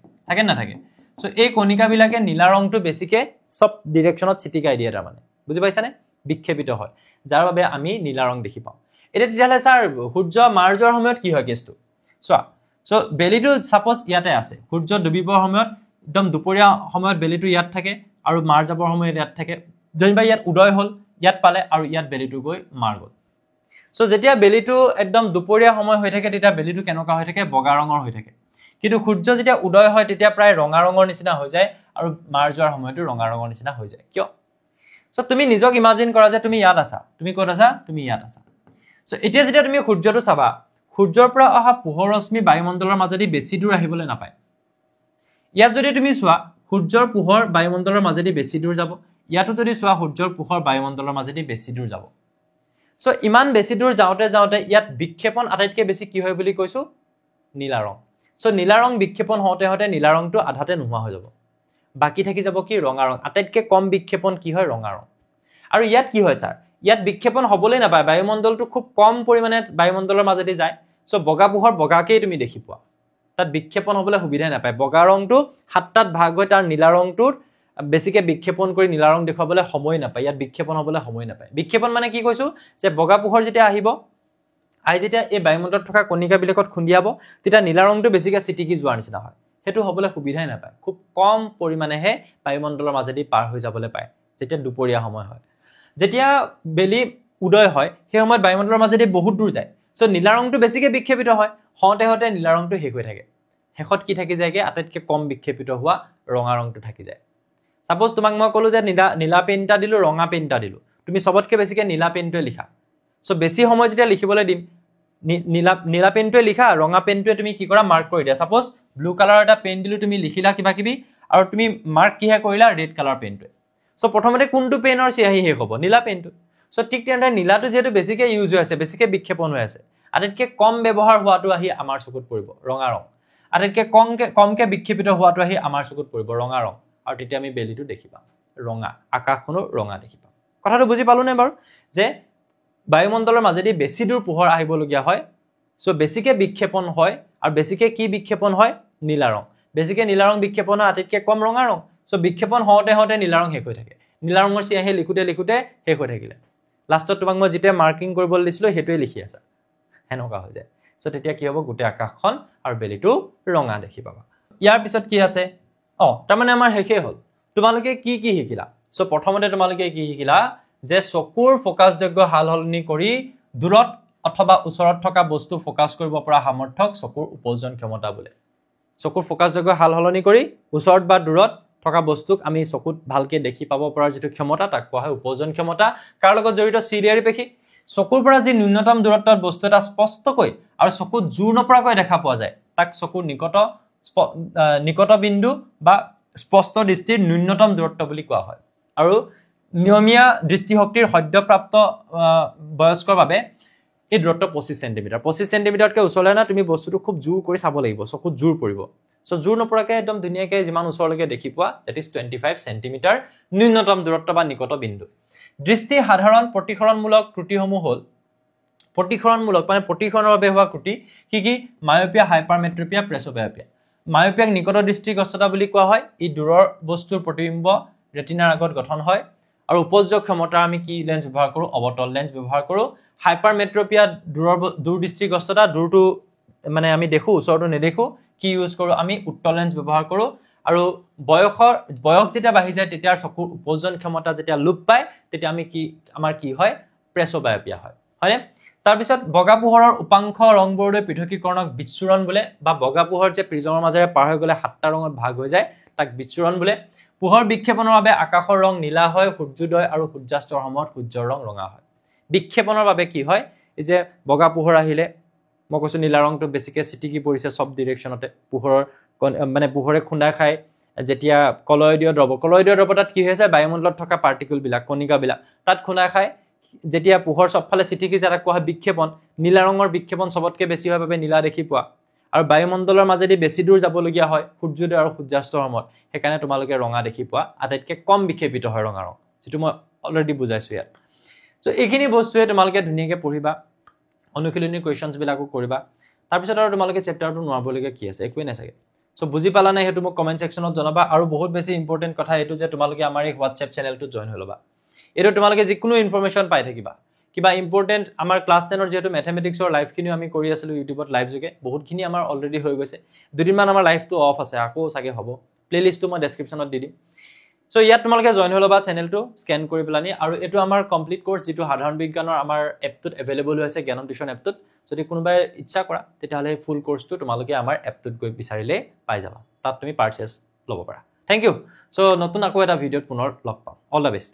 না থাকে সো এই কণিকাবিলাকে নীলা ৰংটো বেছিকৈ সব ডিৰেকশ্যনত ছিটিকাই দিয়ে তাৰ মানে বুজি পাইছানে বিক্ষেপিত হয় যাৰ বাবে আমি নীলা ৰং দেখি পাওঁ এটা তেতিয়াহ'লে স্যাৰ সূৰ্য মাৰ যোৱাৰ সময়ত কি হয় কেছটো চোৱা সো বেলিটো সাপোজ ইয়াতে আছে সূৰ্য ডুবিবৰ সময়ত একদম দুপৰীয়া সময়ত বেলিটো ইয়াত থাকে আৰু মাৰ যাবৰ সময়ত ইয়াত থাকে যেনিবা ইয়াত উদয় হ'ল ইয়াত পালে আৰু ইয়াত বেলিটো গৈ মাৰ গ'ল সো যেতিয়া বেলিটো একদম দুপৰীয়া সময় হৈ থাকে তেতিয়া বেলিটো কেনেকুৱা হৈ থাকে বগা ৰঙৰ হৈ থাকে কিন্তু সূৰ্য যেতিয়া উদয় হয় তেতিয়া প্ৰায় ৰঙা ৰঙৰ নিচিনা হৈ যায় আৰু মাৰ যোৱাৰ সময়টো ৰঙা ৰঙৰ নিচিনা হৈ যায় কিয় সো তুমি নিজক ইমাজিন কৰা যে তুমি ইয়াত আছা তুমি ক'ত আছা তুমি ইয়াত আছা সো এতিয়া যেতিয়া তুমি সূৰ্যটো চাবা সূৰ্যৰ পৰা অহা পোহৰ ৰশ্মি বায়ুমণ্ডলৰ মাজেদি বেছি দূৰ আহিবলৈ নাপায় ইয়াত যদি তুমি চোৱা সূৰ্যৰ পোহৰ বায়ুমণ্ডলৰ মাজেদি বেছি দূৰ যাব ইয়াতো যদি চোৱা সূৰ্যৰ পোহৰ বায়ুমণ্ডলৰ মাজেদি বেছি দূৰ যাব সো ইমান বেছি দূৰ যাওঁতে ইয়াত বিক্ষেপণ আটাইতকৈ বেছি কি হয় বুলি কৈছো নীলা ৰং সো নীলা ৰং বিক্ষেপণ হওঁতে নীলা ৰংটো আধাতে নোহোৱা হৈ যাব বাকি থাকি যাব কি ৰঙা ৰং আটাইতকৈ কম বিক্ষেপণ কি হয় ৰঙা ৰং আৰু ইয়াত কি হয় স্যাৰ ইয়াত বিক্ষেপণ হ'বলৈ নাপায় বায়ুমণ্ডলটো খুব কম পৰিমাণে বায়ুমণ্ডলৰ মাজেদি যায় সো বগা পোহৰ বগাকেই তুমি দেখি পোৱা তাত বিক্ষেপণ হ'বলৈ সুবিধাই নাপায় বগা ৰংটো 7টাত ভাগ হৈ তাৰ নীলা ৰংটোৰ বেছিকৈ বিক্ষেপণ কৰি নীলা ৰং দেখুৱাবলৈ সময় নাপায় ইয়াত বিক্ষেপণ হ'বলৈ সময় নাপায় বিক্ষেপণ মানে কি কৈছো যে বগা পোহৰ যেতিয়া আহিব যেতিয়া এই বায়ুমণ্ডলত থকা কণিকাবিলাকত খুন্দিয়াব তেতিয়া নীলা ৰংটো বেছিকৈ চিটিকি যোৱাৰ নিচিনা হয় সেইটো হ'বলৈ সুবিধাই নাপায় খুব কম পৰিমাণেহে বায়ুমণ্ডলৰ মাজেদি পাৰ হৈ যাবলৈ পায় যেতিয়া দুপৰীয়া সময় হয় যেতিয়া বেলি উদয় হয় সেই সময়ত বায়ুমণ্ডলৰ মাজেদি বহুত দূৰ যায় সো নীলা ৰংটো বেছিকৈ বিক্ষেপিত হয় হওঁতে নীলা ৰংটো শেষ হৈ থাকে শেষত কি থাকি যায়গে আটাইতকৈ কম বিক্ষেপিত হোৱা ৰঙা ৰংটো থাকি যায় সাপোজ তোমাক মই ক'লো যে নীলা পেনটা দিলো ৰঙা পেনটা দিলো তুমি সবতকৈ বেছিকৈ নীলা পেনটোৱে লিখা সো বেছি সময় যেতিয়া লিখিবলৈ দিম নীলা পেনটোৱে লিখা ৰঙা পেনটোৱে তুমি কি কৰা মাৰ্ক কৰি দিয়া সাপোজ ব্লু কালাৰ এটা পেন দিলো তুমি লিখিলা কিবা কিবি আৰু তুমি মাৰ্ক কিহে কৰিলা ৰেড কালাৰ পেনটোৱে সো প্ৰথমতে কোনটো পেনৰ চিয়াহী শেষ হ'ব নীলা পেনটো সো ঠিক তেনেদৰে নীলাটো যেহেতু বেছিকৈ ইউজ হৈ আছে বেছিকৈ বিক্ষেপণ হৈ আছে আটাইতকৈ কম ব্যৱহাৰ হোৱাটো আহি আমাৰ চকুত পৰিব ৰঙা ৰং আটাইতকৈ কমকৈ বিক্ষেপিত হোৱাটো আহি আমাৰ চকুত পৰিব ৰঙা ৰং আৰু তেতিয়া আমি বেলিটো দেখি পাম ৰঙা আকাশখনো ৰঙা দেখি পাম কথাটো বুজি পালো নে বাৰু যে বায়ুমণ্ডলৰ মাজেদি বেছি দূৰ পোহৰ আহিবলগীয়া হয় সো বেছিকৈ বিক্ষেপণ হয় আৰু বেছিকৈ কি বিক্ষেপণ হয় নীলা ৰং বেছিকৈ নীলা ৰং বিক্ষেপণ হয় আটাইতকৈ কম ৰঙা ৰং সো বিক্ষেপণ হওঁতে নীলা ৰং শেষ হৈ থাকে নীলা ৰঙৰ চিয়াহী লিখোতে শেষ হৈ থাকিলে লাষ্টত তোমাক মই যেতিয়া মাৰ্কিং কৰিবলৈ দিছিলোঁ সেইটোৱে লিখি আছা সেনেকুৱা হৈ যায় সো তেতিয়া কি হ'ব গোটেই আকাশখন আৰু বেলিটো ৰঙা দেখি পাবা ইয়াৰ পিছত কি আছে তাৰমানে আমাৰ শেষেই হ'ল তোমালোকে কি শিকিলা সো প্ৰথমতে তোমালোকে কি শিকিলা যে চকুৰ ফোকাছযোগ্য হাল সলনি কৰি দূৰত অথবা ওচৰত থকা বস্তু ফোকাছ কৰিব পৰা সামৰ্থ্যক চকুৰ উপযোজন ক্ষমতা বোলে চকুৰ ফোকাছযোগ্য হাল সলনি কৰি ওচৰত বা দূৰত থকা বস্তুক আমি চকুত ভালকে দেখি পাব পৰাৰ যেটো ক্ষমতা তাক কোৱা হয় উপযোজন ক্ষমতা কাৰ লগত জড়িত চিলিয়াৰী পেশী চকুৰ পৰা যি ন্যূনতম দূৰত্বত বস্তু এটা স্পষ্টকৈ আৰু চকুত জোৰ নপৰাকৈ দেখা পোৱা যায় তাক চকুৰ নিকট বিন্দু বা স্পষ্ট দৃষ্টিৰ ন্যূনতম দূৰত্ব বুলি কোৱা হয় আৰু নিয়মীয়া দৃষ্টিশক্তিৰ সদ্যপ্ৰাপ্ত বয়স্কৰ বাবে এই দূৰত্ব 25 সেন্টিমিটাৰ 25 সেন্টিমিটাৰতকৈ ওচৰলৈ না তুমি বস্তুটো খুব জোৰ কৰি চাব লাগিব চকুত জোৰ পৰিব সো জোৰ নপৰাকৈ একদম ধুনীয়াকৈ যিমান ওচৰলৈকে দেখি পোৱা দ্যাট ইজ 25 সেন্টিমিটাৰ ন্যূনতম দূৰত্ব বা নিকট বিন্দু দৃষ্টি সাধাৰণ প্ৰতিসৰণমূলক ত্ৰুটিসমূহ হ'ল প্ৰতিসৰণমূলক মানে প্ৰতিসৰণৰ বাবে হোৱা ত্ৰুটি কি মায়োপিয়া হাইপাৰমেট্ৰোপিয়া প্ৰেছ'বায়োপিয়া মায়োপিয়াক নিকট দৃষ্টিগ্ৰস্ততা বুলি কোৱা হয় ই দূৰৰ বস্তুৰ প্ৰতিবিম্ব ৰেটিনাৰ আগত গঠন হয় আৰু উপযোগ্য ক্ষমতা আমি কি লেন্স ব্যৱহাৰ কৰো অবতল লেন্স ব্যৱহাৰ কৰো হাইপাৰমেট্ৰোপিয়া দূৰ দৃষ্টিগ্ৰস্ততা দূৰটো মানে আমি দেখো ওচৰটো নেদেখো কি ইউজ কৰো আমি উত্তল লেন্স ব্যৱহাৰ কৰো আৰু বয়স যেতিয়া বাঢ়ি যায় তেতিয়া চকুৰ উপযোজন ক্ষমতা যেতিয়া লোপ পায় তেতিয়া আমি কি আমাৰ কি হয় প্ৰেছ'বায়োপিয়া হয় হয়নে তাৰ পিছত বগা পোহৰৰ উপাংশ ৰংবোৰলৈ পৃথকীকৰণক বিচ্ছুৰণ বোলে বা বগা পোহৰ যে প্ৰিজমৰ মাজেৰে পাৰ হৈ গলে সাতটা ৰঙত ভাগ হৈ যায় তাক বিচ্ছুৰণ বোলে পোহৰ বিক্ষেপণৰ বাবে আকাশৰ ৰং নীলা হয় সূৰ্যোদয় আৰু সূৰ্যাস্তৰ সময়ত সূৰ্যৰ ৰং ৰঙা হয় বিক্ষেপণৰ বাবে কি হয় এই যে বগা পোহৰ আহিলে মই কৈছো নীলা ৰংটো বেছিকৈ চিটিকি পৰিছে সব ডিৰেকশ্যনতে পোহৰৰ মানে পোহৰে খুন্দা খায় যেতিয়া কলয়ডীয় দ্ৰৱ তাত কি হৈছে বায়ুমণ্ডলত থকা পাৰ্টিকল বিলাক কণিকা বিলাক তাত খুন্দা খায় যেতিয়া পোহৰ সবফালে চিটিকিছে তাক কোৱা হয় বিক্ষেপণ নীলা ৰঙৰ বিক্ষেপণ সবতকৈ বেছি হয় বাবে নীলা দেখি পোৱা আৰু বায়ুমণ্ডলৰ মাজেদি বেছি দূৰ যাবলগীয়া হয় সূৰ্যোদয় আৰু সূৰ্যাস্তৰ সময়ত সেইকাৰণে তোমালোকে ৰঙা দেখি পোৱা আটাইতকৈ কম বিক্ষেপিত হয় ৰঙা ৰং যেটো মই অলৰেডি বুজাইছো ইয়াত সো এইখিনি বস্তুৱে তোমালোকে ধুনীয়াকৈ পঢ়িবা অনুশীলনী কোৱেশ্চনছ বিলাকো কৰিবা তাৰপিছত আৰু তোমালোকে চেপ্টাৰটো নোৱাবলগীয়া কি আছে একোৱে নাই চাগে সো বুজি পালা নাই হেতু মোক কমেন্ট সেকশনত জনাবা আৰু বহুত বেছি ইম্পৰ্টেন্ট কথা এটো যে তোমালোকে আমাৰ এই WhatsApp চেনেলটো জয়েন হৈ লবা এটো তোমালোকে যিকোনো ইনফৰমেশন পাই থাকিবা কিবা ইম্পৰ্টেন্ট আমাৰ ক্লাস 10 ৰ যেটো ম্যাথমেটিক্সৰ লাইভ খিনি আমি কৰি আছিলো ইউটিউবত লাইভ যোগে বহুতখিনি আমাৰ অলৰেডি হৈ গৈছে দুদিনমান আমাৰ লাইভটো অফ আছে আকৌ সাগে হ'ব প্লেলিষ্টটো মই ডেসক্ৰিপচনত দি দিম সো ইয়াত তোমালোকে জয়েন হৈ লবা চেনেলটো স্ক্যান কৰি পেলানি আৰু এটো আমাৰ কমপ্লিট কোৰ্স যেটো সাধাৰণ বিজ্ঞানৰ আমাৰ এপটোত এভেইলেবল হৈছে জ্ঞানম টিউশন এপটোত যদি কোনোবাই ইচ্ছা কৰা তেতিয়াহলে ফুল কোৰ্সটো তোমালোকে আমাৰ এপটোত গৈ বিচাৰিলে পাই যাবা তাত তুমি পাৰচেজ ল'ব পাৰা থ্যাংক ইউ সো নতুন আকৌ এটা ভিডিওত পুনৰ লগ পাম অল দা বেষ্ট